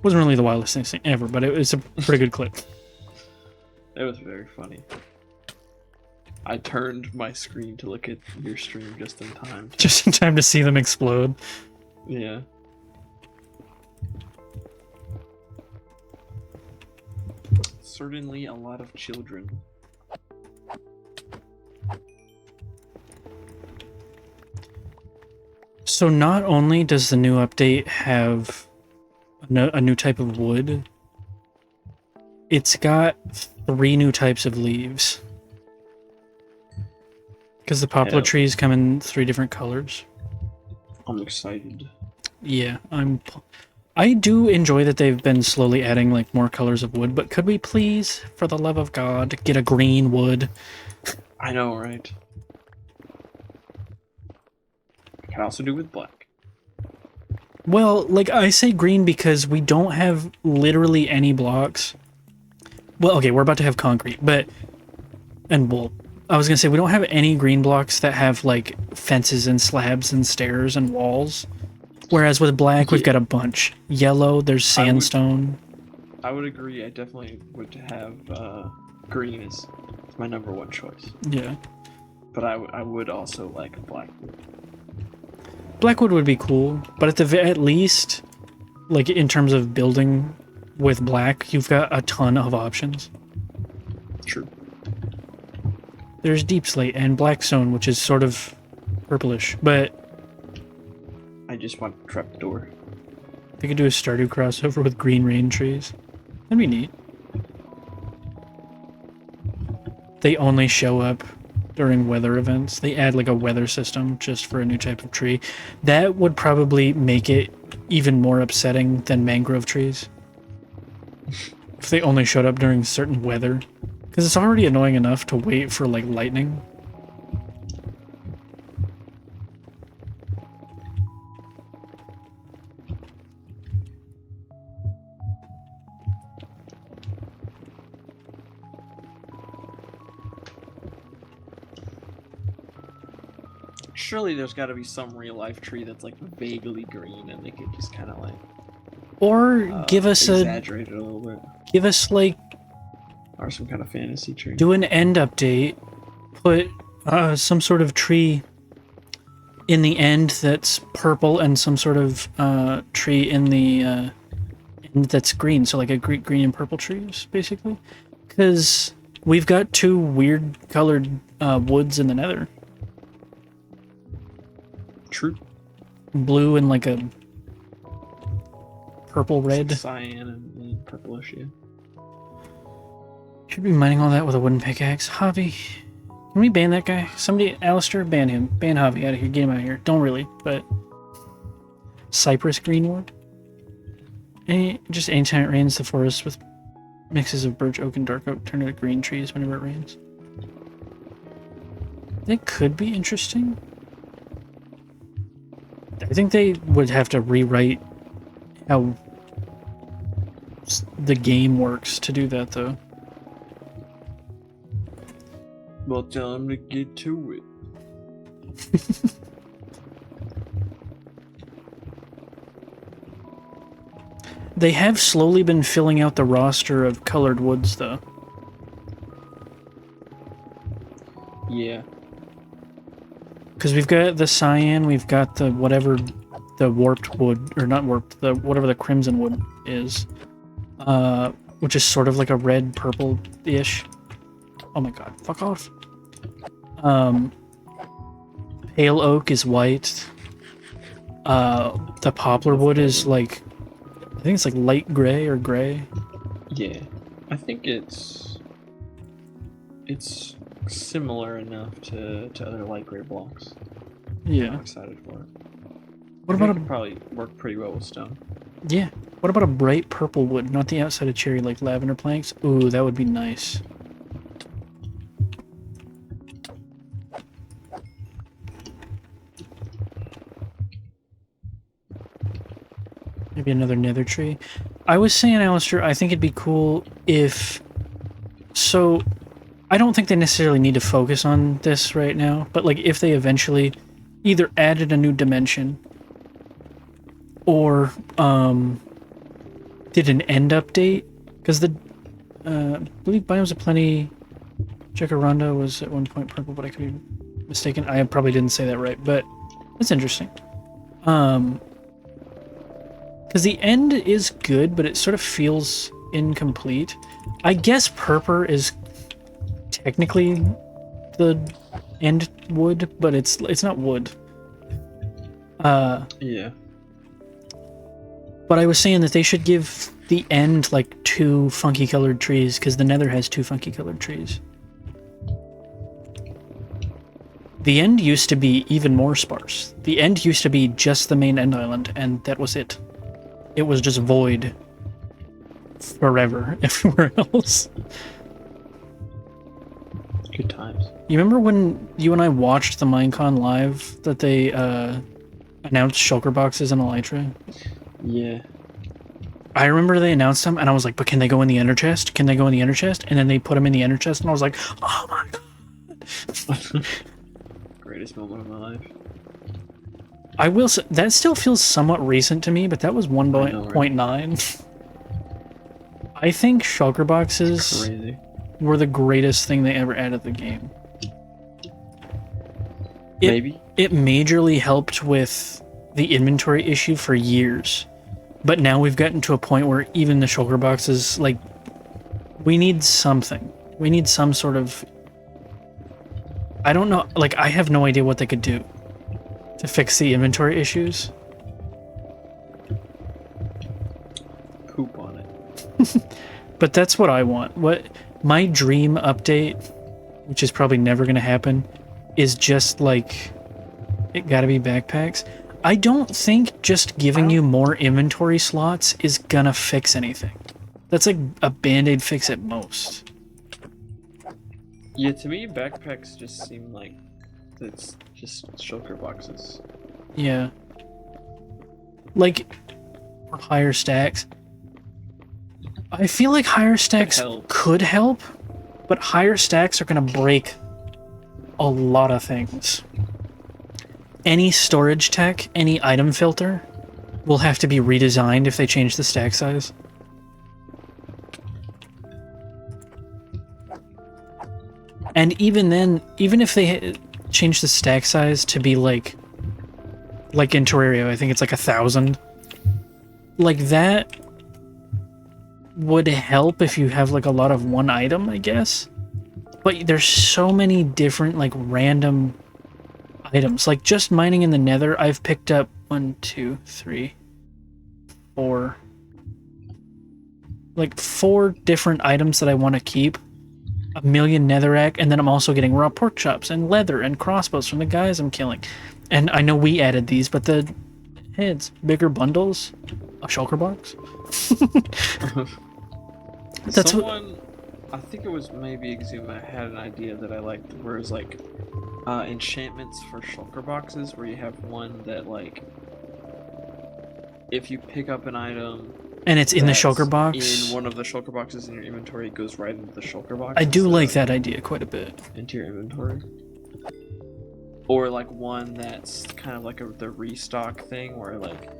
Wasn't really the wildest thing ever, but it was a pretty good clip. It was very funny. I turned my screen to look at your stream just in time. Just in time to see them explode. Yeah. Certainly a lot of children. So not only does the new update have a new type of wood, it's got 3 new types of leaves. Because the poplar trees come in 3 different colors. I'm excited. Yeah, I do enjoy that they've been slowly adding like more colors of wood, but could we please, for the love of God, get a green wood? I know, right? I can also do with black. Well, like, I say green because we don't have literally any blocks. Well, okay, we're about to have concrete, and wool. I was gonna say, we don't have any green blocks that have, like, fences and slabs and stairs and walls. Whereas with black, we've got a bunch. Yellow, there's sandstone. I would agree, I definitely would have, green is my #1 choice. Yeah. But I would also like black. Blackwood would be cool, but at least, like, in terms of building with black, you've got a ton of options. True. There's deep slate and blackstone, which is sort of purplish, but I just want a trapdoor. they could do a Stardew crossover with green rain trees. That'd be neat. They only show up during weather events. They add like a weather system just for a new type of tree. That would probably make it even more upsetting than mangrove trees. If they only showed up during certain weather. Because it's already annoying enough to wait for like lightning. Surely there's got to be some real life tree that's like vaguely green, and they could just kind of like, or give us exaggerate it a little bit, give us like, or some kind of fantasy tree. do an end update, put some sort of tree in the end that's purple and some sort of tree in the end that's green, so like a green and purple trees basically, because we've got 2 weird colored woods in the nether. True. Blue and like a purple red. Like cyan and purplish, yeah. Should be mining all that with a wooden pickaxe. Javi, can Can we ban that guy? Somebody, Alistair, ban him. Ban Javi out of here. Get him out of here. Don't really, but... Cypress greenwood? Just anytime it rains, the forest with mixes of birch, oak, and dark oak turn into green trees whenever it rains. That could be interesting. I think they would have to rewrite how the game works to do that, though. Well, time to get to it. They have slowly been filling out the roster of colored woods, though. Yeah. Because we've got the cyan, we've got the whatever the warped wood, or not warped, the whatever the crimson wood is. Which is sort of like a red purple-ish. Oh my god, fuck off. Pale oak is white. The poplar wood is like, I think it's like light gray or gray. Yeah. I think it's similar enough to other light gray blocks. Yeah. I'm excited for it. What about it probably work pretty well with stone. Yeah. What about a bright purple wood, not the outside of cherry, like lavender planks? Ooh, that would be nice. Maybe another nether tree. I was saying, Alistair, I think it'd be cool if... So, I don't think they necessarily need to focus on this right now, but like if they eventually either added a new dimension or did an end update, because the I believe Biomes of Plenty Jacaranda was at one point purple, but I could be mistaken. I probably didn't say that right, but it's interesting. Because the end is good, but it sort of feels incomplete. I guess purple is technically the end wood, but it's not wood. Yeah. But I was saying that they should give the end like 2 funky colored trees, because the nether has 2 funky colored trees. The end used to be even more sparse. The end used to be just the main end island, and that was it. It was just void forever everywhere else. Good times. You remember when you and I watched the Minecon live that they announced shulker boxes in Elytra? Yeah. I remember they announced them, and I was like, but can they go in the ender chest? Can they go in the ender chest? And then they put them in the ender chest, and I was like, oh my god. Greatest moment of my life. I will say, that still feels somewhat recent to me, but that was 1.9. I think shulker boxes Crazy. were the greatest thing they ever added to the game. Maybe. It majorly helped with the inventory issue for years. But now we've gotten to a point where even the shulker boxes, like, we need something. We need some sort of... I don't know, like, I have no idea what they could do to fix the inventory issues. Poop on it. But that's what I want. What my dream update, which is probably never going to happen, is just like, it gotta be backpacks. I don't think just giving you more inventory slots is gonna fix anything. That's like a band-aid fix at most. Yeah, to me, backpacks just seem like it's just shulker boxes. Yeah. Like, or higher stacks. I feel like higher stacks could help, but higher stacks are gonna break a lot of things. Any storage tech, any item filter, will have to be redesigned if they change the stack size. And even then, even if they change the stack size to be like in Terraria, I think it's like 1,000. Like that would help if you have like a lot of one item, I guess. But there's so many different like random items. Like just mining in the nether, I've picked up 1, 2, 3, 4. Like 4 different items that I want to keep. a million netherrack, and then I'm also getting raw pork chops and leather and crossbows from the guys I'm killing. And I know we added these, but the heads, bigger bundles, a shulker box. That's Someone, I think it was maybe Exuma, had an idea that I liked, where it was like enchantments for shulker boxes, where you have one that like, if you pick up an item and it's in the that's shulker box. in one of the shulker boxes in your inventory, it goes right into the shulker box. I do instead like of that idea quite a bit. into your inventory. Or like one that's kind of like the restock thing, where like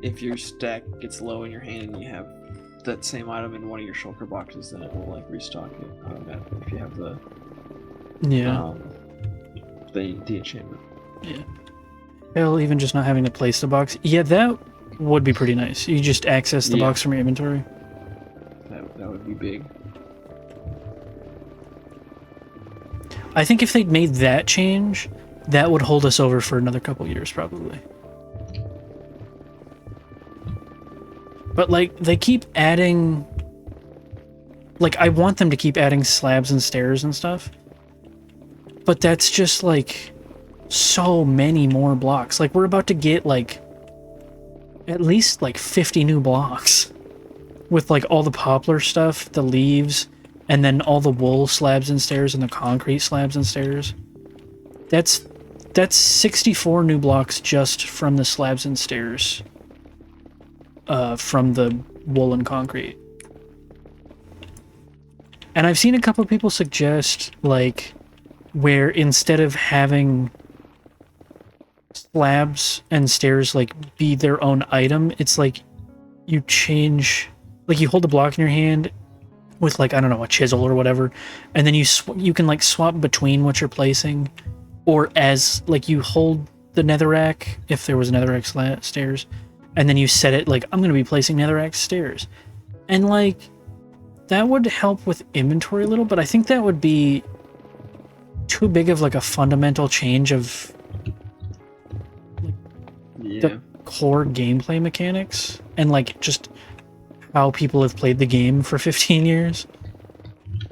if your stack gets low in your hand and you have that same item in one of your shulker boxes, then it will like restock it automatically if you have the Yeah. The enchantment. Yeah. Hell, even just not having to place the box. Yeah, that would be pretty nice. You just access the box from your inventory. That would be big. I think if they'd made that change, that would hold us over for another couple years, probably. But, like, they keep adding... Like, I want them to keep adding slabs and stairs and stuff. But that's just, like, so many more blocks. Like, we're about to get, like, at least, like, 50 new blocks. With, like, all the poplar stuff, the leaves, and then all the wool slabs and stairs and the concrete slabs and stairs. That's 64 new blocks just from the slabs and stairs. From the wool and concrete. And I've seen a couple of people suggest, like, where instead of having slabs and stairs, like, be their own item, it's like you change, like, you hold the block in your hand with, like, I don't know, a chisel or whatever, and then you can, like, swap between what you're placing, or as, like, you hold the netherrack, if there was netherrack stairs, and then you set it, like, I'm going to be placing netherrack stairs. And, like, that would help with inventory a little, but I think that would be too big of, like, a fundamental change of the core gameplay mechanics, and, like, just how people have played the game for 15 years,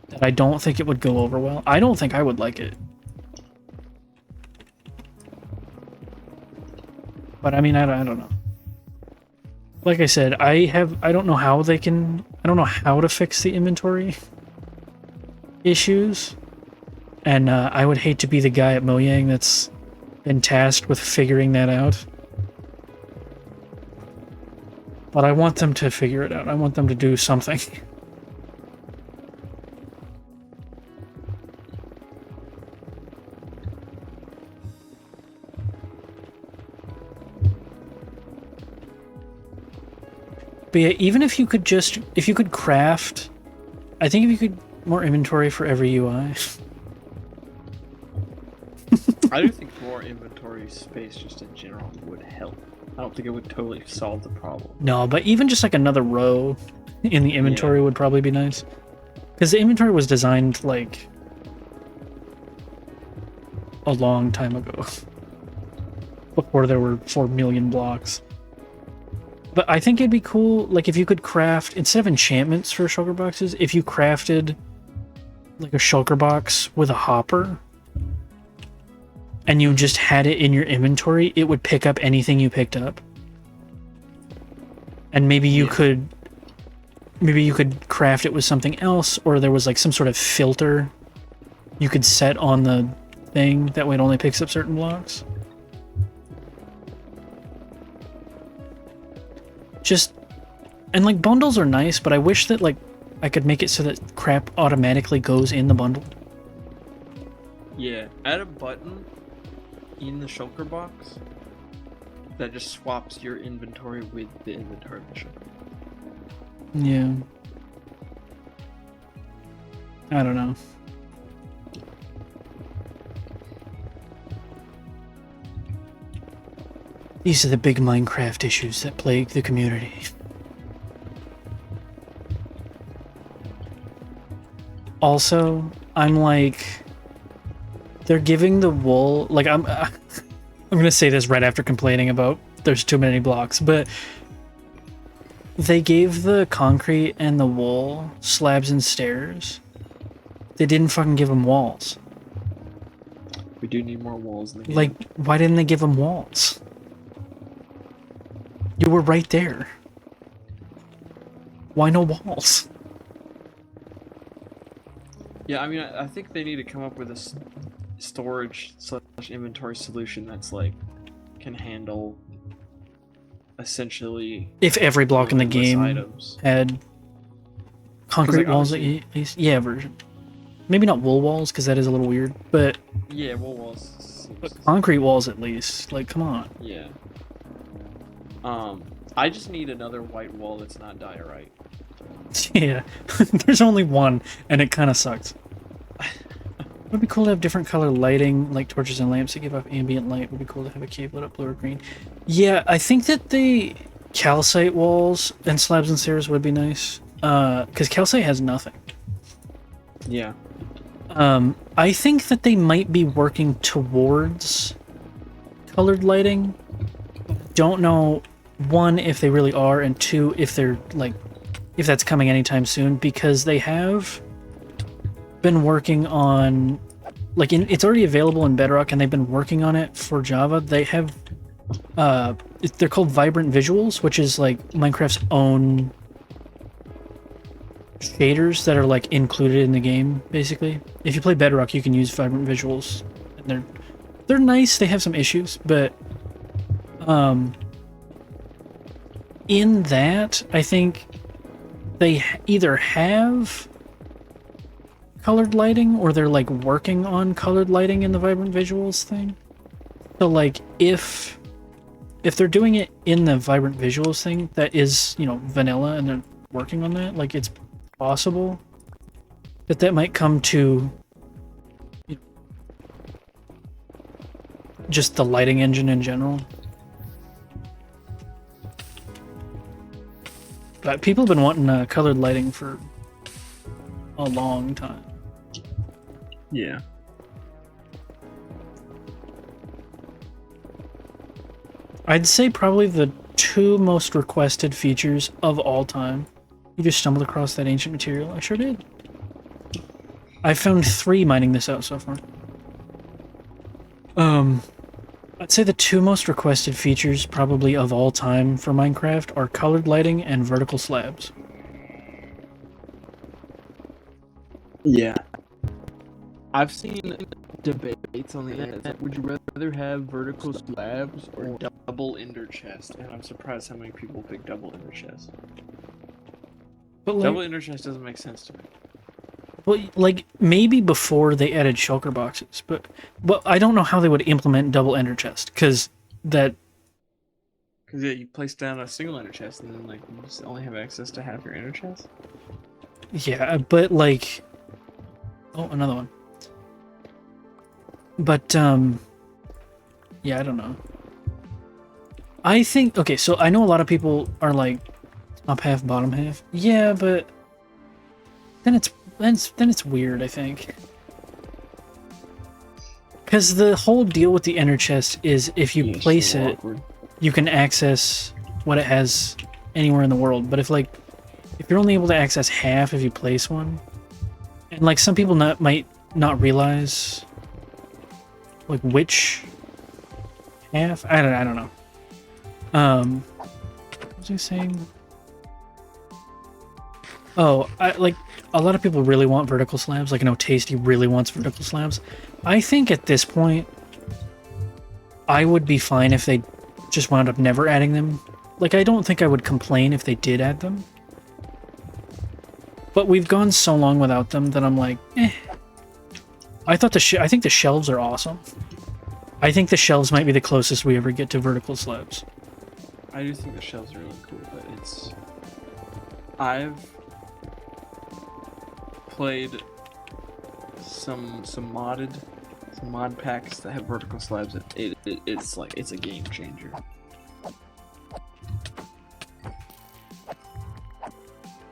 that I don't think it would go over well. I don't think I would like it. But, I mean, I don't know. Like I said, I don't know how they can... I don't know how to fix the inventory issues. And I would hate to be the guy at Mojang that's been tasked with figuring that out. But I want them to figure it out. I want them to do something. But yeah, even if you could just... If you could craft... I think if you could... More inventory for every UI. I do think more inventory space just in general would help. I don't think it would totally solve the problem. No, but even just like another row in the inventory would probably be nice. Because the inventory was designed like a long time ago. Before there were 4 million blocks. But I think it'd be cool, like, if you could craft, instead of enchantments for shulker boxes, if you crafted, like, a shulker box with a hopper, and you just had it in your inventory, it would pick up anything you picked up. And maybe you could... Maybe you could craft it with something else, or there was, like, some sort of filter you could set on the thing, that way it only picks up certain blocks. Just, and like bundles are nice, but I wish that like I could make it so that crap automatically goes in the bundle. Yeah, add a button in the shulker box that just swaps your inventory with the inventory of the shulker. Yeah. I don't know. These are the big Minecraft issues that plague the community. Also, I'm like, they're giving the wool, like I'm gonna say this right after complaining about there's too many blocks, but they gave the concrete and the wool slabs and stairs. They didn't fucking give them walls. We do need more walls in the game. Like, why didn't they give them walls? You were right there. Why no walls? Yeah, I mean, I think they need to come up with a storage / inventory solution that's like can handle essentially If every block in the limitless game items. had concrete like, walls, obviously- yeah, version. Maybe not wool walls because that is a little weird, but Yeah, wall walls. concrete walls at least. Like, come on. Yeah. I just need another white wall that's not diorite. Yeah, there's only one, and it kind of sucks. It would be cool to have different color lighting, like torches and lamps that give off ambient light. It would be cool to have a cave lit up blue or green. Yeah, I think that the calcite walls and slabs and stairs would be nice. Because calcite has nothing. Yeah. I think that they might be working towards colored lighting. Don't know, one, if they really are, and two, if they're like, if that's coming anytime soon, because they have been working on, like, it's already available in Bedrock, and they've been working on it for Java. They have, they're called Vibrant Visuals, which is like Minecraft's own shaders that are like included in the game, basically. If you play Bedrock, you can use Vibrant Visuals, and they're nice. They have some issues, but in that, I think they either have colored lighting or they're like working on colored lighting in the Vibrant Visuals thing. So like if they're doing it in the Vibrant Visuals thing that is, you know, vanilla, and they're working on that, like, it's possible that might come to, you know, just the lighting engine in general. But people have been wanting colored lighting for a long time. Yeah. I'd say probably the two most requested features of all time. You just stumbled across that ancient material. I sure did. I found 3 mining this out so far. I'd say the two most requested features probably of all time for Minecraft are colored lighting and vertical slabs. Yeah. I've seen debates on the internet. Would you rather have vertical slabs or double ender chest? And I'm surprised how many people pick double ender chest. But like, Double ender chest doesn't make sense to me. well, like maybe before they added shulker boxes, but I don't know how they would implement double ender chest, because that. Because yeah, you place down a single ender chest and then like you just only have access to half your ender chest. Yeah, but like, oh, another one. But yeah, I don't know. I think, okay, so I know a lot of people are like top half, bottom half. Yeah, but then it's weird, I think. Because the whole deal with the ender chest is if you place it, you can access what it has anywhere in the world. But if you're only able to access half if you place one, and like some people might not realize like which half. I don't know. What was I saying? Oh, like a lot of people really want vertical slabs. Like I know Tasty really wants vertical slabs. I think at this point, I would be fine if they just wound up never adding them. Like I don't think I would complain if they did add them. But we've gone so long without them that I'm like, eh. I think the shelves are awesome. I think the shelves might be the closest we ever get to vertical slabs. I do think the shelves are really cool, but I've played some mod packs that have vertical slabs. It's a game changer.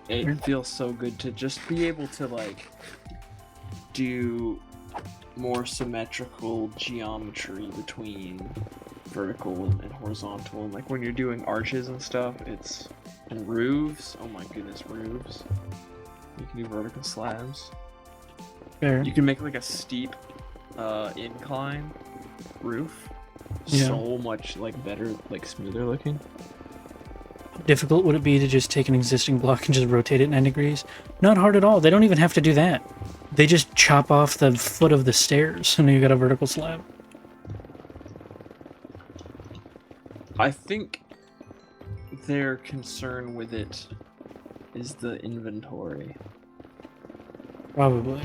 It feels so good to just be able to like do more symmetrical geometry between vertical and horizontal, and like when you're doing arches and stuff, it's And roofs. Oh my goodness, roofs. You can do vertical slabs. Fair. You can make like a steep incline roof. Yeah. So much like better, like smoother looking. Difficult would it be to just take an existing block and just rotate it 9 degrees? Not hard at all. They don't even have to do that. They just chop off the foot of the stairs and you got a vertical slab. I think their concern with it is the inventory. Probably.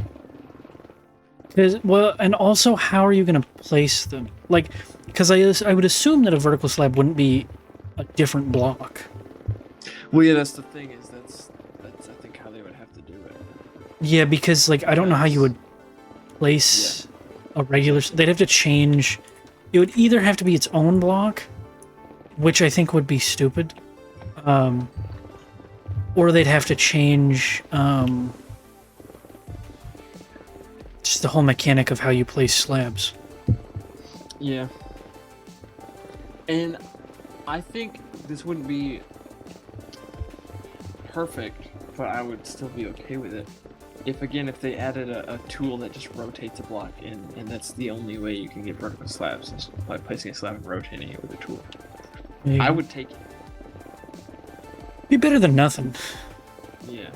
Well, and also, how are you going to place them? Like, because I would assume that a vertical slab wouldn't be a different block. Well, yeah, that's the thing, is that's I think how they would have to do it. Yeah, because, like, I don't know how you would place a regular... They'd have to change... It would either have to be its own block, which I think would be stupid, or they'd have to change just the whole mechanic of how you place slabs. Yeah. And I think this wouldn't be perfect, but I would still be okay with it. If they added a tool that just rotates a block, and that's the only way you can get vertical slabs, is by placing a slab and rotating it with a tool. Yeah. I would take it. Be better than nothing. Yeah.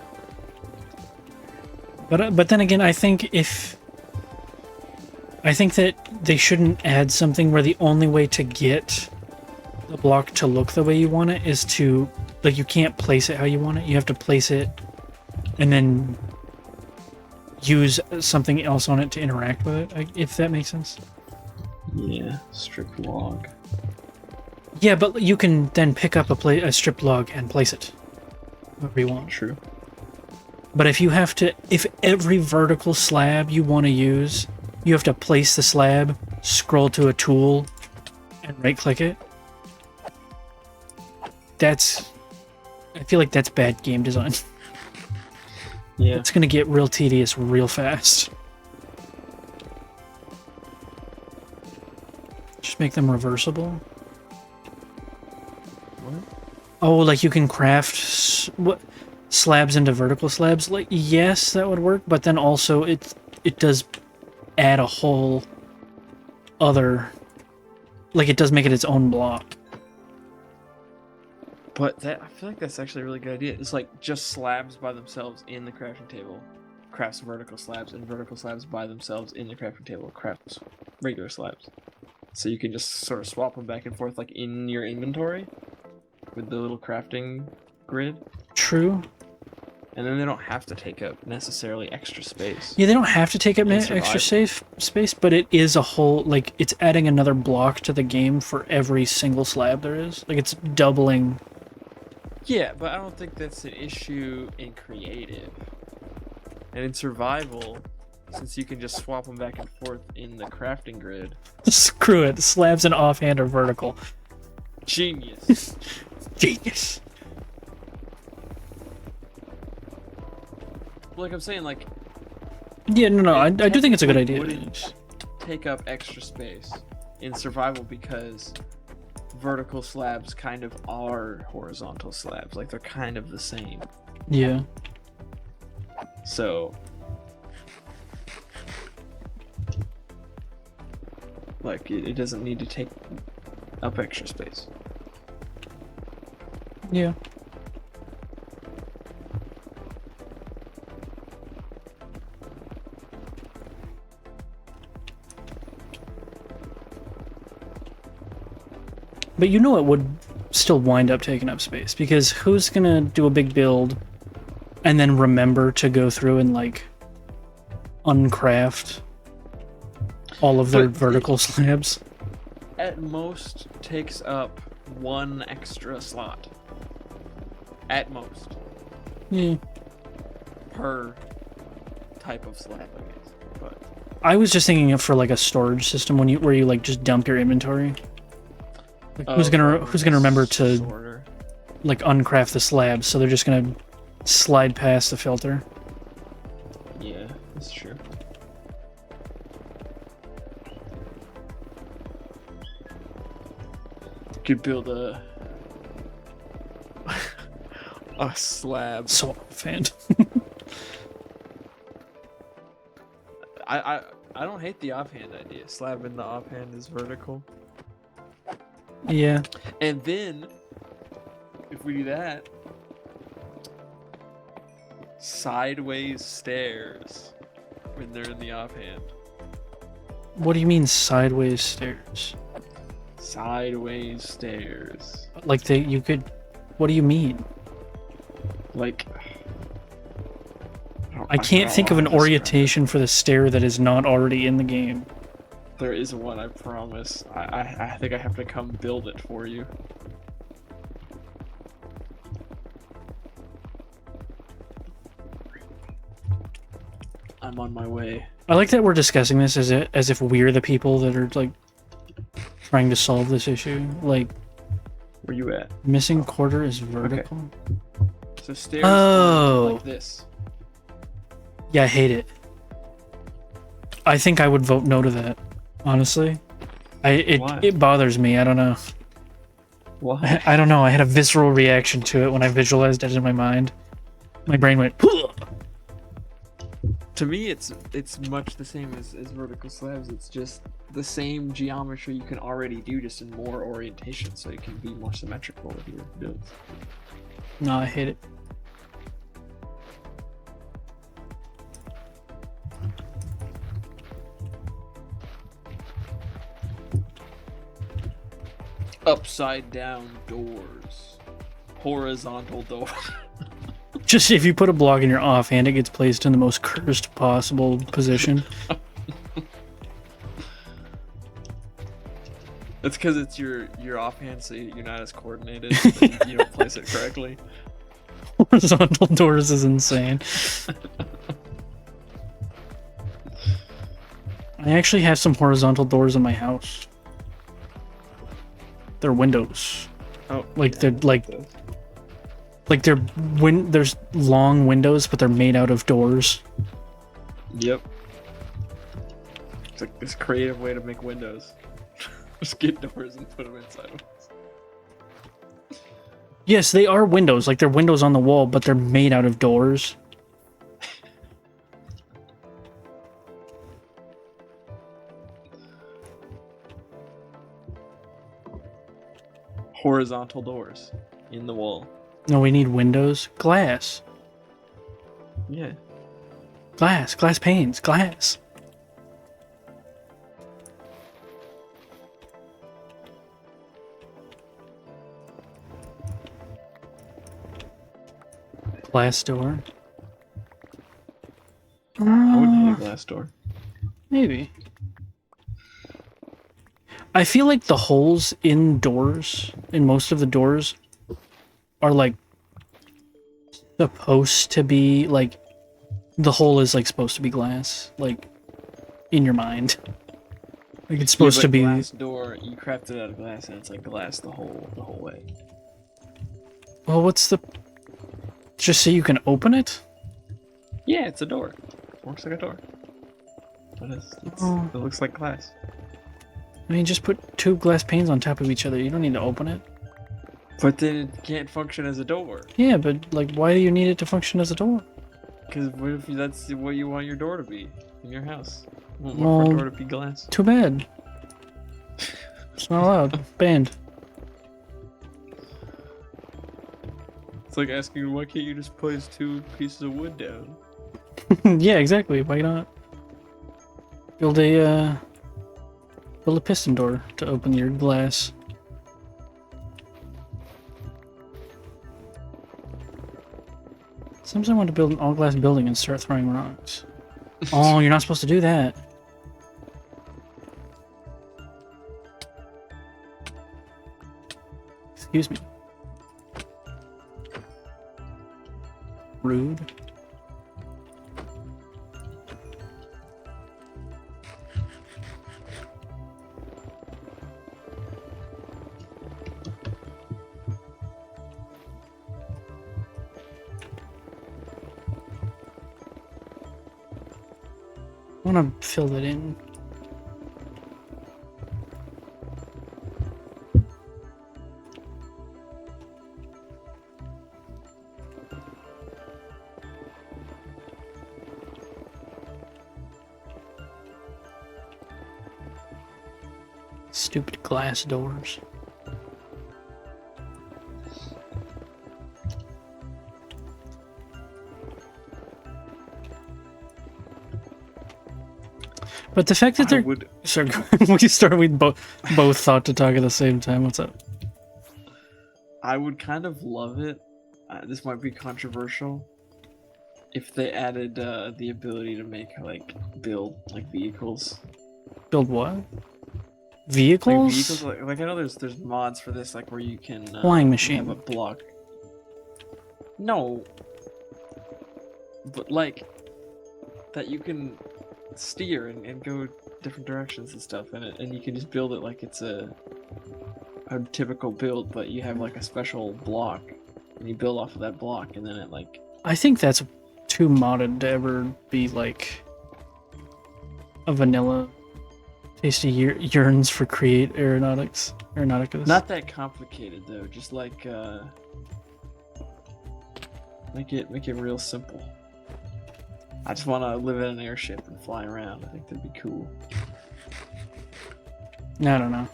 But then again, I think that they shouldn't add something where the only way to get the block to look the way you want it is to, like, you can't place it how you want it. You have to place it and then use something else on it to interact with it, if that makes sense. Yeah, strip log. Yeah, but you can then pick up a stripped log and place it wherever you want. True. But if every vertical slab you want to use, you have to place the slab, scroll to a tool, and right-click it. I feel like that's bad game design. Yeah. It's gonna get real tedious real fast. Just make them reversible. What? Oh, like you can craft slabs into vertical slabs? Like, yes, that would work, but then also it does add a whole other... Like, it does make it its own block. But I feel like that's actually a really good idea. It's like just slabs by themselves in the crafting table crafts vertical slabs, and vertical slabs by themselves in the crafting table crafts regular slabs. So you can just sort of swap them back and forth, like in your inventory with the little crafting grid. True. And then they don't have to take up necessarily extra space. Yeah, they don't have to take up In extra survival. space, but it is a whole, like, it's adding another block to the game for every single slab there is. Like, it's doubling. Yeah, but I don't think that's an issue in creative. And in survival, since you can just swap them back and forth in the crafting grid. Screw it. Slabs and offhand are vertical. Genius. Genius. Like I'm saying, like... Yeah, no, I do think it's a good idea. Wouldn't take up extra space in survival because vertical slabs kind of are horizontal slabs. Like, they're kind of the same. Yeah. So... Like, it doesn't need to take up extra space. Yeah. But you know it would still wind up taking up space, because who's gonna do a big build and then remember to go through and, like, uncraft all of their But vertical slabs? At most takes up one extra slot. At most. Yeah. Per type of slab, I guess. But I was just thinking of for, like, a storage system where you like just dump your inventory. Like, who's gonna remember to sorter. like uncraft the slabs? So they're just gonna slide past the filter. Yeah, that's true. Could build a A slab. So offhand. I don't hate the offhand idea. Slab in the offhand is vertical. Yeah. And then, if we do that, sideways stairs when they're in the offhand. What do you mean sideways stairs? Sideways stairs. Like you could. What do you mean? Like. I can't think of an orientation for the stair that is not already in the game. There is one, I promise. I think I have to come build it for you. I'm on my way. I like that we're discussing this as if we're the people that are like trying to solve this issue. Like, Where you at? missing quarter is vertical. So stairs Oh. like this. Yeah, I hate it. I think I would vote no to that. Honestly, Why? it bothers me. I don't know. Why? I don't know. I had a visceral reaction to it when I visualized it in my mind. My brain went. To me, it's much the same as vertical slabs. It's just the same geometry you can already do, just in more orientation, so it can be more symmetrical with your builds. No, I hate it. Upside down doors, horizontal door. Just if you put a block in your offhand, it gets placed in the most cursed possible position. It's because it's your offhand, so you're not as coordinated. So you don't place it correctly. Horizontal doors is insane. I actually have some horizontal doors in my house. They're windows. Oh, Like they're like there's long windows, but they're made out of doors. Yep. It's like this creative way to make windows. Just get doors and put them inside. Yes, they are windows. Like they're windows on the wall, but they're made out of doors. Horizontal doors in the wall. No, we need windows. Glass. Yeah. Glass panes, glass. Glass door. I wouldn't hate a glass door. Maybe. I feel like the holes in doors, in most of the doors, are like supposed to be like the hole is like supposed to be glass, like in your mind. Like it's supposed to be glass door. You crafted it out of glass, and it's like glass the whole way. Well, what's the just so you can open it? Yeah, it's a door. Works like a door. It looks like glass. I mean, just put two glass panes on top of each other. You don't need to open it. But then it can't function as a door. Yeah, but like, why do you need it to function as a door? Because what if that's what you want your door to be in your house? You want Well, front door to be glass? Too bad. It's not allowed. Banned. It's like asking, why can't you just place two pieces of wood down? Yeah, exactly. Why not? Build a piston door to open your glass. Sometimes I want to build an all-glass building and start throwing rocks. Oh, you're not supposed to do that. Excuse me. Rude. I want to fill that in. Stupid glass doors. But the fact that I they're would sorry, we both thought to talk at the same time. What's up? I would kind of love it. This might be controversial. If they added the ability to make build vehicles. Build what? Vehicles? Vehicles, like I know there's mods for this, like where you can Flying machine. have a block. No, but like that you can steer and go different directions and stuff, and you can just build it like it's a typical build, but you have like a special block, and you build off of that block, and then it like. I think that's too modded to ever be like a vanilla. Tasty yearns for create aeronauticus. Not that complicated though. Just like make it real simple. I just want to live in an airship and fly around. I think that'd be cool. I don't know.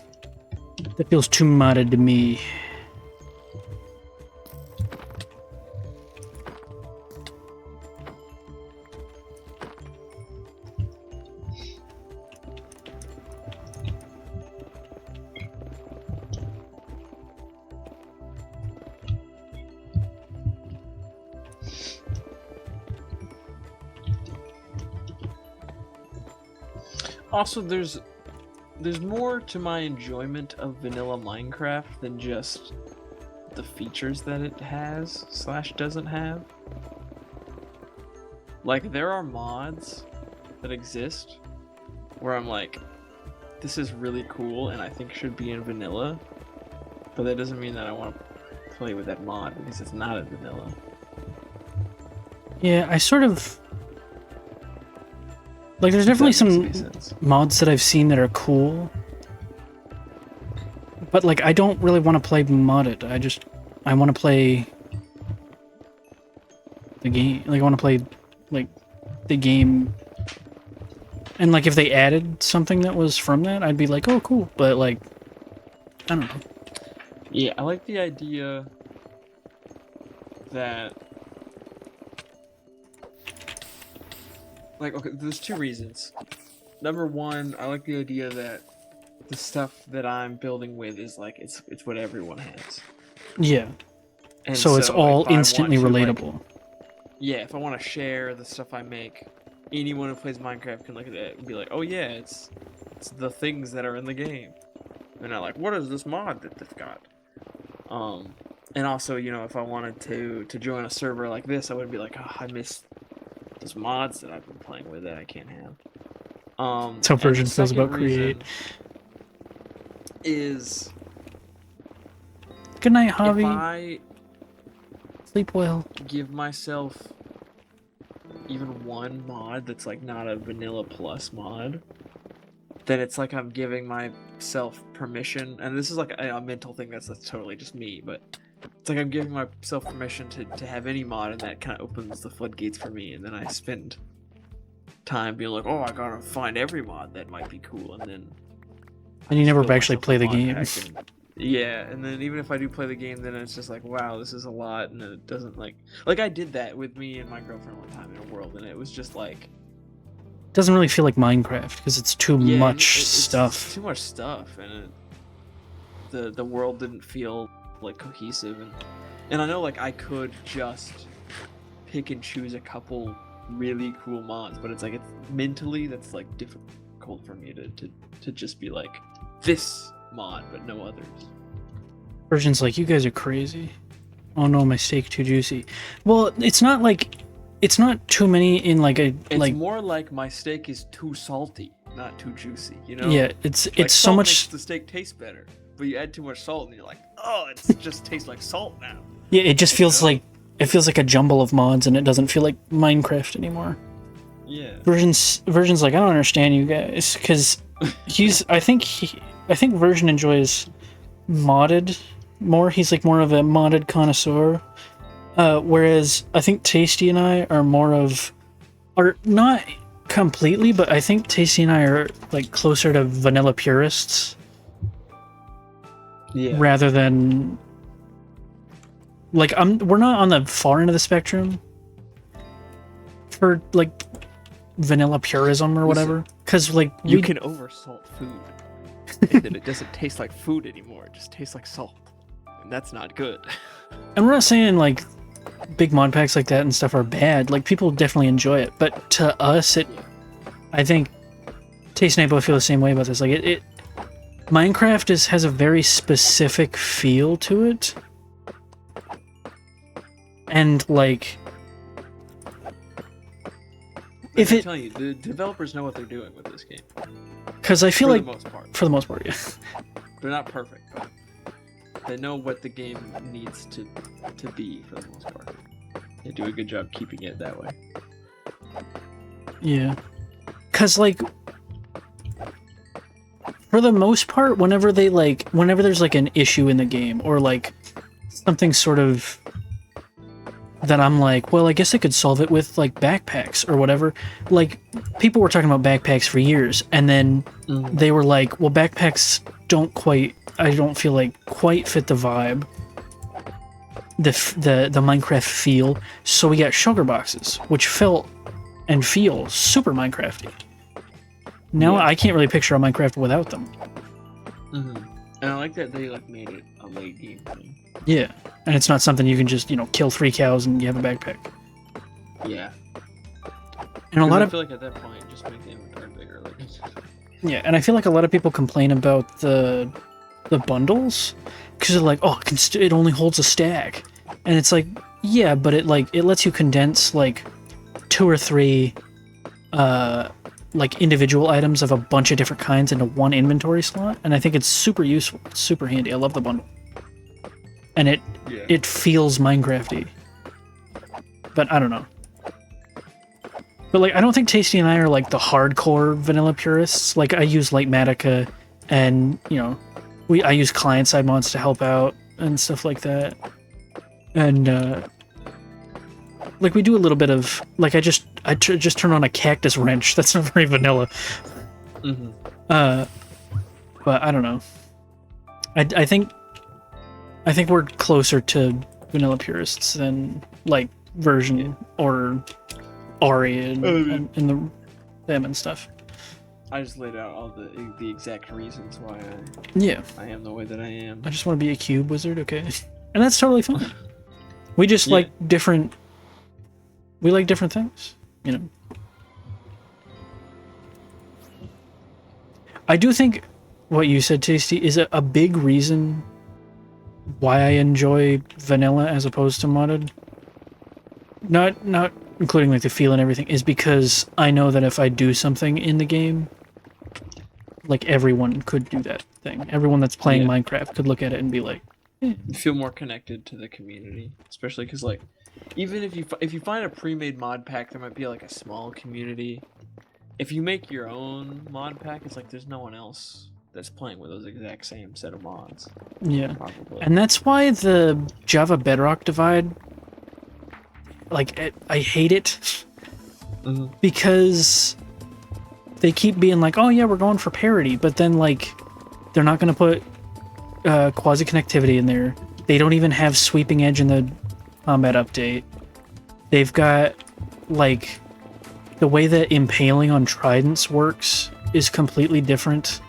That feels too modded to me. Also, there's more to my enjoyment of vanilla Minecraft than just the features that it has / doesn't have. Like, there are mods that exist where I'm like, this is really cool and I think should be in vanilla, but that doesn't mean that I want to play with that mod because it's not in vanilla. Yeah, I sort of like. There's definitely some mods that I've seen that are cool, but like I don't really want to play modded. I want to play the game. Like I want to play like the game, and like if they added something that was from that, I'd be like, oh cool. But like, I don't know. Yeah, I like the idea that. Like, okay, there's two reasons. Number one, I like the idea that the stuff that I'm building with is like it's what everyone has. Yeah. And so it's all if I instantly want to, relatable. Like, yeah, if I want to share the stuff I make, anyone who plays Minecraft can look at it and be like, "Oh yeah, it's the things that are in the game." And I'm like, "What is this mod that they've got?" And also, you know, if I wanted to join a server like this, I would be like, "Oh, I miss those mods that I've been playing with that I can't have." That's how Version feels about create. Is good night, Javi. If I sleep well, give myself even one mod that's like not a vanilla plus mod, then it's like I'm giving myself permission, and this is like a mental thing that's totally just me, but it's like I'm giving myself permission to have any mod, and that kind of opens the floodgates for me, and then I spend time being like, oh, I gotta find every mod that might be cool, and then... And you never actually play the game. Yeah, and then even if I do play the game, then it's just like, wow, this is a lot, and it doesn't like I did that with me and my girlfriend one time in a world, and it was just like... It doesn't really feel like Minecraft, because it's too much stuff. It's too much stuff, and the world didn't feel like cohesive, and I know like I could just pick and choose a couple really cool mods, but it's like mentally that's like difficult for me to just be like this mod but no others. Version's like, you guys are crazy. Oh no, my steak too juicy. Well, it's not too many in like a it's more like my steak is too salty, not too juicy, you know? Yeah, it's like so much makes the steak taste better, but you add too much salt and you're like, oh, it just tastes like salt now. Yeah, it just feels like a jumble of mods, and it doesn't feel like Minecraft anymore. Yeah. Version's like, I don't understand you guys, because I think Version enjoys modded more. He's like more of a modded connoisseur, whereas I think Tasty and I are not completely, but I think Tasty and I are like closer to vanilla purists, Yeah. rather than like we're not on the far end of the spectrum for like vanilla purism or whatever, because like You can oversalt food, and then it doesn't taste like food anymore. It just tastes like salt, and that's not good. and we're not saying like big mod packs like that and stuff are bad. Like people definitely enjoy it, but to us, I think Taste and Apo feel the same way about this. Like it Minecraft has a very specific feel to it, and like if I'm it, telling you, the developers know what they're doing with this game. because I feel For like the most part, for the most part, yeah. they're not perfect, but they know what the game needs to be for the most part. They do a good job keeping it that way. Yeah. Because, like, for the most part, whenever there's, like, an issue in the game, or, like, something sort of that I'm like, well, I guess I could solve it with, like, backpacks or whatever. Like, people were talking about backpacks for years, and then they were like, well, backpacks I don't feel like quite fit the vibe, the Minecraft feel, so we got sugar boxes, which felt and feel super Minecrafty. Now I can't really picture a Minecraft without them. And I like that they like made it a late game thing. Yeah, and it's not something you can just kill 3 cows and you have a backpack. Yeah. And I feel like at that point, just make the inventory bigger. Like. Yeah, and I feel like a lot of people complain about the bundles because they're like, oh, it only holds a stack, and it's like, yeah, but it lets you condense like 2 or 3 like individual items of a bunch of different kinds into one inventory slot, and I think it's super useful. It's super handy. I love the bundle, and it feels Minecrafty. But I don't know. But like, I don't think Tasty and I are like the hardcore vanilla purists. Like, I use Lightmatica, and I use client-side mods to help out and stuff like that. And like, we do a little bit of like, I just turn on a cactus wrench. That's not very vanilla. But I don't know. I think we're closer to vanilla purists than like Version or Ari and them and stuff. I just laid out all the exact reasons why I am the way that I am. I just want to be a cube wizard, okay? And that's totally fine. We just like different. We like different things, I do think what you said, Tasty, is a big reason why I enjoy vanilla as opposed to modded. Not including like the feel and everything, is because I know that if I do something in the game, like everyone could do that thing. Everyone that's playing Minecraft could look at it and be like, You feel more connected to the community, especially because like, even if you find a pre-made mod pack, there might be like a small community. If you make your own mod pack, it's like there's no one else that's playing with those exact same set of mods. Yeah. Probably. And that's why the Java Bedrock divide, like, I hate it. Because they keep being like, oh yeah, we're going for parity, but then like, they're not going to put quasi-connectivity in there. They don't even have sweeping edge in the combat update. They've got, like, the way that impaling on tridents works is completely different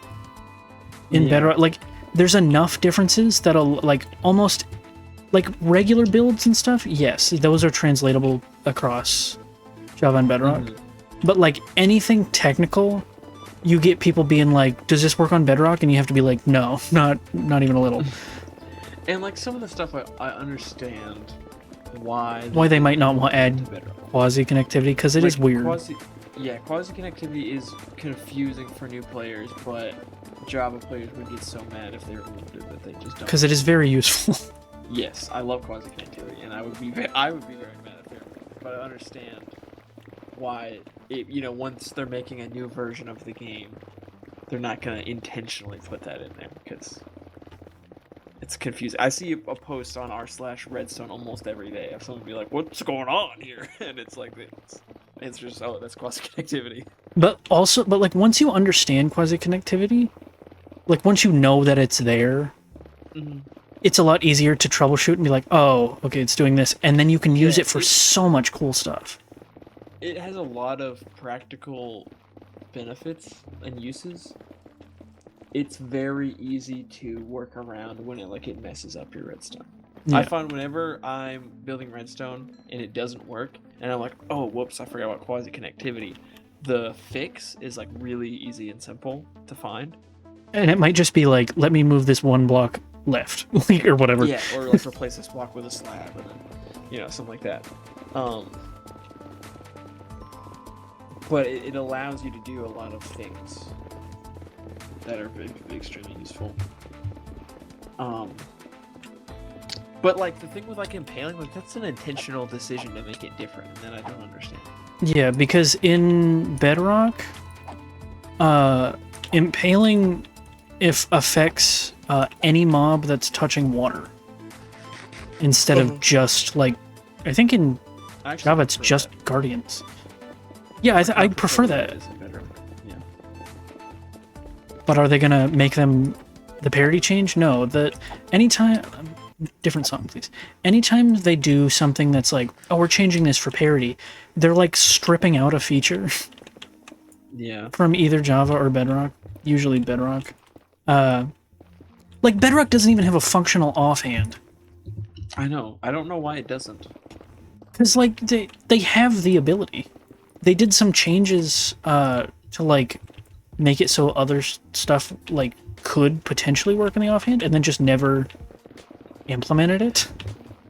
in Bedrock. Like, there's enough differences that'll, like, almost, like, regular builds and stuff, yes, those are translatable across Java and Bedrock. But, like, anything technical, you get people being like, does this work on Bedrock? And you have to be like, no, not even a little. And, like, some of the stuff I understand why they might not want to add quasi-connectivity, because it is weird. Quasi-connectivity is confusing for new players, but Java players would get so mad if they removed it that they just don't. Because it is very useful. Yes, I love quasi-connectivity, and I would be very mad if they removed it, but I understand why once they're making a new version of the game, they're not going to intentionally put that in there, because it's confusing. I see a post on r/redstone almost every day of someone be like, what's going on here? And it's like, it's just, oh, that's quasi-connectivity. But like, once you understand quasi-connectivity, like, once you know that it's there, it's a lot easier to troubleshoot and be like, oh, okay, it's doing this, and then you can use it for so much cool stuff. It has a lot of practical benefits and uses. It's very easy to work around when it messes up your redstone. Yeah. I find whenever I'm building redstone and it doesn't work, and I'm like, oh, whoops, I forgot about quasi connectivity. The fix is like really easy and simple to find. And it might just be like, let me move this one block left, or whatever. Yeah, or like replace this block with a slab, and then, something like that. But it allows you to do a lot of things that are extremely useful. But like the thing with like impaling, like that's an intentional decision to make it different, and then I don't understand. Yeah, because in Bedrock, impaling affects any mob that's touching water instead of just like, I think in Java it's just guardians. Yeah, I prefer that. Yeah. But are they gonna make them the parity change? No. Anytime different song, please. Anytime they do something that's like, oh, we're changing this for parity, they're like stripping out a feature. Yeah. From either Java or Bedrock. Usually Bedrock. Like Bedrock doesn't even have a functional offhand. I know. I don't know why it doesn't. Because like they have the ability. They did some changes to like make it so other stuff like could potentially work in the offhand, and then just never implemented it.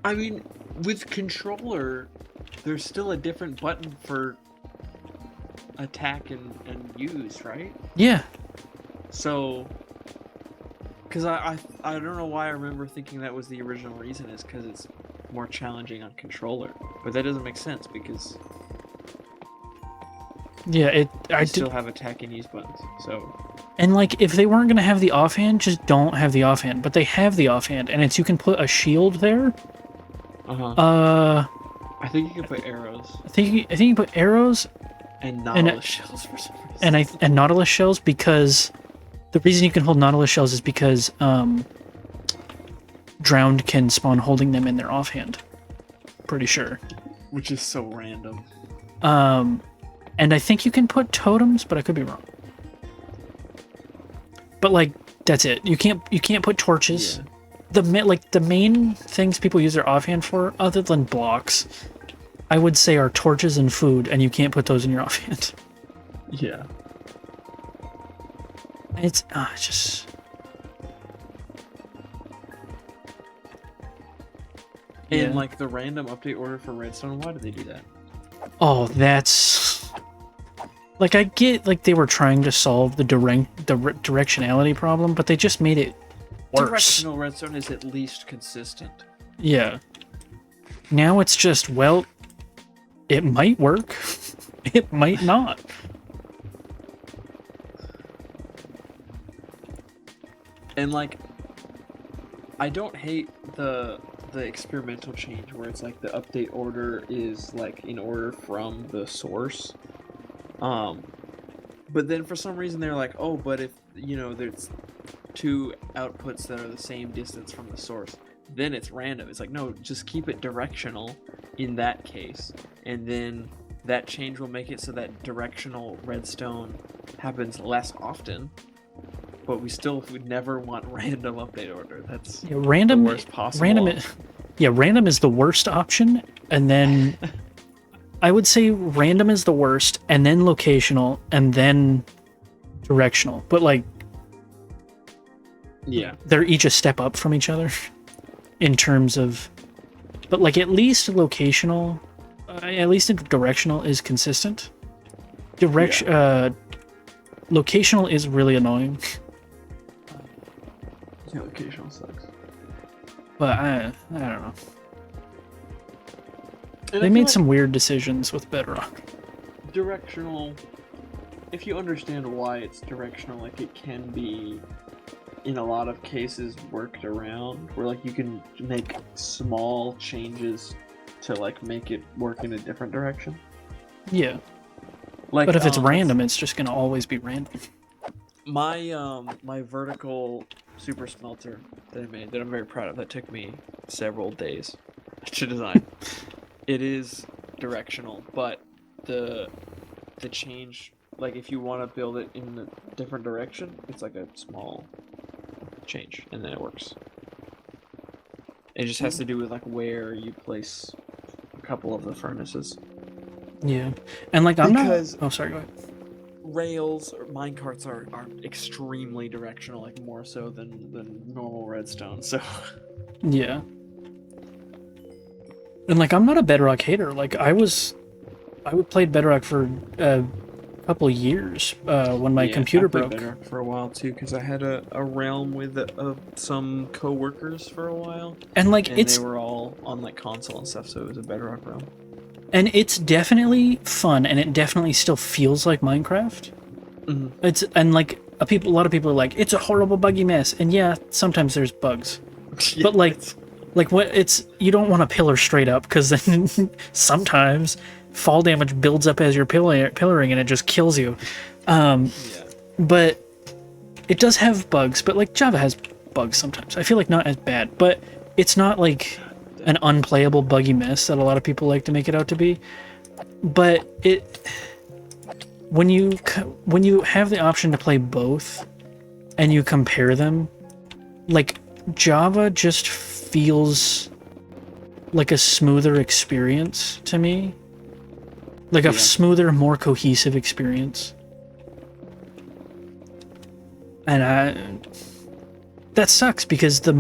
I mean, with controller, there's still a different button for attack and use, right? Yeah. So, because I don't know why I remember thinking that was the original reason, is because it's more challenging on controller, but that doesn't make sense because yeah, I still have attack and use buttons. So, and like if they weren't gonna have the offhand, just don't have the offhand. But they have the offhand, and it's you can put a shield there. I think you can put arrows. I think you can put arrows and Nautilus shells for some reason. And Nautilus shells, because the reason you can hold Nautilus shells is because Drowned can spawn holding them in their offhand. Pretty sure. Which is so random. And I think you can put totems, but I could be wrong. But like that's it. You can't put torches. Yeah. The main things people use their offhand for, other than blocks, I would say are torches and food, and you can't put those in your offhand. Yeah. It's just. And like the random update order for Redstone, why did they do that? Oh, that's like, I get like they were trying to solve the directionality problem, but they just made it worse. Directional Redstone is at least consistent. Yeah. Now it's just, well, it might work. It might not. And like, I don't hate the experimental change where it's like the update order is like in order from the source. But then for some reason they're like, oh, but if there's two outputs that are the same distance from the source, then it's random. It's like, no, just keep it directional in that case, and then that change will make it so that directional redstone happens less often. But we still would never want random update order. That's random, the worst possible. Random is the worst option, and then I would say random is the worst, and then locational, and then directional. But like, yeah, they're each a step up from each other in terms of, but like at least locational, at least directional is consistent. Locational is really annoying. Yeah, locational sucks. But I don't know. And they made some weird decisions with Bedrock. Directional, if you understand why it's directional, like it can be, in a lot of cases, worked around, where like you can make small changes to like make it work in a different direction. Yeah. Like, but if it's random, it's just gonna always be random. My my vertical super smelter that I made that I'm very proud of. That took me several days to design. It is directional, but the change, like if you want to build it in a different direction, it's like a small change, and then it works. It just has to do with like where you place a couple of the furnaces. Yeah, and like Because- Oh, sorry. Go ahead. Rails or minecarts are extremely directional, like more so than normal redstone. So Yeah. And like I'm not a Bedrock hater. Like I would play Bedrock for a couple years when my computer I played broke. Bedrock for a while too, because I had a realm with some co-workers for a while, And like and it's they were all on like console and stuff, so it was a Bedrock realm. and it's definitely fun, and it definitely still feels like Minecraft. Mhm. It's and like a lot of people are like, it's a horrible buggy mess, and yeah, sometimes there's bugs, Yeah, but like it's- what it's you don't want to pillar straight up because then sometimes fall damage builds up as you're pillaring and it just kills you. yeah, But it does have bugs, but like Java has bugs sometimes. I feel like not as bad, but it's not like an unplayable buggy mess that a lot of people like to make it out to be. But when you have the option to play both and you compare them, like Java just feels like a smoother experience to me. Like a Yeah. smoother, more cohesive experience. And that sucks because the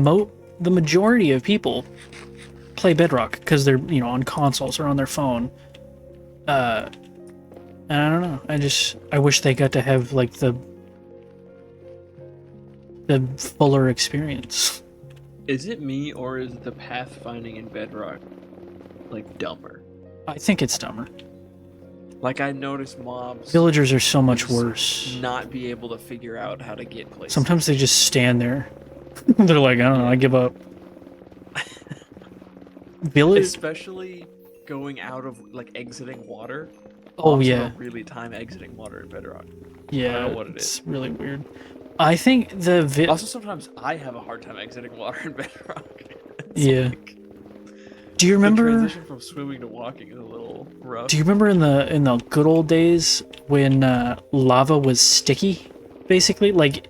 majority of people play Bedrock because they're, on consoles or on their phone. And I don't know. I wish they got to have like the fuller experience. Is it me or is the pathfinding in Bedrock like dumber? I think it's dumber. Like I noticed mobs Villagers are so much just worse. not be able to figure out how to get places. Sometimes they just stand there. They're like, I don't know, I give up. Village. Especially going out of like exiting water. Oh Mobs yeah, don't really time exiting water in Bedrock. yeah. I don't know what it It's really weird. I think Also, sometimes I have a hard time exiting water in Bedrock. It's Yeah. like, Do you the remember? transition from swimming to walking is a little rough. Do you remember in the good old days when lava was sticky? Basically, like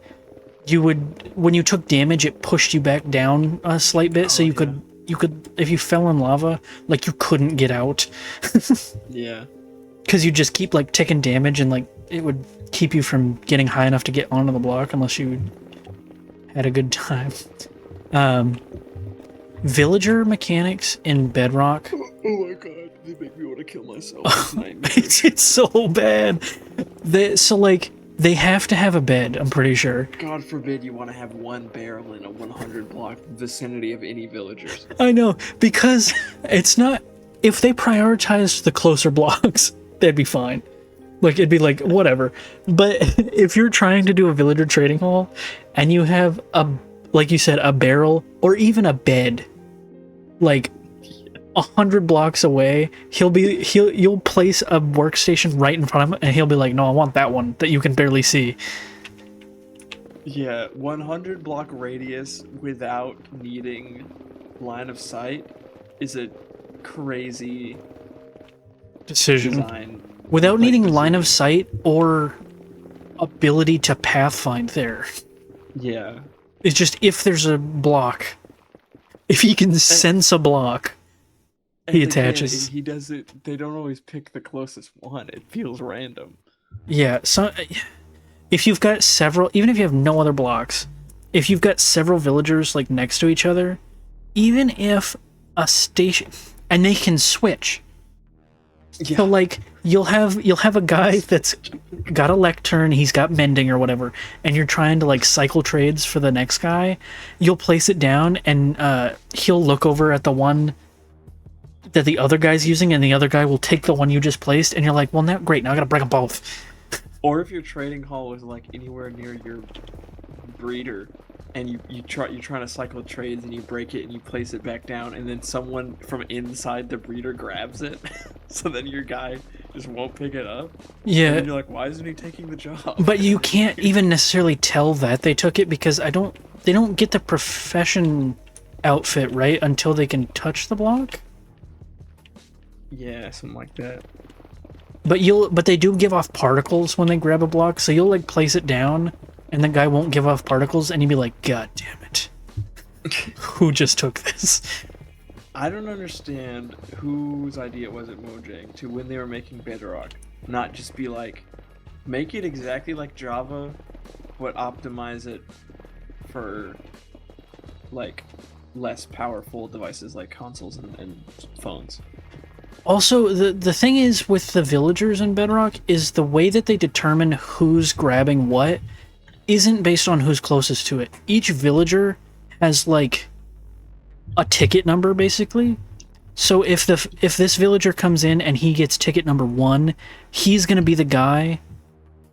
when you took damage, it pushed you back down a slight bit, so Oh, you yeah. could if you fell in lava, like you couldn't get out Yeah. because you just keep like taking damage, and like it would keep you from getting high enough to get onto the block unless you had a good time. Villager mechanics in Bedrock. Oh my god, they make me want to kill myself. It's nightmares. It's so bad. They have to have a bed, I'm pretty sure. God forbid you want to have one barrel in a 100 block vicinity of any villagers. I know, because it's not. If they prioritized the closer blocks, that'd be fine. Like, it'd be like, whatever. But if you're trying to do a villager trading hall and you have like you said, a barrel or even a bed, like 100 blocks away, you'll place a workstation right in front of him and he'll be like, no, I want that one that you can barely see. Yeah, 100 block radius without needing line of sight is a crazy Decision. design. Without like, needing decision. line of sight or ability to pathfind there. Yeah. It's just if there's a block, if he can sense a block, he And again, attaches. he does it. They don't always pick the closest one. It feels random. Yeah, so if you've got several, even if you have no other blocks, if you've got several villagers like next to each other, even if a station, and they can switch. Yeah. So like you'll have a guy that's got a lectern, he's got mending or whatever, and you're trying to like cycle trades for the next guy. You'll place it down, and he'll look over at the one that the other guy's using, and the other guy will take the one you just placed, and you're like, well, now great, now I gotta break them both. Or if your trading hall is like anywhere near your breeder, and you're trying to cycle trades and you break it and you place it back down, and then someone from inside the breeder grabs it, so then your guy just won't pick it up. Yeah. And you're like, why isn't he taking the job? But you can't even necessarily tell that they took it because they don't get the profession outfit right until they can touch the block. Yeah, something like that. But they do give off particles when they grab a block, so you'll like place it down and the guy won't give off particles and you'll be like, God damn it. Who just took this? I don't understand whose idea it was at Mojang to when they were making Bedrock, not just be like, make it exactly like Java, but optimize it for like less powerful devices like consoles and phones. Also, the thing is with the villagers in Bedrock is the way that they determine who's grabbing what isn't based on who's closest to it. Each villager has like a ticket number basically. So if this villager comes in and he gets ticket number 1, he's going to be the guy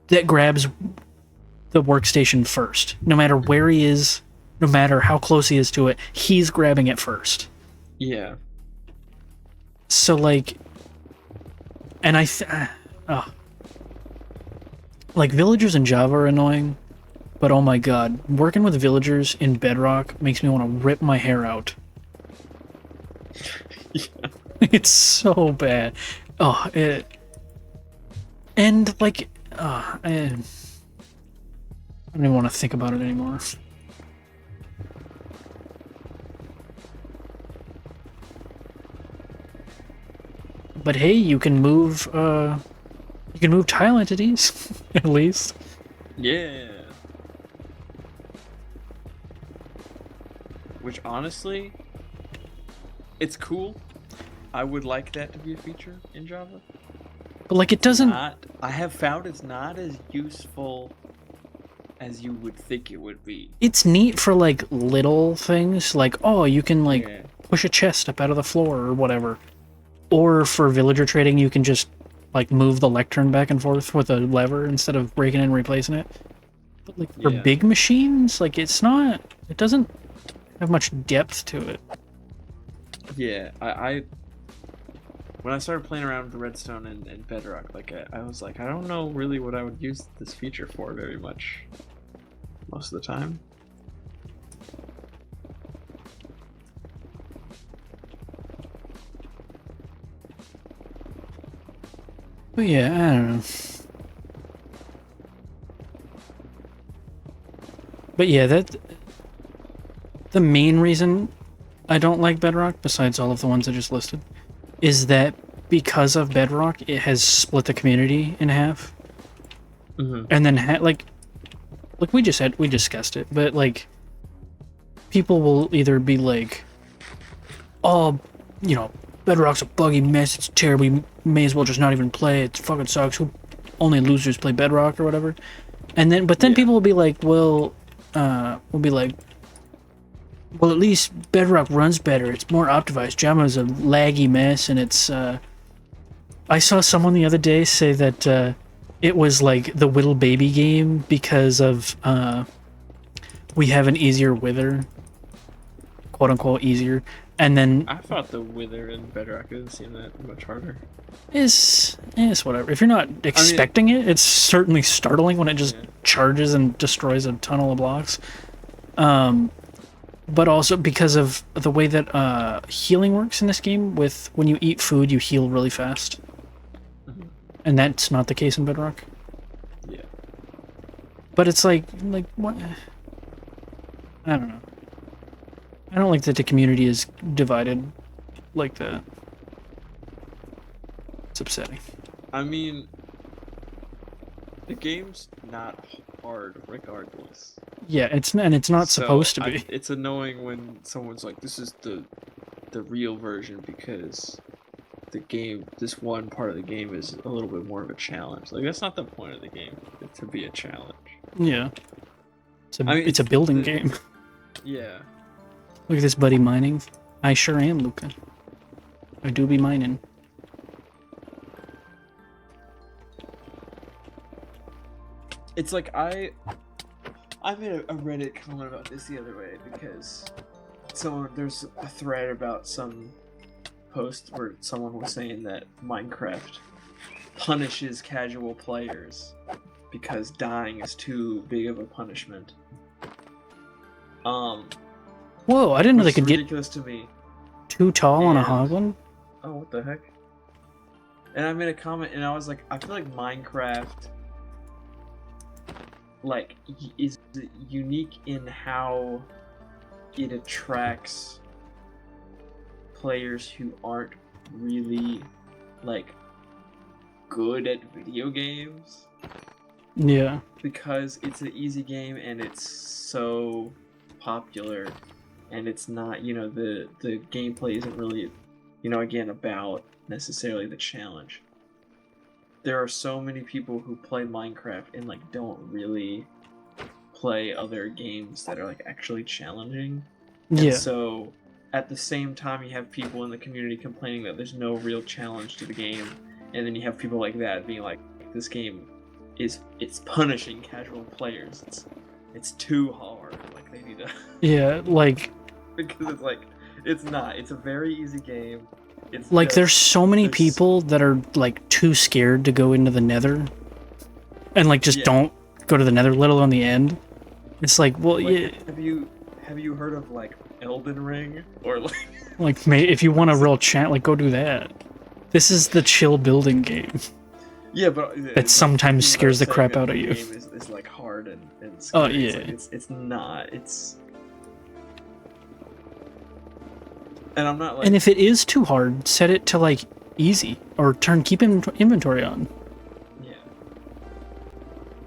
that grabs the workstation first. No matter where he is, no matter how close he is to it, he's grabbing it first. Yeah. So like, and like villagers in Java are annoying, but oh my god, working with villagers in Bedrock makes me want to rip my hair out. Yeah. It's so bad. And like, I don't even want to think about it anymore. But hey, you can move tile entities, at least. Yeah. Which honestly, it's cool. I would like that to be a feature in Java. But like it doesn't... I have found it's not as useful as you would think it would be. It's neat for like little things, like, oh, you can like Yeah. push a chest up out of the floor or whatever. Or for villager trading, you can just like move the lectern back and forth with a lever instead of breaking it and replacing it. But like for Yeah. big machines, like it doesn't have much depth to it. Yeah, I when I started playing around with the redstone and Bedrock, like I was like, I don't know really what I would use this feature for very much most of the time. But yeah, I don't know. But yeah, the main reason I don't like Bedrock, besides all of the ones I just listed, is that because of Bedrock, it has split the community in half. Mm-hmm. And then like we discussed it, but like people will either be like, oh, you know, Bedrock's a buggy mess, it's terrible, we may as well just not even play, it fucking sucks, only losers play Bedrock or whatever. And then but then Yeah. people will be like, well, at least Bedrock runs better, it's more optimized. Java's a laggy mess, and it's I saw someone the other day say that it was like the Whittle Baby game because of we have an easier wither, quote unquote easier, and then I thought the wither in Bedrock didn't seem that much harder. it's whatever. If you're not expecting it, it's certainly startling when it just charges and destroys a tunnel of blocks. But also because of the way that healing works in this game, with when you eat food, you heal really fast. Mhm. And that's not the case in Bedrock. Yeah. But it's like what? I don't know. I don't like that the community is divided like that. It's upsetting. I mean, the game's not hard regardless. Yeah, it's not So, supposed to be. it's annoying when someone's like, this is the real version because the game, this one part of the game is a little bit more of a challenge. Like, that's not the point of the game, to be a challenge. Yeah. It's a I mean, it's a building game. Yeah. Look at this buddy mining. I sure am, Luca. I do be mining. It's like I made a Reddit comment about this the other way because there's a thread about some post where someone was saying that Minecraft punishes casual players because dying is too big of a punishment. Whoa, I didn't know they Which is could get ridiculous to me. too tall on a And- hoglin. Oh, what the heck? And I made a comment, and I was like, I feel like Minecraft, like, is unique in how it attracts players who aren't really, like, good at video games. Yeah. Because it's an easy game, and it's so popular, and it's not, you know, the gameplay isn't really, you know, again, about necessarily the challenge. There are so many people who play Minecraft and like don't really play other games that are like actually challenging. And Yeah. so at the same time you have people in the community complaining that there's no real challenge to the game, and then you have people like that being like, this game it's punishing casual players. It's too hard. Like they need to Yeah, like because it's like it's not. It's a very easy game. It's like just- there's so many there's- people that are like too scared to go into the Nether, and like just Yeah. don't go to the Nether, let alone the end. It's like, well, Like, yeah, have you heard of like Elden Ring or like like if you want a real chat, like go do that. This is the chill building game. yeah, but That sometimes people scares the saying crap that out of the you. Game is like hard and Oh, scary. yeah. It's not. It's and I'm not like And if it is too hard, set it to like easy or keep inventory on. yeah.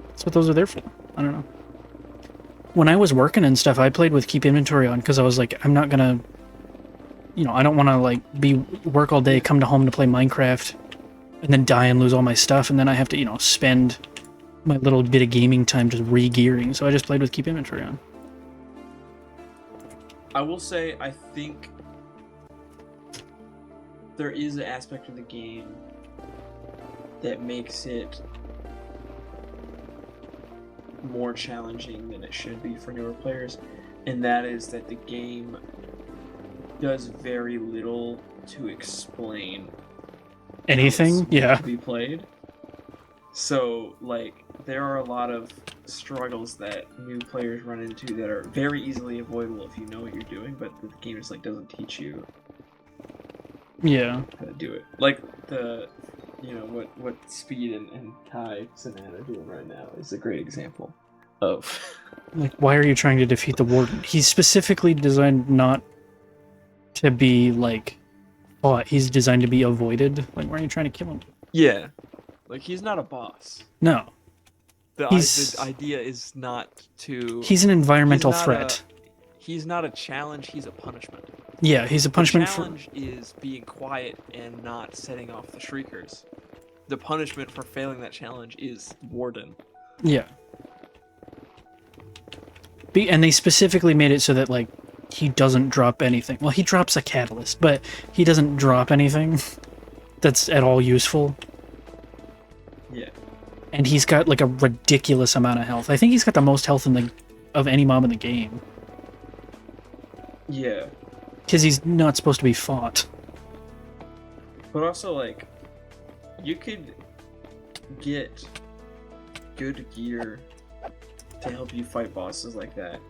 That's what those are there for. I don't know. When I was working and stuff, I played with keep inventory on because I was like, I'm not gonna, you know, I don't want to like work all day, come to home to play Minecraft, and then die and lose all my stuff, and then I have to, you know, spend my little bit of gaming time just re-gearing. So I just played with keep inventory on. I will say I think there is an aspect of the game that makes it more challenging than it should be for newer players, and that is that the game does very little to explain Anything? how it's Yeah. to be played. So like there are a lot of struggles that new players run into that are very easily avoidable if you know what you're doing, but the game just like doesn't teach you Yeah. how to do it. Like the, you know, what Speed and Kai Sinan are doing right now is a great example of. Like, why are you trying to defeat the warden? He's specifically designed not to be like fought. He's designed to be avoided. Like, why are you trying to kill him? Yeah, like he's not a boss. No. The He's- idea is not to. He's an environmental not threat. He's not a challenge. He's a punishment. Yeah, he's a punishment The for. challenge is being quiet and not setting off the shriekers. The punishment for failing that challenge is warden. Yeah. And they specifically made it so that, like, he doesn't drop anything. Well, he drops a catalyst, but he doesn't drop anything that's at all useful. Yeah. And he's got, like, a ridiculous amount of health. I think he's got the most health of any mob in the game. Yeah. Because he's not supposed to be fought. But also, like, you could get good gear to help you fight bosses like that,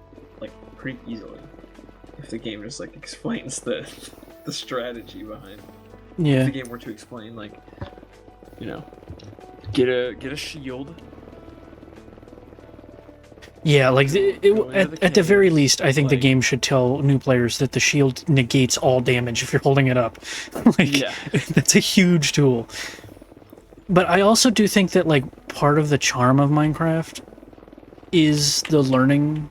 like, pretty easily. If the game just, like, explains the strategy behind. If Yeah. the game were to explain, like, you know, get a shield. Yeah, like, Go into at the the very caves, least, I think the like- game should tell new players that the shield negates all damage if you're holding it up. Like, Yeah. that's a huge tool. But I also do think that, like, part of the charm of Minecraft is the learning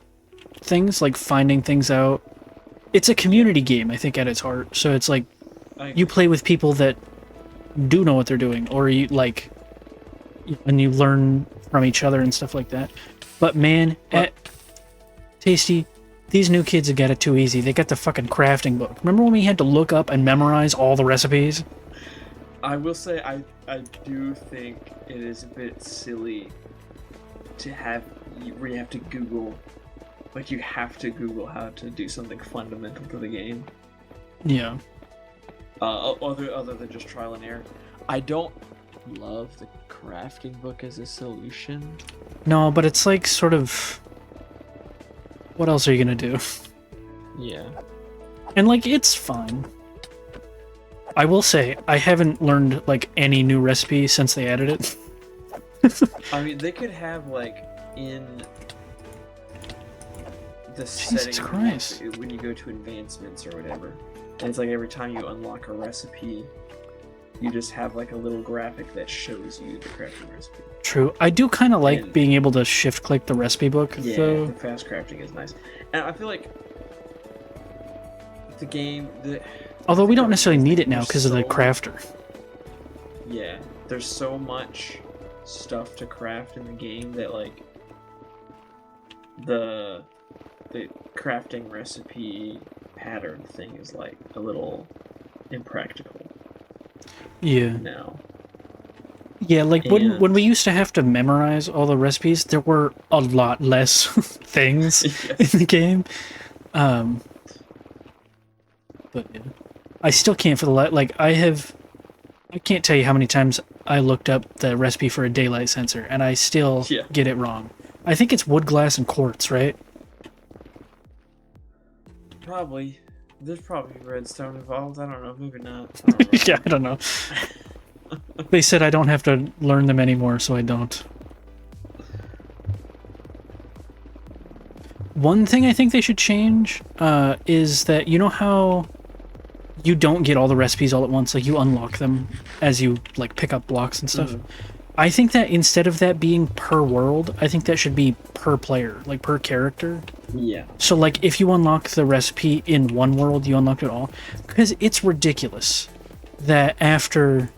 things, like finding things out. It's a community game, I think, at its heart. So it's like, you play with people that do know what they're doing, or you, like, and you learn from each other and stuff like that. But man, Tasty, these new kids have got it too easy. They got the fucking crafting book. Remember when we had to look up and memorize all the recipes? I will say I do think it is a bit silly to have where you have to Google, like you have to Google how to do something fundamental to the game. Yeah. Other than just trial and error. I don't love the crafting book as a solution. No, but it's like sort of. What else are you gonna do? Yeah. And like, it's fine. I will say, I haven't learned like any new recipe since they added it. I mean, they could have like in the Jesus setting Christ. when you go to advancements or whatever, and it's like every time you unlock a recipe, you just have like a little graphic that shows you the crafting recipe. True. I do kind of like And- being able to shift click the recipe book, Yeah, though. the fast crafting is nice, and I feel like the game. Although we don't necessarily need it now There's because of the so- crafter. Yeah, there's so much stuff to craft in the game that like the crafting recipe pattern thing is like a little impractical Yeah. now. Yeah, like when And- we used to have to memorize all the recipes, there were a lot less things Yes. in the game. But yeah. I still can't for the like I can't tell you how many times I looked up the recipe for a daylight sensor and I still Yeah. get it wrong. I think it's wood, glass, and quartz, right? Probably. There's probably redstone involved. I don't know. Maybe not. I don't know. Yeah, I don't know. They said I don't have to learn them anymore, so I don't. One thing I think they should change is that you know how you don't get all the recipes all at once, like you unlock them as you like pick up blocks and stuff. Mhm. I think that instead of that being per world, I think that should be per player, like per character. Yeah. So like if you unlock the recipe in one world, you unlocked it all. Because it's ridiculous that after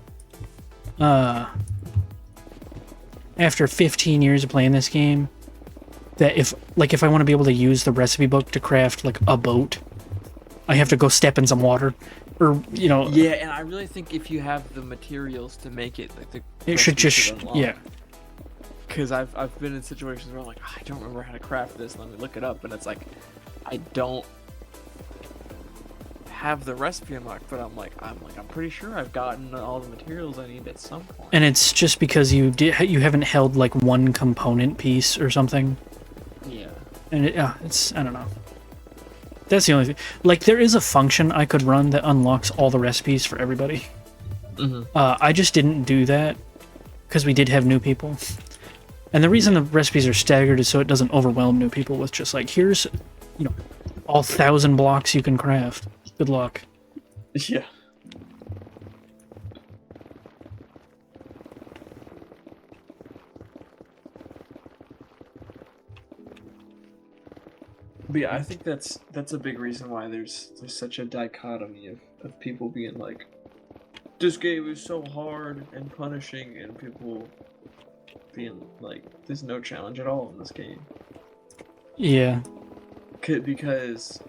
15 years of playing this game, that if I want to be able to use the recipe book to craft like a boat, I have to go step in some water. Or, you know, Yeah, and I really think if you have the materials to make it, like the it should recipe just, unlock. yeah. Because I've been in situations where I'm like, I don't remember how to craft this. Let me look it up, and it's like, I don't have the recipe unlocked, but I'm pretty sure I've gotten all the materials I need at some point. And it's just because you haven't held like one component piece or something. Yeah. And it's, I don't know. That's the only thing. Like, there is a function I could run that unlocks all the recipes for everybody. Mm-hmm. I just didn't do that because we did have new people. And the reason the recipes are staggered is so it doesn't overwhelm new people with just like, here's, all 1,000 blocks you can craft. Good luck. Yeah. But yeah, I think that's a big reason why there's such a dichotomy of people being like, this game is so hard and punishing, and people being like, there's no challenge at all in this game. Yeah. Because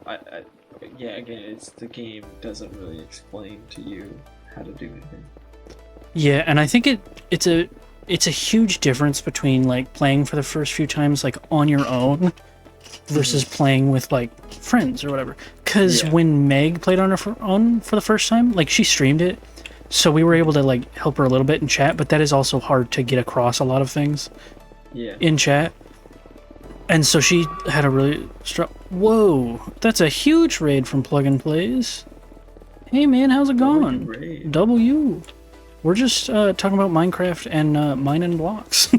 again, it's the game doesn't really explain to you how to do anything. Yeah, and I think it's a huge difference between like playing for the first few times like on your own versus playing with like friends or whatever. Because Yeah. when Meg played on her own for the first time, like she streamed it, so we were able to like help her a little bit in chat. But that is also hard to get across a lot of things Yeah. in chat. And so she had a really strong. Whoa, that's a huge raid from Plug and Plays. Hey man, how's it going? Great. W. We're just talking about Minecraft and mining blocks.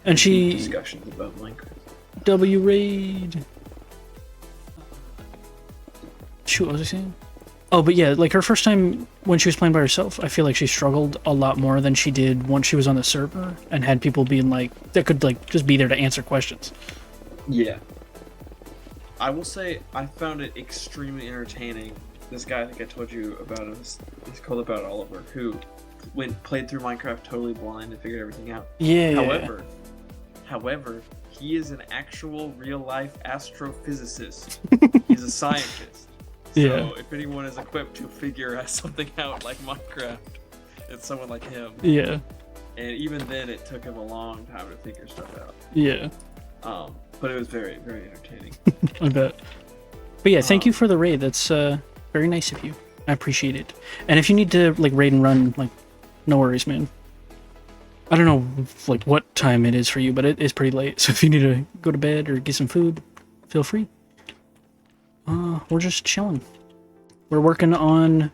And she Discussions about Minecraft. W raid. Shoot, what was I saying? Oh, but yeah, like her first time when she was playing by herself, I feel like she struggled a lot more than she did once she was on the server and had people being like that could like just be there to answer questions. Yeah. I will say I found it extremely entertaining. This guy I think I told you about him. He's called About Oliver, who played through Minecraft totally blind and figured everything out. Yeah. However, he is an actual real life astrophysicist. He's a scientist. So Yeah. if anyone is equipped to figure something out like Minecraft, it's someone like him. Yeah. And even then, it took him a long time to figure stuff out. Yeah. But it was very, very entertaining. I bet. But yeah, thank you for the raid. That's very nice of you. I appreciate it. And if you need to like raid and run, like, no worries, man. I don't know like what time it is for you, but it is pretty late. So if you need to go to bed or get some food, feel free. We're just chilling. We're working on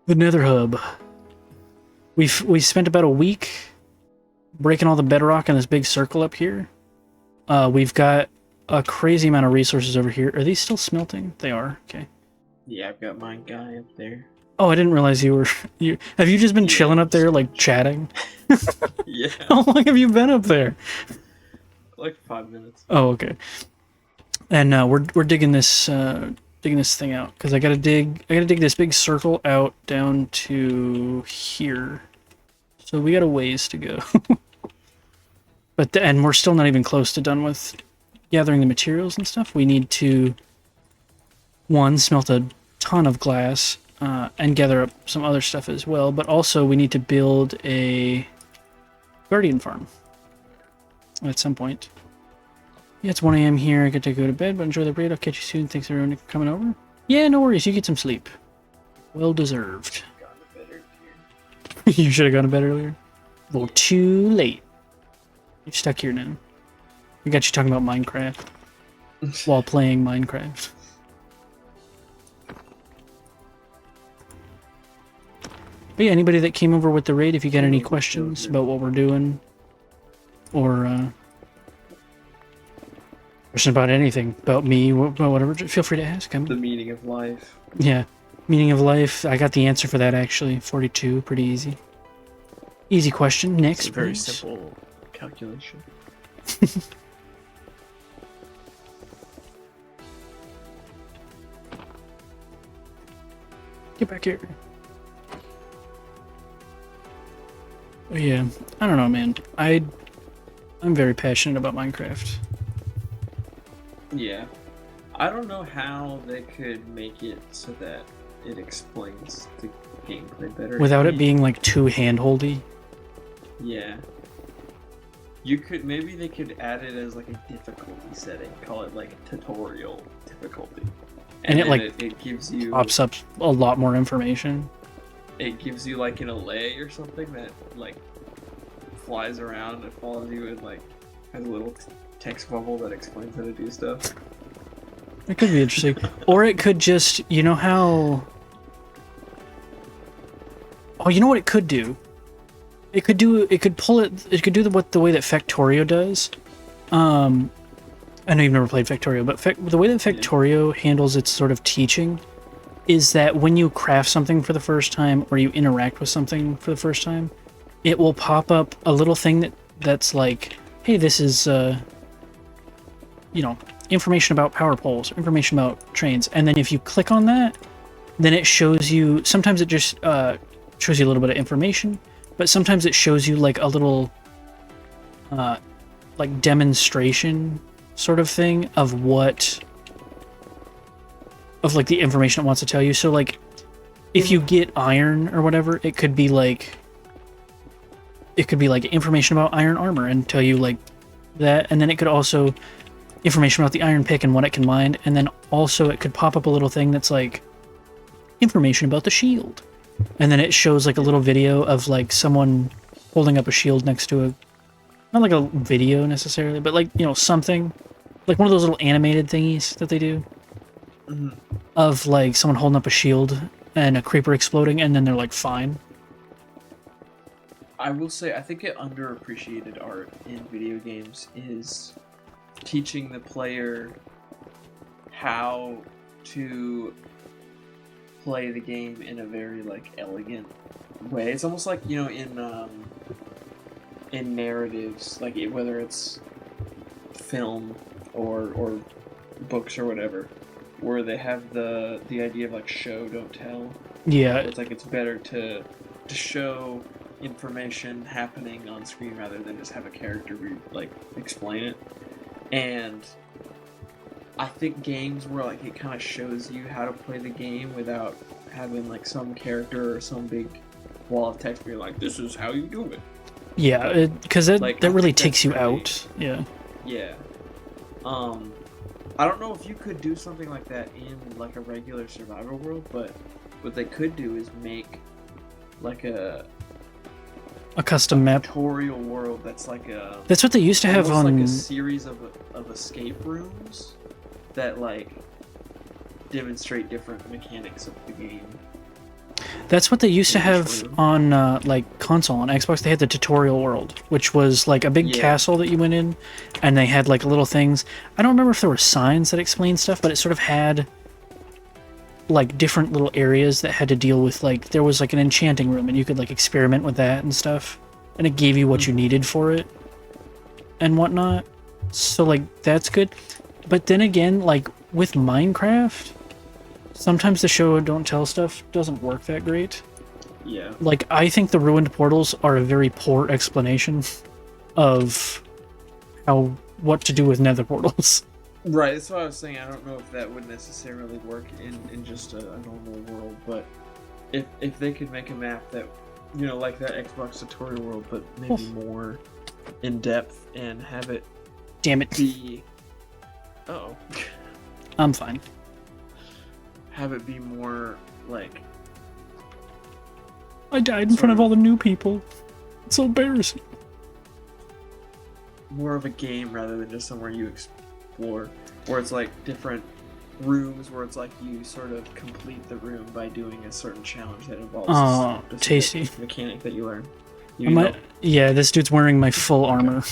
the Nether Hub. We spent about a week breaking all the bedrock in this big circle up here. We've got a crazy amount of resources over here. Are these still smelting? They are. Okay. Yeah, I've got my guy up there. Oh, I didn't realize you were. Have you just been chilling up there, like chatting? Yeah. How long have you been up there? Like 5 minutes. Oh, okay. And we're digging this thing out because I gotta dig this big circle out down to here. So we got a ways to go. But and we're still not even close to done with gathering the materials and stuff. We need to smelt a ton of glass and gather up some other stuff as well. But also we need to build a guardian farm at some point. Yeah, it's 1 a.m. here. I get to go to bed, but enjoy the raid. I'll catch you soon. Thanks everyone for coming over. Yeah, no worries. You get some sleep. Well deserved. You should have gone to bed earlier. A little too late. You're stuck here now. We got you talking about Minecraft while playing Minecraft. But yeah, anybody that came over with the raid, if you got any questions about what we're doing, or question about anything, about me, about whatever, feel free to ask. The meaning of life. Yeah, meaning of life. I got the answer for that actually. 42, pretty easy. Easy question. Next, it's a very please. simple calculation. Get back here. Oh, yeah, I don't know, man. I'm very passionate about Minecraft. Yeah. I don't know how they could make it so that it explains the gameplay better. Without it being like too handholdy. Yeah. Maybe they could add it as like a difficulty setting. Call it like tutorial difficulty. And it like it gives you pops up a lot more information. It gives you like an allay or something that like flies around and follows you and like has a little text bubble that explains how to do stuff. It could be interesting. Or it could just, you know how... Oh, you know what it could do? It could do the way that Factorio does. I know you've never played Factorio, but the way that Factorio handles its sort of teaching is that when you craft something for the first time or you interact with something for the first time, it will pop up a little thing that's like, hey, this is, you know, information about power poles, information about trains. And then if you click on that, then it shows you, sometimes it just shows you a little bit of information, but sometimes it shows you like a little like demonstration sort of thing of like the information it wants to tell you. So like if you get iron or whatever, it could be like information about iron armor and tell you like that. And then it could also information about the iron pick and what it can mine. And then also it could pop up a little thing that's like information about the shield. And then it shows like a little video of like someone holding up a shield next to a, not like a video necessarily, but like, you know, something like one of those little animated thingies that they do of like someone holding up a shield and a creeper exploding and then they're like fine. I will say, I think an underappreciated art in video games is teaching the player how to play the game in a very like elegant way. It's almost like, you know, in narratives, like whether it's film or books or whatever, where they have the idea of like show don't tell. Yeah, it's like it's better to show information happening on screen rather than just have a character like explain it. And I think games where like it kind of shows you how to play the game without having like some character or some big wall of text where you're like, this is how you do it. Yeah, because that really takes you really, out. Yeah. Yeah. I don't know if you could do something like that in like a regular survival world, but what they could do is make like a custom map. tutorial world that's like a That's what they used to have almost on. like a series of escape rooms that like demonstrate different mechanics of the game. That's what they used to Each have room. on like console on Xbox. They had the tutorial world, which was like a big Yeah. castle that you went in, and they had like little things. I don't remember if there were signs that explained stuff, but it sort of had like different little areas that had to deal with like there was like an enchanting room, and you could like experiment with that and stuff, and it gave you what you needed for it and whatnot. So like that's good. But then again, like with Minecraft, sometimes the show don't tell stuff doesn't work that great. Yeah. Like, I think the ruined portals are a very poor explanation of what to do with nether portals. Right, that's what I was saying. I don't know if that would necessarily work in just a normal world, but if they could make a map that, you know, like that Xbox tutorial world, but maybe more in depth and have it Damn it. be... Uh-oh. I'm fine. Have it be more, like... I died in front of all the new people. It's so embarrassing. more of a game rather than just somewhere you explore, where it's like different rooms where it's like you sort of complete the room by doing a certain challenge that involves a specific tasty. mechanic that you learn. Yeah, this dude's wearing my full armor.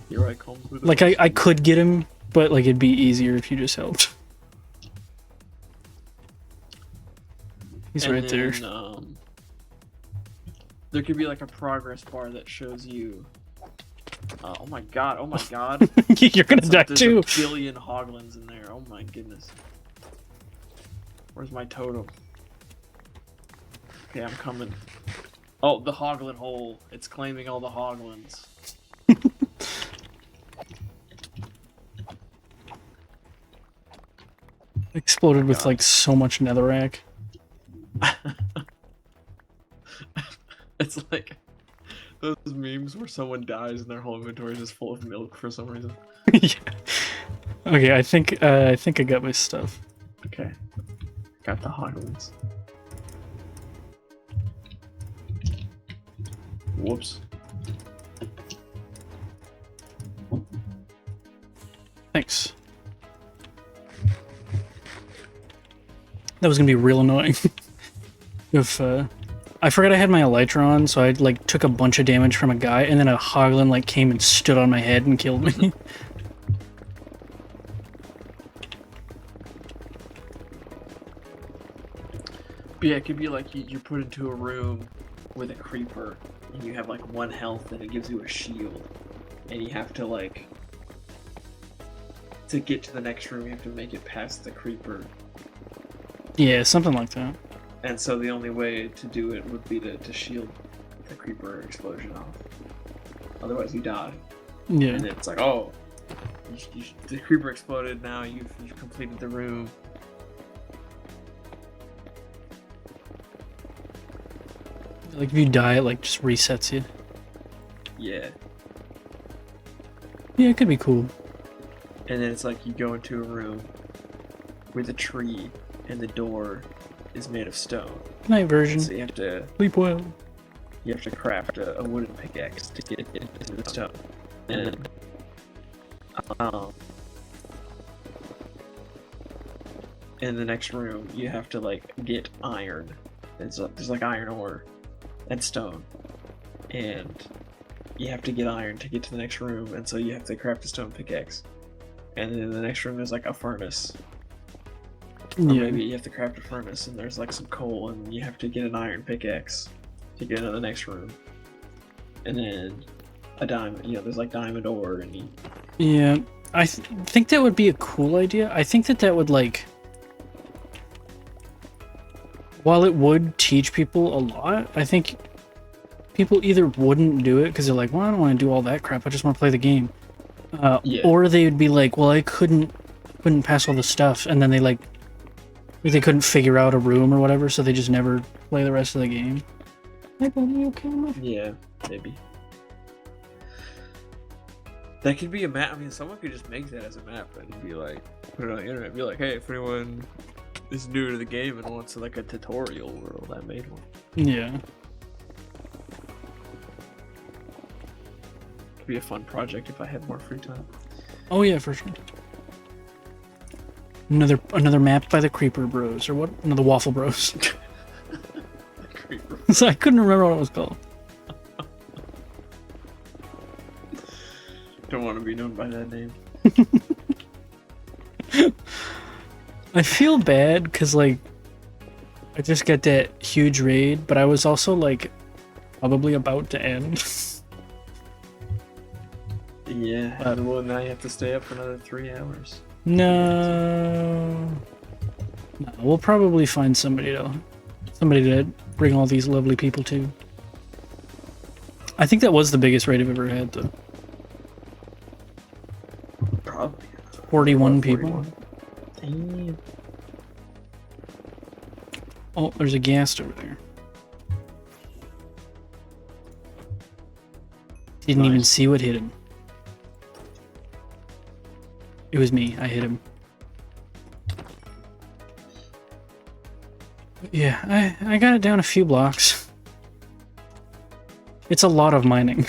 You're right, Combs. Like, I could get him, but like it'd be easier if you just helped. He's right there. There could be like a progress bar that shows you. Oh my god! Oh my god! You're gonna die too. There's a billion hoglins in there. Oh my goodness. Where's my totem? Okay, I'm coming. Oh, the hoglin hole. It's claiming all the hoglins. Exploded with like so much netherrack. It's like those memes where someone dies and their whole inventory is just full of milk for some reason. Yeah. Okay, I think I got my stuff. Okay, got the hoglins. Whoops. Thanks. That was gonna be real annoying. If I forgot I had my elytra on, so I like took a bunch of damage from a guy, and then a hoglin like came and stood on my head and killed me. But yeah, it could be like you're put into a room with a creeper, and you have like 1 health, and it gives you a shield, and you have to like to get to the next room, you have to make it past the creeper. Yeah, something like that. And so the only way to do it would be to shield the creeper explosion off. Otherwise you die. Yeah. And it's like, oh, the creeper exploded, now you've completed the room. Like if you die, it like just resets you. Yeah. Yeah, it could be cool. And then it's like you go into a room with a tree, and the door is made of stone. Good night, version. So you have to Sleep well. craft a wooden pickaxe to get into the stone. And in the next room, you have to like get iron. There's like iron ore and stone, and you have to get iron to get to the next room. And so you have to craft a stone pickaxe. And then in the next room, there's like a furnace. Or Yeah. maybe you have to craft a furnace, and there's like some coal, and you have to get an iron pickaxe to get into the next room. And then a diamond, there's like diamond ore, and you... Yeah, I think that would be a cool idea. I think that would like, while it would teach people a lot, I think people either wouldn't do it because they're like, well, I don't want to do all that crap. I just want to play the game. Yeah. Or they would be like, well, I couldn't pass all the stuff, and then they couldn't figure out a room or whatever, so they just never play the rest of the game. Hey, buddy, you okay, man? Yeah, maybe. That could be a map. I mean, someone could just make that as a map and be like, put it on the internet. Be like, hey, if anyone is new to the game and wants like a tutorial world, I made one. Yeah. Could be a fun project if I had more free time. Oh yeah, for sure. Another map by the Creeper Bros, or what? No, the Waffle Bros. Creeper. So I couldn't remember what it was called. Don't want to be known by that name. I feel bad because like I just got that huge raid, but I was also like probably about to end. Yeah, well now you have to stay up for another 3 hours. No, we'll probably find somebody to bring all these lovely people to. I think that was the biggest raid I've ever had, though. Probably. 41 people. Damn. Oh, there's a ghast over there. Didn't even see what hit him. It was me. I hit him. Yeah, I got it down a few blocks. It's a lot of mining.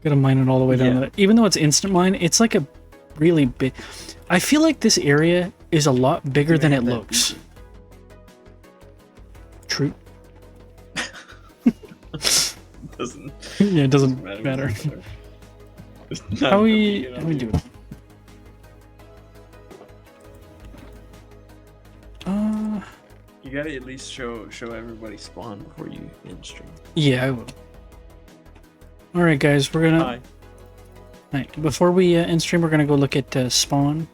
Gotta mine it all the way down. Yeah. Even though it's instant mine, it's like a really big... I feel like this area is a lot bigger than it looks. True. Doesn't. Yeah, it doesn't matter. How we do it? You gotta at least show everybody spawn before you end stream. Yeah, I will. All right, guys, we're gonna. Hi. Right, before we end stream, we're gonna go look at spawn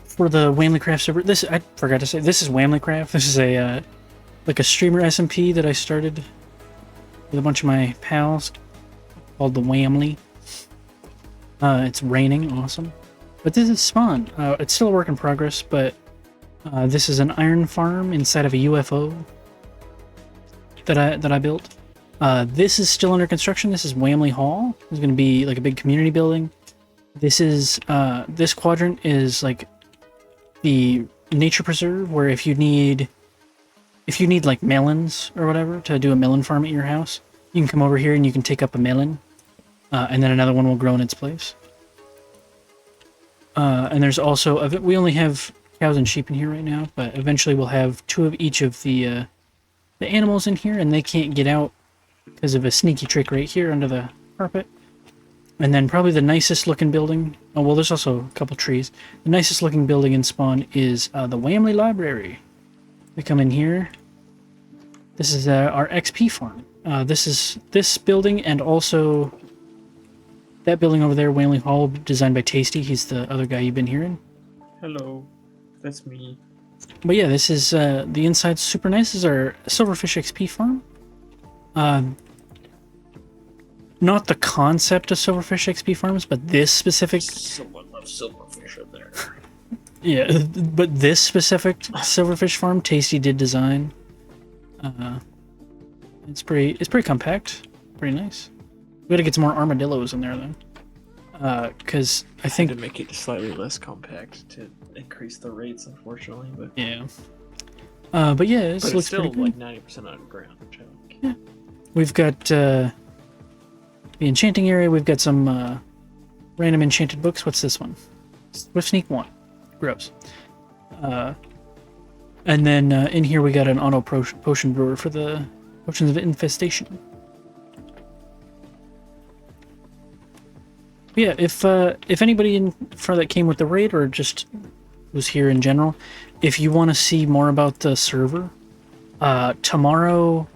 for the WamilyCraft server. This I forgot to say. This is WamilyCraft. This is a like a streamer SMP that I started with a bunch of my pals called the Wamily. It's raining, awesome. But this is spawn. It's still a work in progress, but this is an iron farm inside of a UFO that I built. This is still under construction. This is Wamily Hall. It's going to be like a big community building. This is this quadrant is like the nature preserve, where if you need like melons or whatever to do a melon farm at your house, you can come over here and you can take up a melon, and then another one will grow in its place. And there's also we only have cows and sheep in here right now, but eventually we'll have 2 of each of the animals in here, and they can't get out because of a sneaky trick right here under the carpet. And then probably the nicest looking building, oh well, there's also a couple trees. The nicest looking building in spawn is the Wamily Library. We come in here. This is our XP farm. This is this building, and also that building over there, Wamily Hall, designed by Tasty. He's the other guy you've been hearing. Hello, that's me. But yeah, this is the inside's super nice. This is our Silverfish XP farm. Not the concept of Silverfish XP farms, but this specific... Someone loves silverfish up there. Yeah, but this specific Silverfish farm, Tasty did design. It's pretty compact, pretty nice. We gotta get some more armadillos in there though, because I think to make it slightly less compact to increase the rates, unfortunately. But yeah, but yeah, it but looks it's still pretty good. like 90% underground, which I like. Yeah, we've got the enchanting area. We've got some random enchanted books. What's this one? Swift Sneak 1. Gross. And then in here we got an auto potion brewer for the potions of infestation. Yeah, if anybody in front that came with the raid or just was here in general, if you want to see more about the server, tomorrow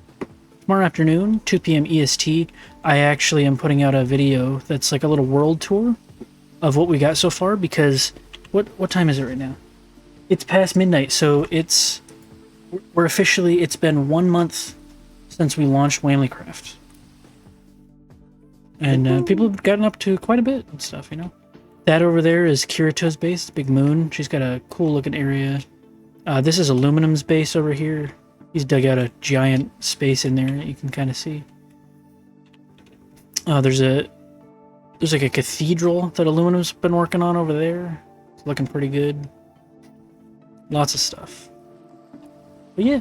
afternoon, 2 p.m. EST, I actually am putting out a video that's like a little world tour of what we got so far, because what time is it right now? It's past midnight, so it's been 1 month since we launched WamilyCraft. And people have gotten up to quite a bit and stuff, you know. That over there is Kirito's base, the big moon. She's got a cool looking area. This is Aluminum's base over here. He's dug out a giant space in there that you can kind of see. There's like a cathedral that Aluminum's been working on over there. It's looking pretty good. Lots of stuff. But yeah,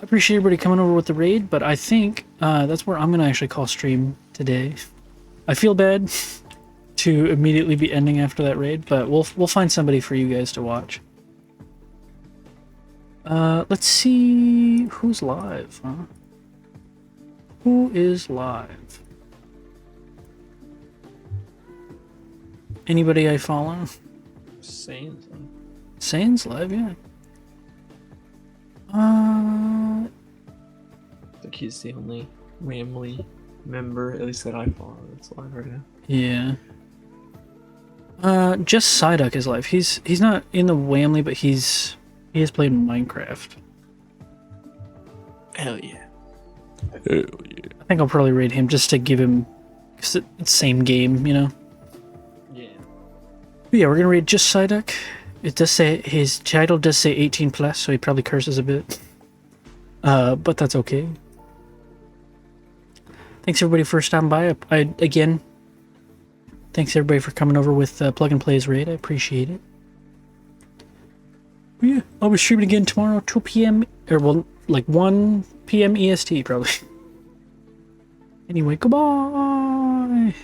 I appreciate everybody coming over with the raid, but I think that's where I'm going to actually call stream today. I feel bad to immediately be ending after that raid, but we'll find somebody for you guys to watch. Let's see who's live, huh? Who is live? Anybody I follow? Saying something. Sane's live, yeah. I think he's the only Wamily member, at least that I follow, that's live right now. Yeah. Just Psyduck is live. He's not in the Wamily, but he has played Minecraft. Hell yeah. I think I'll probably raid him just to give him, cause it's the same game, you know. Yeah. But yeah, we're gonna raid just Psyduck. It does say his title does say 18 plus, so he probably curses a bit. But that's okay. Thanks everybody for stopping by. Again, thanks everybody for coming over with Plug and Play's raid. I appreciate it. But yeah, I'll be streaming again tomorrow, 2 p.m. or well, like 1 p.m. EST probably. Anyway, goodbye.